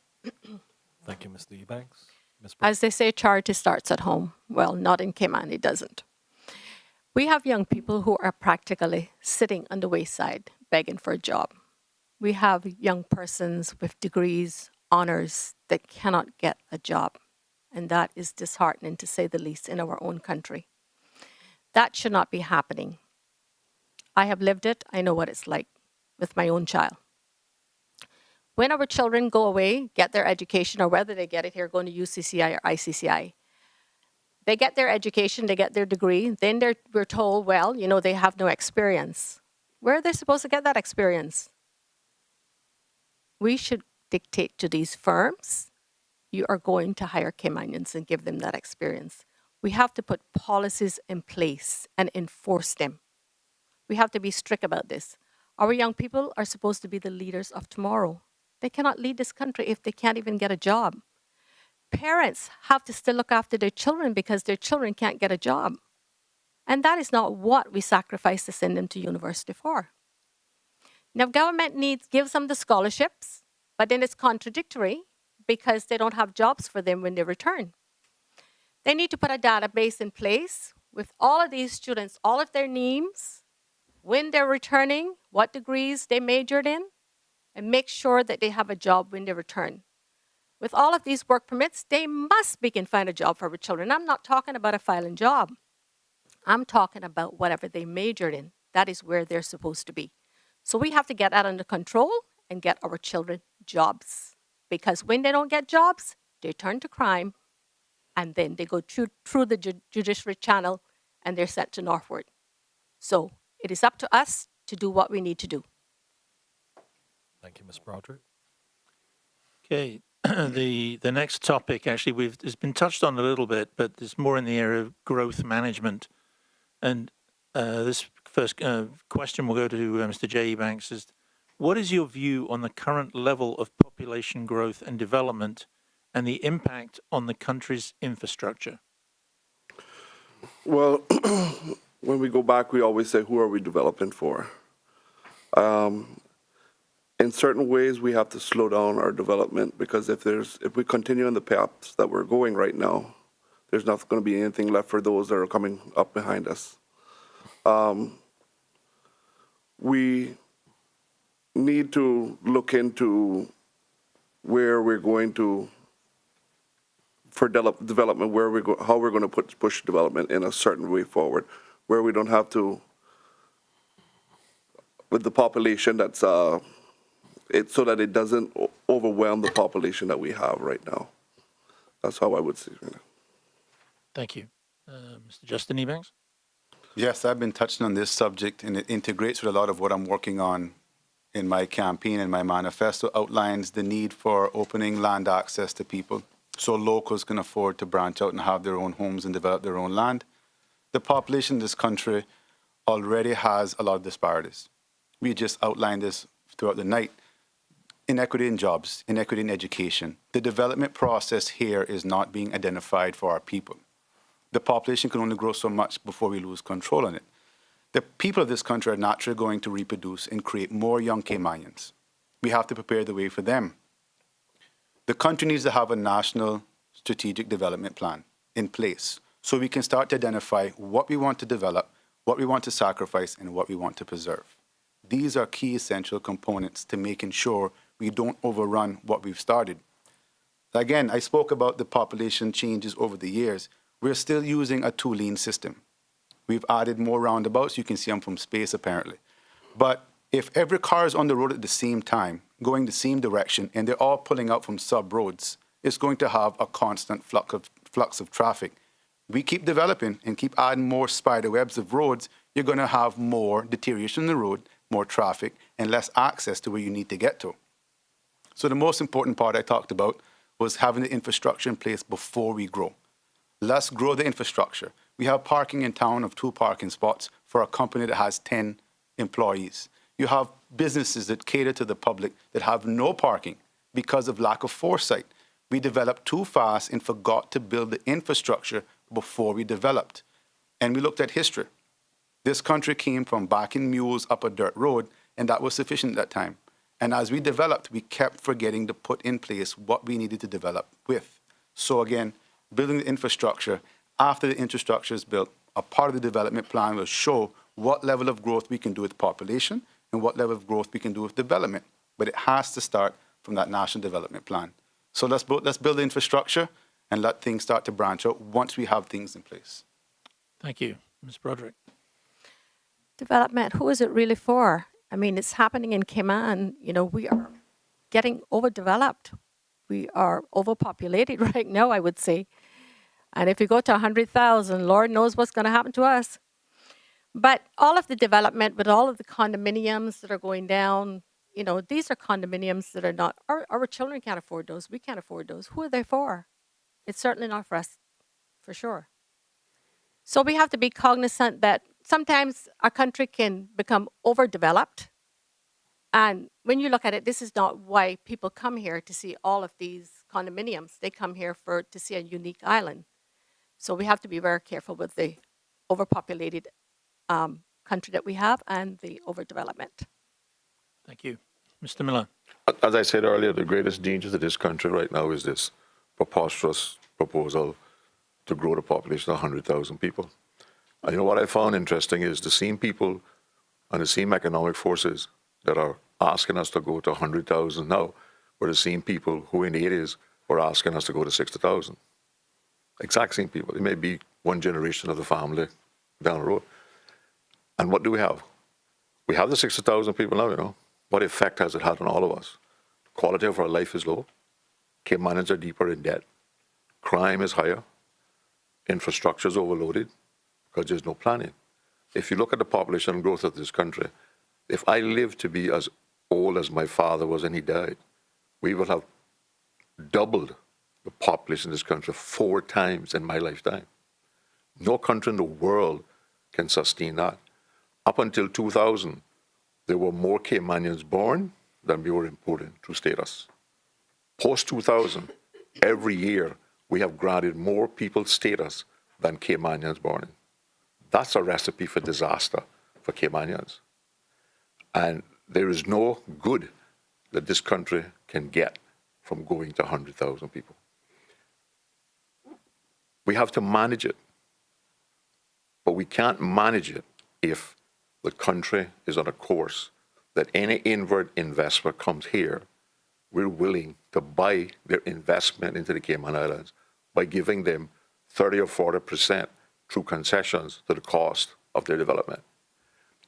Thank you, Mr. Eubanks. Ms. As they say, charity starts at home. Well, not in Cayman, it doesn't. We have young people who are practically sitting on the wayside begging for a job. We have young persons with degrees, honors, that cannot get a job. And that is disheartening, to say the least, in our own country. That should not be happening. I have lived it. I know what it's like with my own child. When our children go away, get their education, or whether they get it here going to UCCI or ICCI, they get their education, they get their degree, then we're told, well, they have no experience. Where are they supposed to get that experience? We should dictate to these firms, you are going to hire Caymanians and give them that experience. We have to put policies in place and enforce them. We have to be strict about this. Our young people are supposed to be the leaders of tomorrow. They cannot lead this country if they can't even get a job. Parents have to still look after their children because their children can't get a job. And that is not what we sacrifice to send them to university for. Now, government gives them the scholarships, but then it's contradictory because they don't have jobs for them when they return. They need to put a database in place with all of these students, all of their names, when they're returning, what degrees they majored in, and make sure that they have a job when they return. With all of these work permits, they must begin to find a job for our children. I'm not talking about a filing job. I'm talking about whatever they majored in. That is where they're supposed to be. So we have to get that under control and get our children jobs. because when they don't get jobs, they turn to crime, and then they go through the judiciary channel, and they're sent to northward. So it is up to us to do what we need to do. Thank you, Ms. Broderick. Okay, the next topic, actually, it's been touched on a little bit, but it's more in the area of growth management. And this first question will go to Mr. J. E. Banks. Is what is your view on the current level of population growth and development and the impact on the country's infrastructure? Well, when we go back, we always say, who are we developing for? In certain ways, we have to slow down our development, because if we continue on the paths that we're going right now, there's not going to be anything left for those that are coming up behind us. We need to look into where we're going to, for development, how we're going to push development in a certain way forward, where we don't have to, with the population that's, so that it doesn't overwhelm the population that we have right now. That's how I would see it. Thank you. Mr. Justin Ebanks? Yes, I've been touching on this subject, and it integrates with a lot of what I'm working on in my campaign, and my manifesto outlines the need for opening land access to people so locals can afford to branch out and have their own homes and develop their own land. The population in this country already has a lot of disparities. We just outlined this throughout the night. Inequity in jobs, inequity in education. The development process here is not being identified for our people. The population can only grow so much before we lose control on it. The people of this country are naturally going to reproduce and create more young Caymanians. We have to prepare the way for them. The country needs to have a national strategic development plan in place so we can start to identify what we want to develop, what we want to sacrifice, and what we want to preserve. These are key essential components to making sure we don't overrun what we've started. Again, I spoke about the population changes over the years. We're still using a two-lane system. We've added more roundabouts. You can see them from space, apparently. But if every car is on the road at the same time, going the same direction, and they're all pulling out from sub-roads, it's going to have a constant flux of traffic. We keep developing and keep adding more spider webs of roads, you're going to have more deterioration in the road, more traffic, and less access to where you need to get to. So the most important part I talked about was having the infrastructure in place before we grow. Let's grow the infrastructure. We have parking in town of 2 parking spots for a company that has 10 employees. You have businesses that cater to the public that have no parking because of lack of foresight. We developed too fast and forgot to build the infrastructure before we developed. And we looked at history. This country came from backing mules up a dirt road, and that was sufficient at that time. And as we developed, we kept forgetting to put in place what we needed to develop with. So again, building the infrastructure, after the infrastructure is built, a part of the development plan will show what level of growth we can do with population and what level of growth we can do with development. But it has to start from that national development plan. So let's build the infrastructure and let things start to branch out once we have things in place. Thank you. Ms. Broderick? Development, who is it really for? I mean, it's happening in Cayman. You know, we are getting overdeveloped. We are overpopulated right now, I would say. And if we go to 100,000, Lord knows what's going to happen to us. But all of the development, with all of the condominiums that are going down, you know, these are condominiums that are not, our children can't afford those. We can't afford those. Who are they for? It's certainly not for us, for sure. So we have to be cognizant that sometimes our country can become overdeveloped. And when you look at it, this is not why people come here to see all of these condominiums. They come here to see a unique island. So we have to be very careful with the overpopulated country that we have and the overdevelopment. Thank you. Mr. Miller? As I said earlier, the greatest danger to this country right now is this preposterous proposal to grow the population to 100,000 people. And you know what I found interesting is the same people and the same economic forces that are asking us to go to 100,000 now were the same people who in the 80s were asking us to go to 60,000. Exact same people. It may be one generation of the family down the road. And what do we have? We have the 60,000 people now, you know. What effect has it had on all of us? Quality of our life is low. Caymanians are deeper in debt. Crime is higher. Infrastructure is overloaded because there's no planning. If you look at the population growth of this country, if I live to be as old as my father was and he died, we will have doubled the population of this country 4 times in my lifetime. No country in the world can sustain that. Up until 2000, there were more Caymanians born than we were importing through status. Post 2000, every year we have granted more people status than Caymanians born in. That's a recipe for disaster for Caymanians. And there is no good that this country can get from going to 100,000 people. We have to manage it. But we can't manage it if the country is on a course that any inward investor comes here, we're willing to buy their investment into the Cayman Islands by giving them 30 or 40% through concessions to the cost of their development.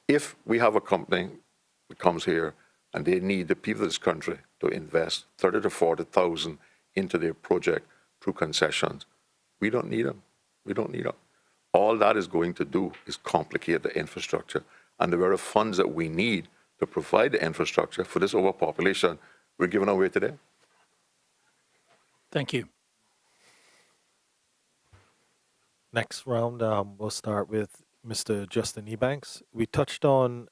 If we have a company that comes here and they need the people of this country to invest 30 to 40,000 into their project through concessions, we don't need them. We don't need them. All that is going to do is complicate the infrastructure. And the very funds that we need to provide the infrastructure for this overpopulation, we're giving away today. Thank you. Next round, we'll start with Mr. Justin Ebanks. We touched on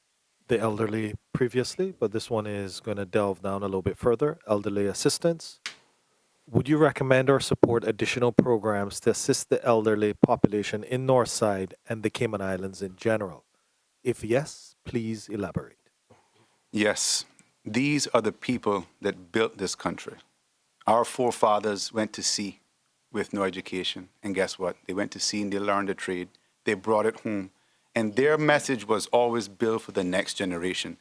the elderly previously, but this one is going to delve down a little bit further. Elderly assistance. Would you recommend or support additional programs to assist the elderly population in Northside and the Cayman Islands in general? If yes, please elaborate. Yes, these are the people that built this country. Our forefathers went to sea with no education. And guess what? They went to sea and they learned a trade. They brought it home. And their message was always build for the next generation.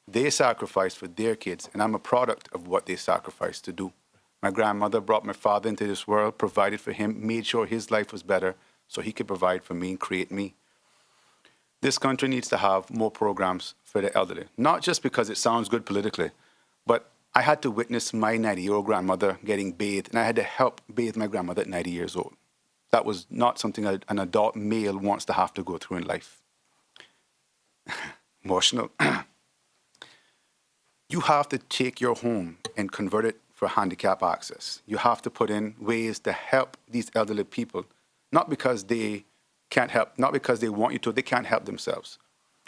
They sacrificed for their kids, and I'm a product of what they sacrificed to do. My grandmother brought my father into this world, provided for him, made sure his life was better so he could provide for me and create me. This country needs to have more programs for the elderly, not just because it sounds good politically, but I had to witness my 90-year-old grandmother getting bathed, and I had to help bathe my grandmother at 90 years old. That was not something an adult male wants to have to go through in life. Emotional. You have to take your home and convert it for handicap access. You have to put in ways to help these elderly people, not because they can't help, not because they want you to, they can't help themselves.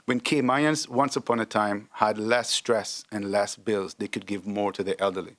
When Caymanians once upon a time had less stress and less bills, they could give more to the elderly.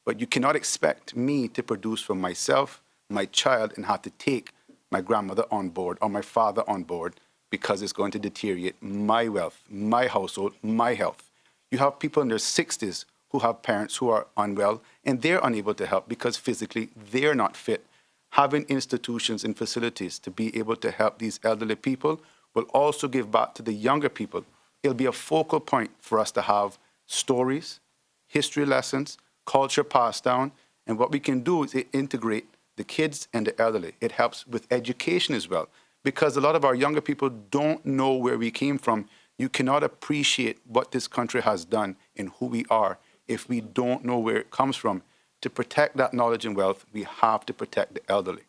But you cannot expect me to produce for myself, my child, and have to take my grandmother on board or my father on board because it's going to deteriorate my wealth, my household, my health. You have people in their 60s who have parents who are unwell and they're unable to help because physically they're not fit. Having institutions and facilities to be able to help these elderly people will also give back to the younger people. It'll be a focal point for us to have stories, history lessons, culture passed down, and what we can do is integrate the kids and the elderly. It helps with education as well, because a lot of our younger people don't know where we came from. You cannot appreciate what this country has done and who we are if we don't know where it comes from. To protect that knowledge and wealth, we have to protect the elderly.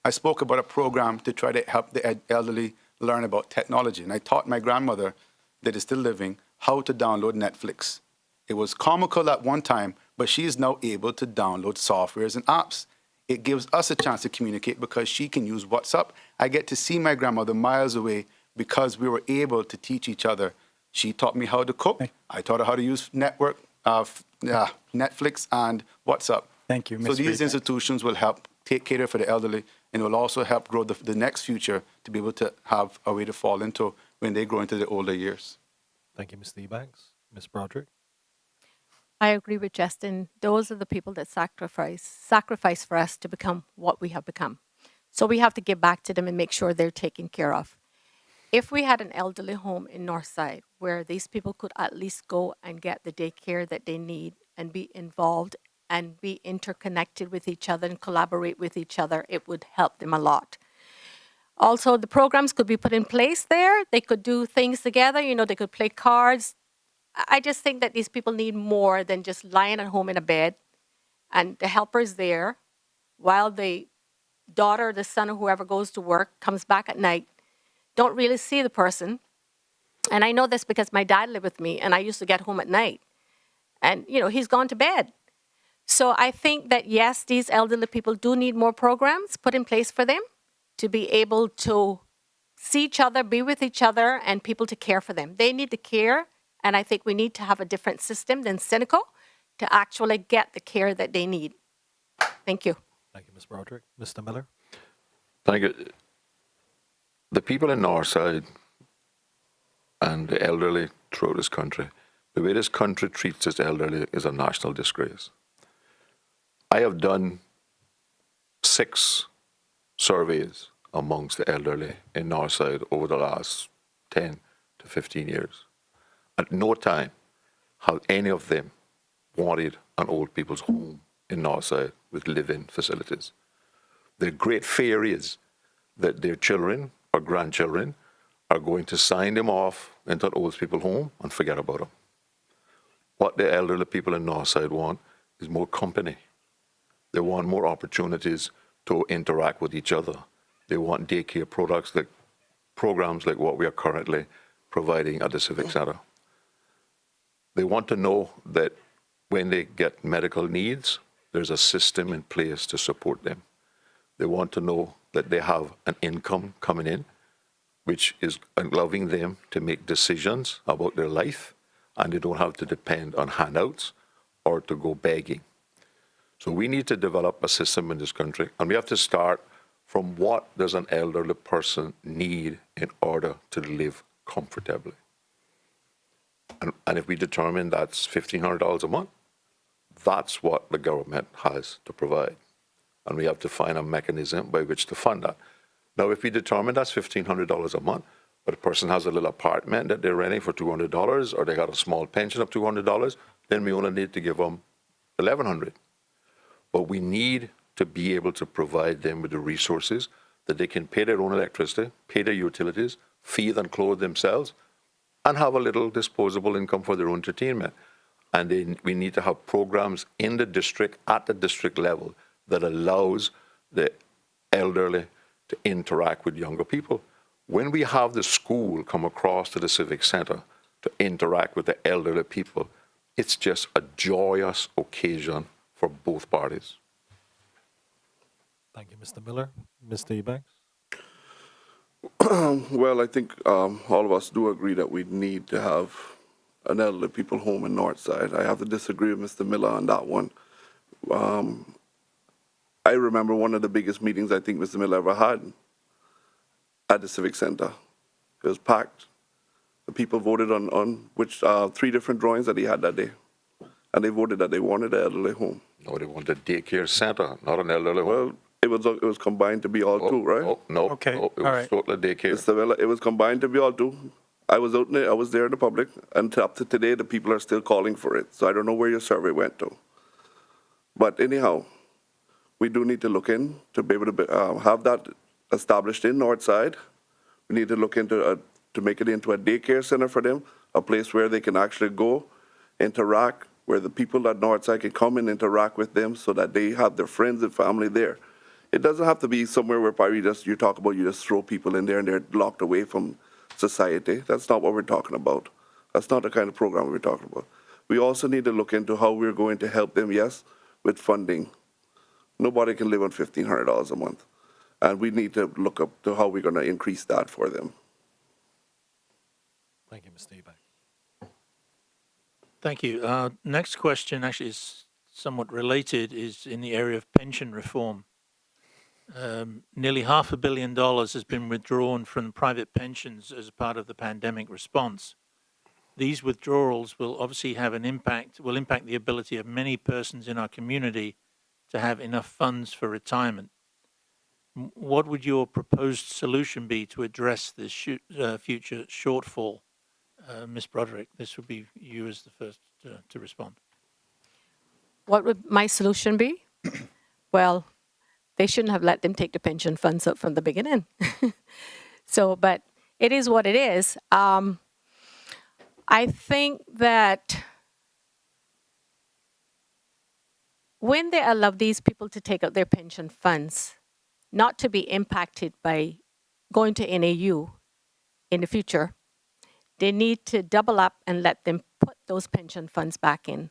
I spoke about a program to try to help the elderly learn about technology, and I taught my grandmother, that is still living, how to download Netflix. It was comical at one time, but she is now able to download softwares and apps. It gives us a chance to communicate because she can use WhatsApp. I get to see my grandmother miles away because we were able to teach each other. She taught me how to cook. I taught her how to use Netflix and WhatsApp. Thank you, So these institutions will help take care for the elderly, and will also help grow the next future to be able to have a way to fall into when they grow into the older years. Thank you, Mr. Ebanks. Ms. Broderick? I agree with Justin. Those are the people that sacrifice for us to become what we have become. So we have to give back to them and make sure they're taken care of. If we had an elderly home in Northside where these people could at least go and get the daycare that they need and be involved and be interconnected with each other and collaborate with each other, it would help them a lot. Also, the programs could be put in place there. They could do things together. You know, they could play cards. I just think that these people need more than just lying at home in a bed and the helper's there while the daughter, the son, or whoever goes to work comes back at night, don't really see the person. And I know this because my dad lived with me, and I used to get home at night. And, he's gone to bed. So I think that, yes, these elderly people do need more programs put in place for them to be able to see each other, be with each other, and people to care for them. They need the care, and I think we need to have a different system than cynical to actually get the care that they need. Thank you. Thank you, Ms. Broderick. Mr. Miller? Thank you. The people in Northside and the elderly throughout this country, the way this country treats its elderly is a national disgrace. I have done 6 surveys amongst the elderly in Northside over the last 10 to 15 years. At no time have any of them wanted an old people's home in Northside with live-in facilities. The great fear is that their children or grandchildren are going to sign them off into an old people's home and forget about them. What the elderly people in Northside want is more company. They want more opportunities to interact with each other. They want daycare programs like what we are currently providing at the Civic Center. They want to know that when they get medical needs, there's a system in place to support them. They want to know that they have an income coming in, which is allowing them to make decisions about their life, and they don't have to depend on handouts or to go begging. So we need to develop a system in this country, and we have to start from what does an elderly person need in order to live comfortably. And if we determine that's $1,500 a month, that's what the government has to provide. And we have to find a mechanism by which to fund that. Now, if we determine that's $1,500 a month, but a person has a little apartment that they're renting for $200, or they got a small pension of $200, then we only need to give them $1,100. But we need to be able to provide them with the resources that they can pay their own electricity, pay their utilities, feed and clothe themselves, and have a little disposable income for their own entertainment. And then we need to have programs in the district, at the district level, that allows the elderly to interact with younger people. When we have the school come across to the Civic Center to interact with the elderly people, it's just a joyous occasion for both parties. Thank you, Mr. Miller. Mr. Eubanks? Well, I think all of us do agree that we need to have an elderly people home in Northside. I have to disagree with Mr. Miller on that one. I remember one of the biggest meetings I think Mr. Miller ever had at the Civic Center. It was packed. The people voted on which 3 different drawings that he had that day. And they voted that they wanted an elderly home. No, they want a daycare center, not an elderly home. Well, it was combined to be all two, right? Oh, no, Okay, no, it all was right. totally daycare. Mr. Miller, it was combined to be all two. I was out there, I was there in the public, and up to today, the people are still calling for it. So I don't know where your survey went to. But anyhow, we do need to look in to be able to have that established in Northside. We need to look into to make it into a daycare center for them, a place where they can actually go, interact, where the people at Northside can come and interact with them so that they have their friends and family there. It doesn't have to be somewhere where probably you talk about you just throw people in there and they're locked away from society. That's not what we're talking about. That's not the kind of program we're talking about. We also need to look into how we're going to help them, yes, with funding. Nobody can live on $1,500 a month. And we need to look up to how we're going to increase that for them. Thank you, Mr. Eubanks. Thank you. Next question actually is somewhat related, is in the area of pension reform. Nearly $500 million has been withdrawn from private pensions as a part of the pandemic response. These withdrawals will obviously have will impact the ability of many persons in our community to have enough funds for retirement. What would your proposed solution be to address this future shortfall? Ms. Broderick, this would be you as the first to respond. What would my solution be? Well, they shouldn't have let them take the pension funds up from the beginning. But it is what it is. I think that when they allow these people to take out their pension funds, not to be impacted by going to NAU in the future, they need to double up and let them put those pension funds back in.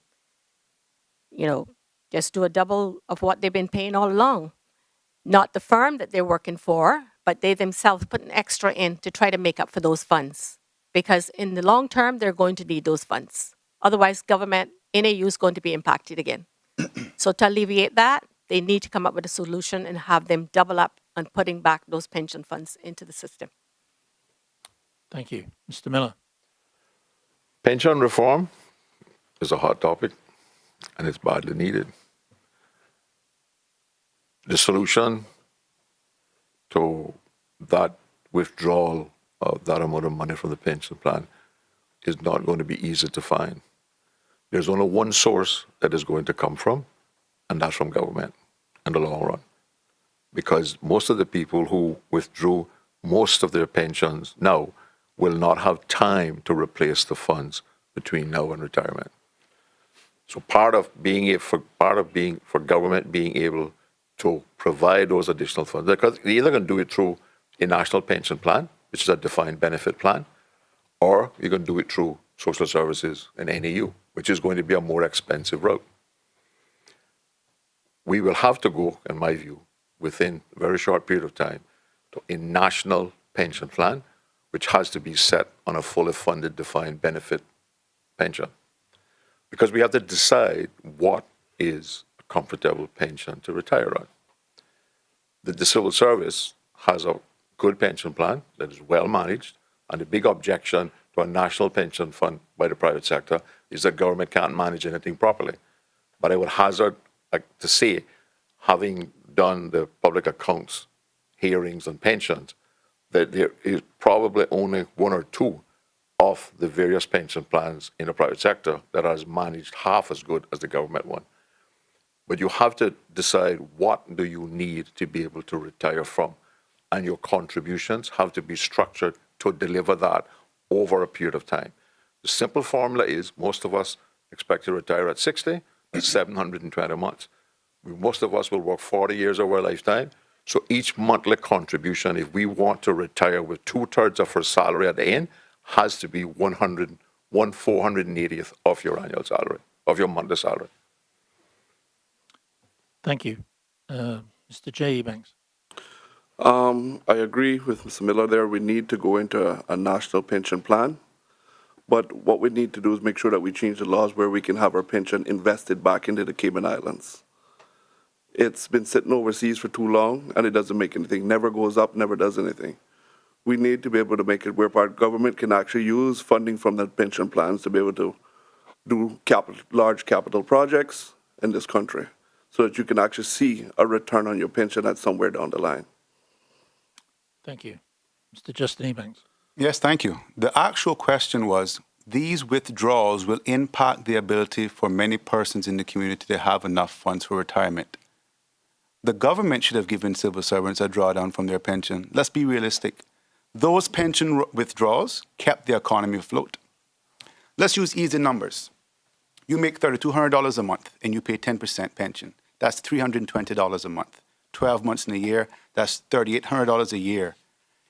You know, just do a double of what they've been paying all along. Not the firm that they're working for, but they themselves put an extra in to try to make up for those funds. Because in the long term, they're going to need those funds. Otherwise, government, NAU is going to be impacted again. So to alleviate that, they need to come up with a solution and have them double up on putting back those pension funds into the system. Thank you. Mr. Miller. Pension reform is a hot topic, and it's badly needed. The solution to that withdrawal of that amount of money from the pension plan is not going to be easy to find. There's only one source that is going to come from, and that's from government in the long run. Because most of the people who withdrew most of their pensions now will not have time to replace the funds between now and retirement. So part of for government being able to provide those additional funds, because you're either going to do it through a national pension plan, which is a defined benefit plan, or you're going to do it through social services and NAU, which is going to be a more expensive route. We will have to go, in my view, within a very short period of time, to a national pension plan, which has to be set on a fully funded defined benefit pension. Because we have to decide what is a comfortable pension to retire on. The civil service has a good pension plan that is well managed, and the big objection to a national pension fund by the private sector is that government can't manage anything properly. But I would hazard to say, having done the public accounts hearings on pensions, that there is probably only one or two of the various pension plans in the private sector that are managed half as good as the government one. But you have to decide what do you need to be able to retire from, and your contributions have to be structured to deliver that over a period of time. The simple formula is most of us expect to retire at 60, that's 720 months. Most of us will work 40 years of our lifetime. So each monthly contribution, if we want to retire with 2/3 of our salary at the end, has to be 1/480th of your annual salary, of your monthly salary. Thank you. Mr. J. Banks. I agree with Mr. Miller there. We need to go into a national pension plan. But what we need to do is make sure that we change the laws where we can have our pension invested back into the Cayman Islands. It's been sitting overseas for too long, and it doesn't make anything. Never goes up, never does anything. We need to be able to make it where our government can actually use funding from the pension plans to be able to do large capital projects in this country so that you can actually see a return on your pension at somewhere down the line. Thank you. Mr. Justin Ebanks. Yes, thank you. The actual question was, these withdrawals will impact the ability for many persons in the community to have enough funds for retirement. The government should have given civil servants a drawdown from their pension. Let's be realistic. Those pension withdrawals kept the economy afloat. Let's use easy numbers. You make $3,200 a month and you pay 10% pension. That's $320 a month. 12 months in a year, that's $3,800 a year.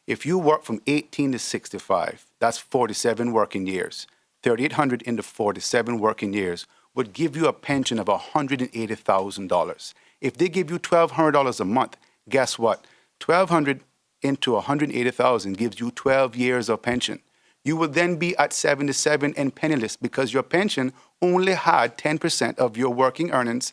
If you work from 18 to 65, that's 47 working years. 3,800 into 47 working years would give you a pension of $180,000. If they give you $1,200 a month, guess what? 1,200 into 180,000 gives you 12 years of pension. You will then be at 77 and penniless because your pension only had 10% of your working earnings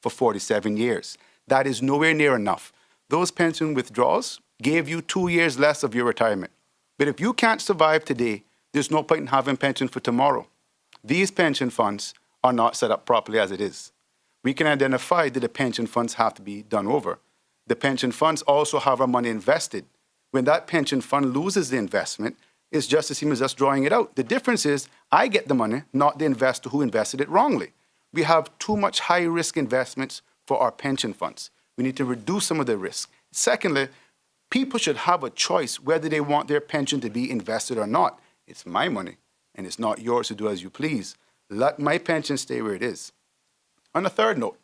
for 47 years. That is nowhere near enough. Those pension withdrawals gave you 2 years less of your retirement. But if you can't survive today, there's no point in having pension for tomorrow. These pension funds are not set up properly as it is. We can identify that the pension funds have to be done over. The pension funds also have our money invested. When that pension fund loses the investment, it's just the same as us drawing it out. The difference is I get the money, not the investor who invested it wrongly. We have too much high-risk investments for our pension funds. We need to reduce some of the risk. Secondly, people should have a choice whether they want their pension to be invested or not. It's my money, and it's not yours to do as you please. Let my pension stay where it is. On a third note,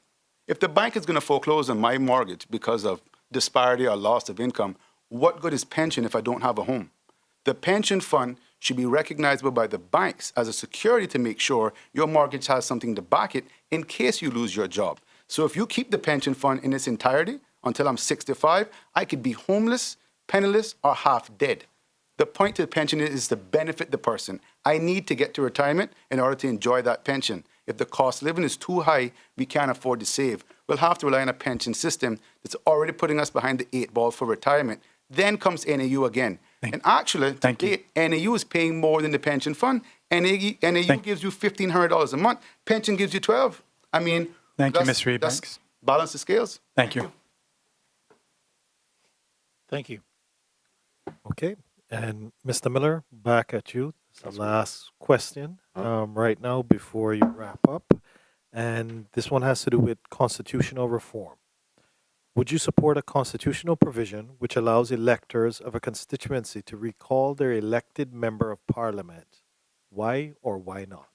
If the bank is going to foreclose on my mortgage because of disparity or loss of income, what good is pension if I don't have a home? The pension fund should be recognizable by the banks as a security to make sure your mortgage has something to back it in case you lose your job. So if you keep the pension fund in its entirety until I'm 65, I could be homeless, penniless, or half dead. The point to the pension is to benefit the person. I need to get to retirement in order to enjoy that pension. If the cost of living is too high, we can't afford to save. We'll have to rely on a pension system that's already putting us behind the 8 ball for retirement. Then comes NAU again. And actually, today, NAU is paying more than the pension fund. NAU gives you $1,500 a month. Pension gives you $1,200. I mean, Thank you, Mr. Ebanks. Balance the scales. Thank you. Thank you. Okay. And Mr. Miller, back at you. It's the last question right now before you wrap up. And this one has to do with constitutional reform. Would you support a constitutional provision which allows electors of a constituency to recall their elected member of parliament? Why or why not?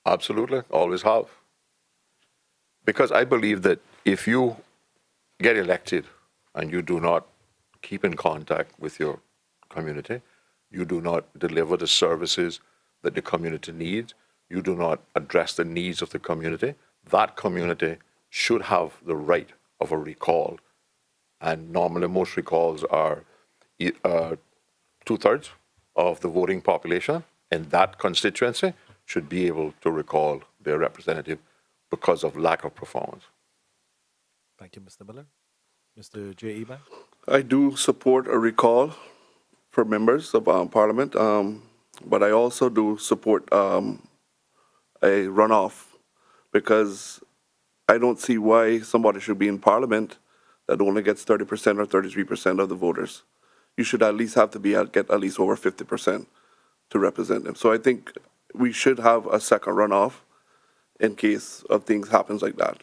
Absolutely, always have. Because I believe that if you get elected and you do not keep in contact with your community, you do not deliver the services that the community needs, you do not address the needs of the community, that community should have the right of a recall. And normally most recalls are 2/3 of the voting population in that constituency should be able to recall their representative because of lack of performance. Thank you, Mr. Miller. Mr. J. Ebanks? I do support a recall for members of Parliament, but I also do support a runoff because I don't see why somebody should be in Parliament that only gets 30% or 33% of the voters. You should at least have to get at least over 50% to represent them. So I think we should have a second runoff in case of things happens like that.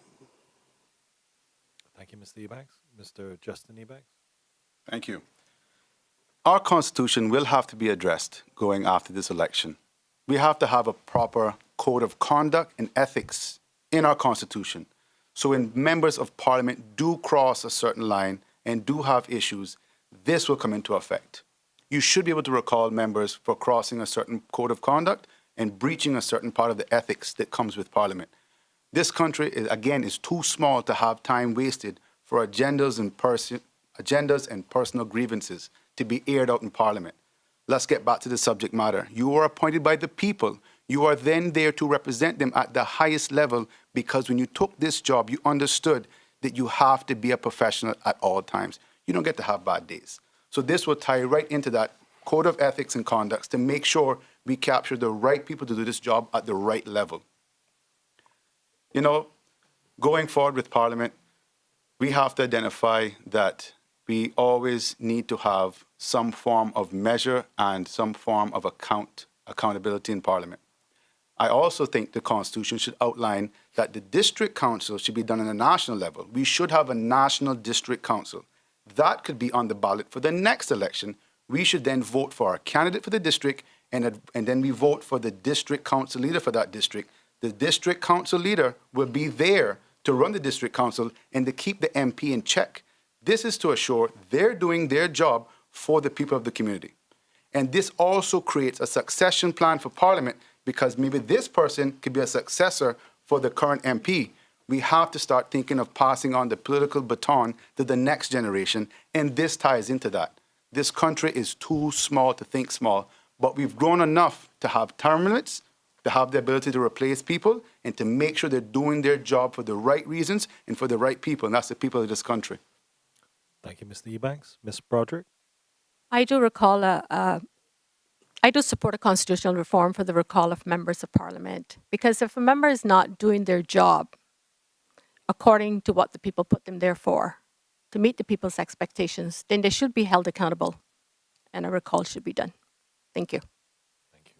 Thank you, Mr. Ebanks. Mr. Justin Ebanks? Thank you. Our Constitution will have to be addressed going after this election. We have to have a proper code of conduct and ethics in our Constitution. So when members of Parliament do cross a certain line and do have issues, this will come into effect. You should be able to recall members for crossing a certain code of conduct and breaching a certain part of the ethics that comes with Parliament. This country, is too small to have time wasted for agendas and personal grievances to be aired out in Parliament. Let's get back to the subject matter. You are appointed by the people. You are then there to represent them at the highest level because when you took this job, you understood that you have to be a professional at all times. You don't get to have bad days. So this will tie right into that code of ethics and conducts to make sure we capture the right people to do this job at the right level. You know, going forward with Parliament, we have to identify that we always need to have some form of measure and some form of accountability in Parliament. I also think the Constitution should outline that the district council should be done on a national level. We should have a national district council. That could be on the ballot for the next election. We should then vote for our candidate for the district, and then we vote for the district council leader for that district. The district council leader will be there to run the district council and to keep the MP in check. This is to assure they're doing their job for the people of the community. And this also creates a succession plan for Parliament because maybe this person could be a successor for the current MP. We have to start thinking of passing on the political baton to the next generation, and this ties into that. This country is too small to think small, but we've grown enough to have term limits, to have the ability to replace people, and to make sure they're doing their job for the right reasons and for the right people, and that's the people of this country. Thank you, Mr. Ebanks. Ms. Broderick? I do recall I do support a constitutional reform for the recall of members of Parliament, because if a member is not doing their job according to what the people put them there for, to meet the people's expectations, then they should be held accountable and a recall should be done. Thank you. Thank you.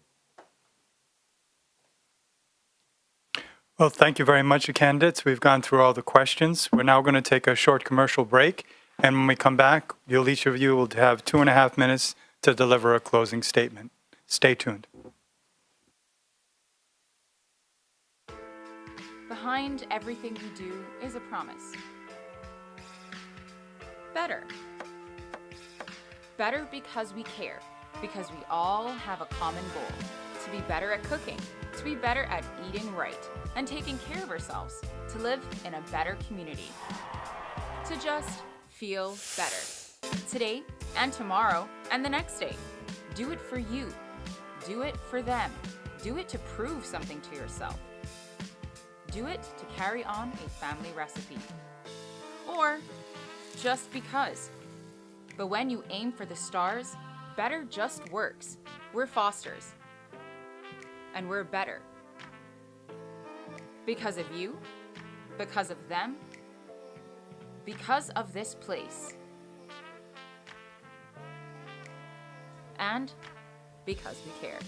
Well, thank you very much, candidates. We've gone through all the questions. We're now going to take a short commercial break. And when we come back, each of you will have 2.5 minutes to deliver a closing statement. Stay tuned. Behind Behind everything we do is a promise. Better. Better because we care, because we all have a common goal: to be better at cooking, to be better at eating right and taking care of ourselves, to live in a better community, to just feel better. Today and tomorrow and the next day. Do it for you. Do it for them. Do it to prove something to yourself. Do it to carry on a family recipe. Or just because. But when you aim for the stars, better just works. We're Fosters. And we're better. Because of you, because of them, because of this place. And because we care.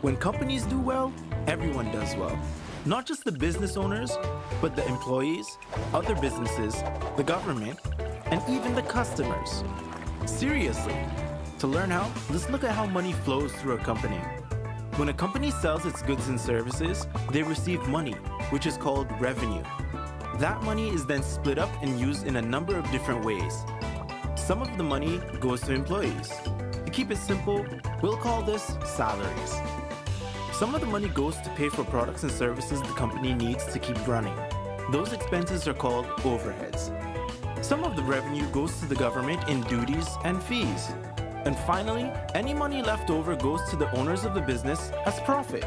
When companies do well, everyone does well. Not just the business owners, but the employees, other businesses, the government, and even the customers. Seriously. To learn how, let's look at how money flows through a company. When a company sells its goods and services, they receive money, which is called revenue. That money is then split up and used in a number of different ways. Some of the money goes to employees. To keep it simple, we'll call this salaries. Some of the money goes to pay for products and services the company needs to keep running. Those expenses are called overheads. Some of the revenue goes to the government in duties and fees. And finally, any money left over goes to the owners of the business as profit.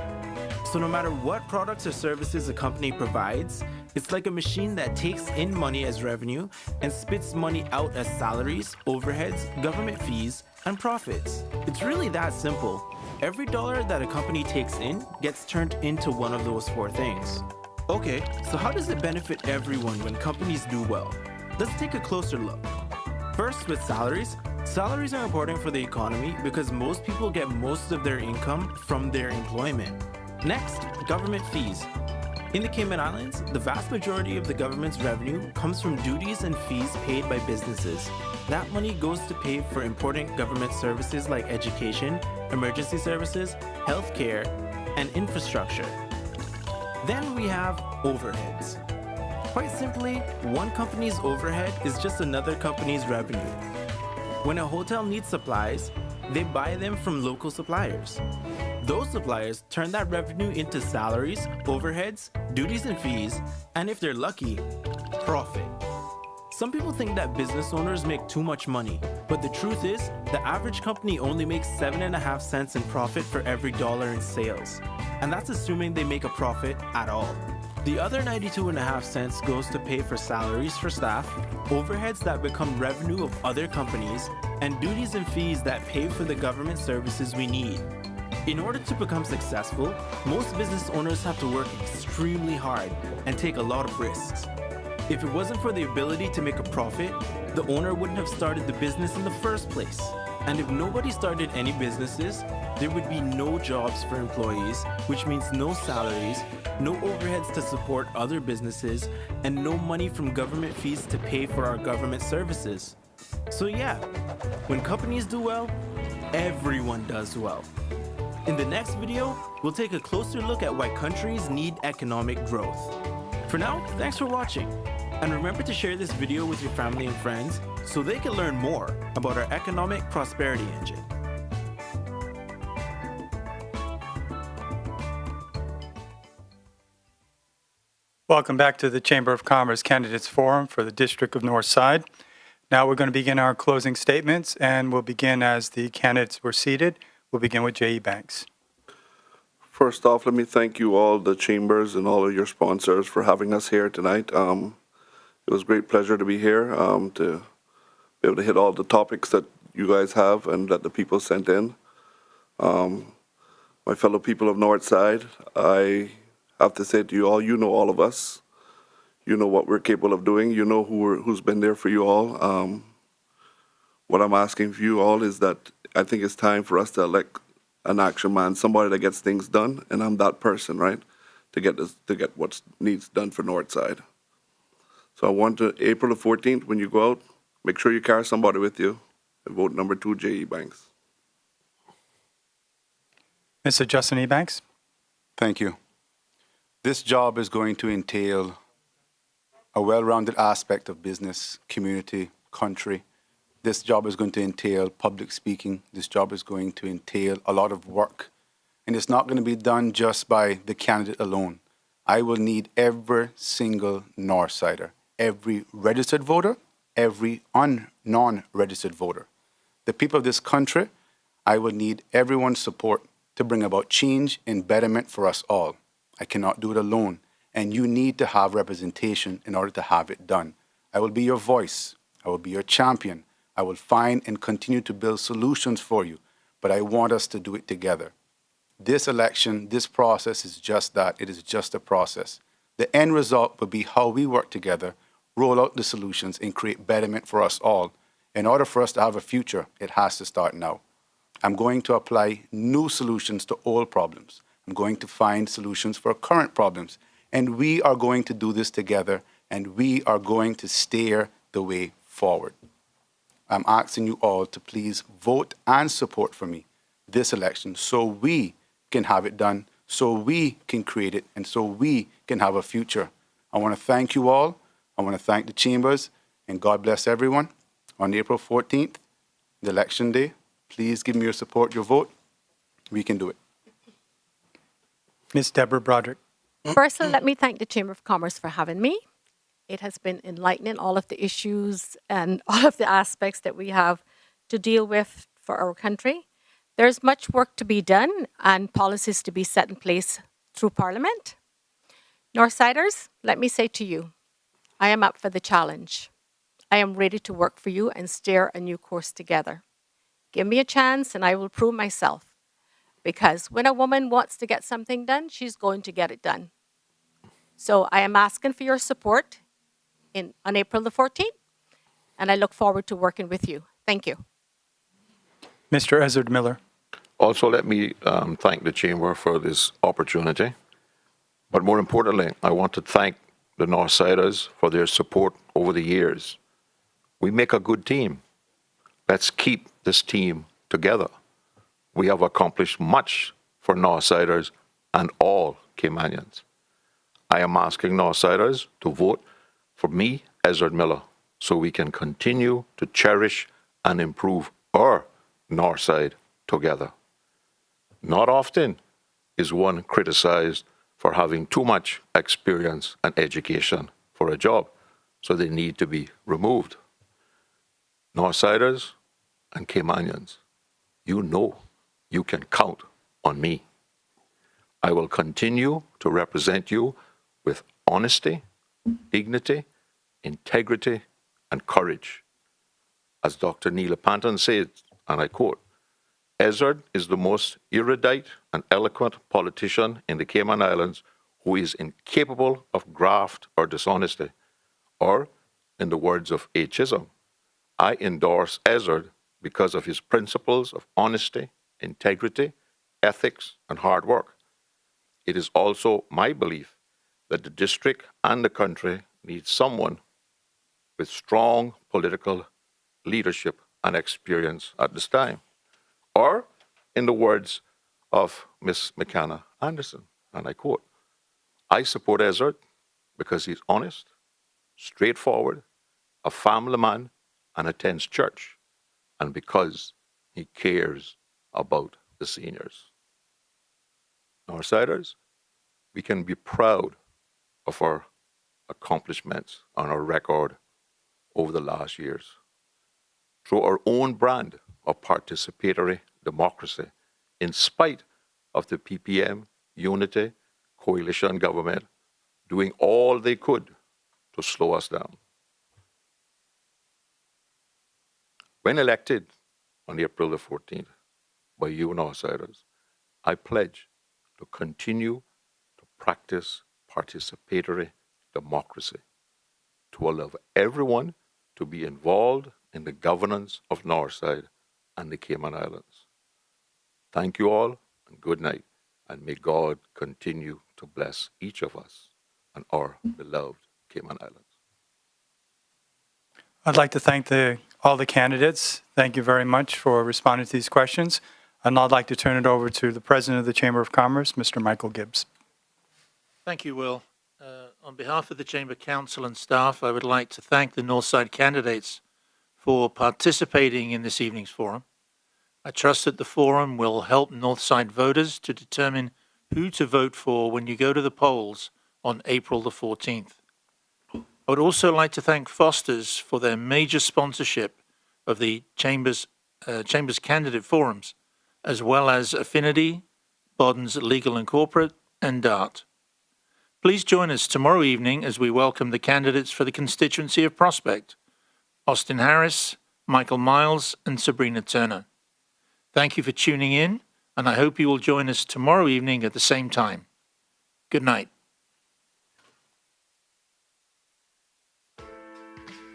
So no matter what products or services a company provides, it's like a machine that takes in money as revenue and spits money out as salaries, overheads, government fees, and profits. It's really that simple. Every dollar that a company takes in gets turned into one of those four things. Okay, so how does it benefit everyone when companies do well? Let's take a closer look. First, with salaries. Salaries are important for the economy because most people get most of their income from their employment. Next, government fees. In the Cayman Islands, the vast majority of the government's revenue comes from duties and fees paid by businesses. That money goes to pay for important government services like education, emergency services, healthcare, and infrastructure. Then we have overheads. Quite simply, one company's overhead is just another company's revenue. When a hotel needs supplies, they buy them from local suppliers. Those suppliers turn that revenue into salaries, overheads, duties and fees, and if they're lucky, profit. Some people think that business owners make too much money, but the truth is, the average company only makes 7.5 cents in profit for every dollar in sales. And that's assuming they make a profit at all. The other 92.5 cents goes to pay for salaries for staff, overheads that become revenue of other companies, and duties and fees that pay for the government services we need. In order to become successful, most business owners have to work extremely hard and take a lot of risks. If it wasn't for the ability to make a profit, the owner wouldn't have started the business in the first place. And if nobody started any businesses, there would be no jobs for employees, which means no salaries, no overheads to support other businesses, and no money from government fees to pay for our government services. So yeah, when companies do well, everyone does well. In the next video, we'll take a closer look at why countries need economic growth. For now, thanks for watching. And remember to share this video with your family and friends so they can learn more about our economic prosperity engine. Welcome back to the Chamber of Commerce Candidates Forum for the District of Northside. Now we're going to begin our closing statements, and we'll begin as the candidates were seated. We'll begin with J.E. Banks. First off, let me thank you all, the chambers and all of your sponsors, for having us here tonight. It was a great pleasure to be here, to be able to hit all the topics that you guys have and that the people sent in. My fellow people of Northside, I have to say to you all, you know all of us. You know what we're capable of doing. You know who's been there for you all. What I'm asking for you all is that I think it's time for us to elect an action man, somebody that gets things done, and I'm that person, right? To get what needs done for Northside. So I want to, April the 14th, when you go out, Make sure you carry somebody with you. And vote number 2, J.E. Banks. Mr. Justin Ebanks. Thank you. This job is going to entail a well-rounded aspect of business, community, country. This job is going to entail public speaking. This job is going to entail a lot of work. And it's not going to be done just by the candidate alone. I will need every single Northsider, every registered voter, every non-registered voter. The people of this country, I will need everyone's support to bring about change and betterment for us all. I cannot do it alone, and you need to have representation in order to have it done. I will be your voice. I will be your champion. I will find and continue to build solutions for you, but I want us to do it together. This election, this process is just that. It is just a process. The end result will be how we work together, roll out the solutions, and create betterment for us all. In order for us to have a future, it has to start now. I'm going to apply new solutions to old problems. I'm going to find solutions for current problems. And we are going to do this together, and we are going to steer the way forward. I'm asking you all to please vote and support for me this election so we can have it done, so we can create it, and so we can have a future. I want to thank you all. I want to thank the chambers, and God bless everyone. On April 14th, the election day, please give me your support, your vote. We can do it. Ms. Deborah Broderick. Firstly, let me thank the Chamber of Commerce for having me. It has been enlightening, all of the issues and all of the aspects that we have to deal with for our country. There's much work to be done and policies to be set in place through Parliament. Northsiders, let me say to you, I am up for the challenge. I am ready to work for you and steer a new course together. Give me a chance and I will prove myself. Because when a woman wants to get something done, she's going to get it done. So I am asking for your support on April the 14th, and I look forward to working with you. Thank you. Mr. Ezra Miller. Also, let me thank the Chamber for this opportunity. But more importantly, I want to thank the Northsiders for their support over the years. We make a good team. Let's keep this team together. We have accomplished much for Northsiders and all Caymanians. I am asking Northsiders to vote for me, Ezra Miller, so we can continue to cherish and improve our Northside together. Not often is one criticized for having too much experience and education for a job, so they need to be removed. Northsiders and Caymanians, you know you can count on me. I will continue to represent you with honesty, dignity, integrity, and courage. As Dr. Neela Panton said, and I quote, Ezra is the most erudite and eloquent politician in the Cayman Islands who is incapable of graft or dishonesty. Or, in the words of A. Chisholm, I endorse Ezra because of his principles of honesty, integrity, ethics, and hard work. It is also my belief that the district and the country need someone with strong political leadership and experience at this time. Or, in the words of Miss McKenna Anderson, and I quote, I support Ezra because he's honest, straightforward, a family man, and attends church, and because he cares about the seniors. Northsiders, we can be proud of our accomplishments and our record over the last years. Through our own brand of participatory democracy, in spite of the PPM, Unity, coalition government doing all they could to slow us down. When elected on April the 14th by you Northsiders, I pledge to continue to practice participatory democracy, to allow everyone to be involved in the governance of Northside and the Cayman Islands. Thank you all, and good night, and may God continue to bless each of us and our beloved Cayman Islands. I'd like to thank all the candidates. Thank you very much for responding to these questions. And I'd like to turn it over to the President of the Chamber of Commerce, Mr. Michael Gibbs. Thank you, Will. On behalf of the Chamber Council and staff, I would like to thank the Northside candidates for participating in this evening's forum. I trust that the forum will help Northside voters to determine who to vote for when you go to the polls on April the 14th. I would also like to thank Foster's for their major sponsorship of the Chamber's candidate forums, as well as Affinity, Bodden's Legal and Corporate, and DART. Please join us tomorrow evening as we welcome the candidates for the constituency of Prospect, Austin Harris, Michael Miles, and Sabrina Turner. Thank you for tuning in, and I hope you will join us tomorrow evening at the same time. Good night.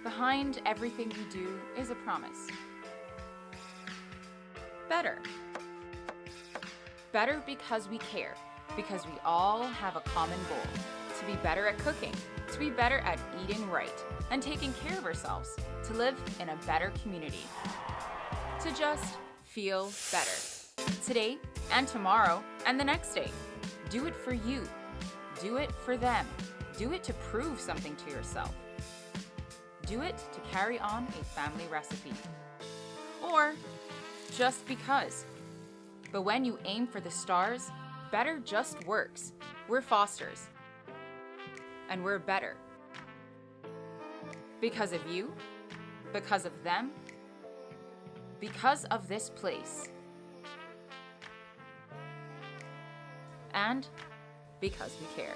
Behind everything we do is a promise. Better. Better because we care, because we all have a common goal: to be better at cooking, to be better at eating right and taking care of ourselves, to live in a better community, to just feel better. Today and tomorrow and the next day. Do it for you. Do it for them. Do it to prove something to yourself. Do it to carry on a family recipe. Or just because. But when you aim for the stars, better just works. We're Fosters. And we're better. Because of you, because of them, because of this place. And because we care.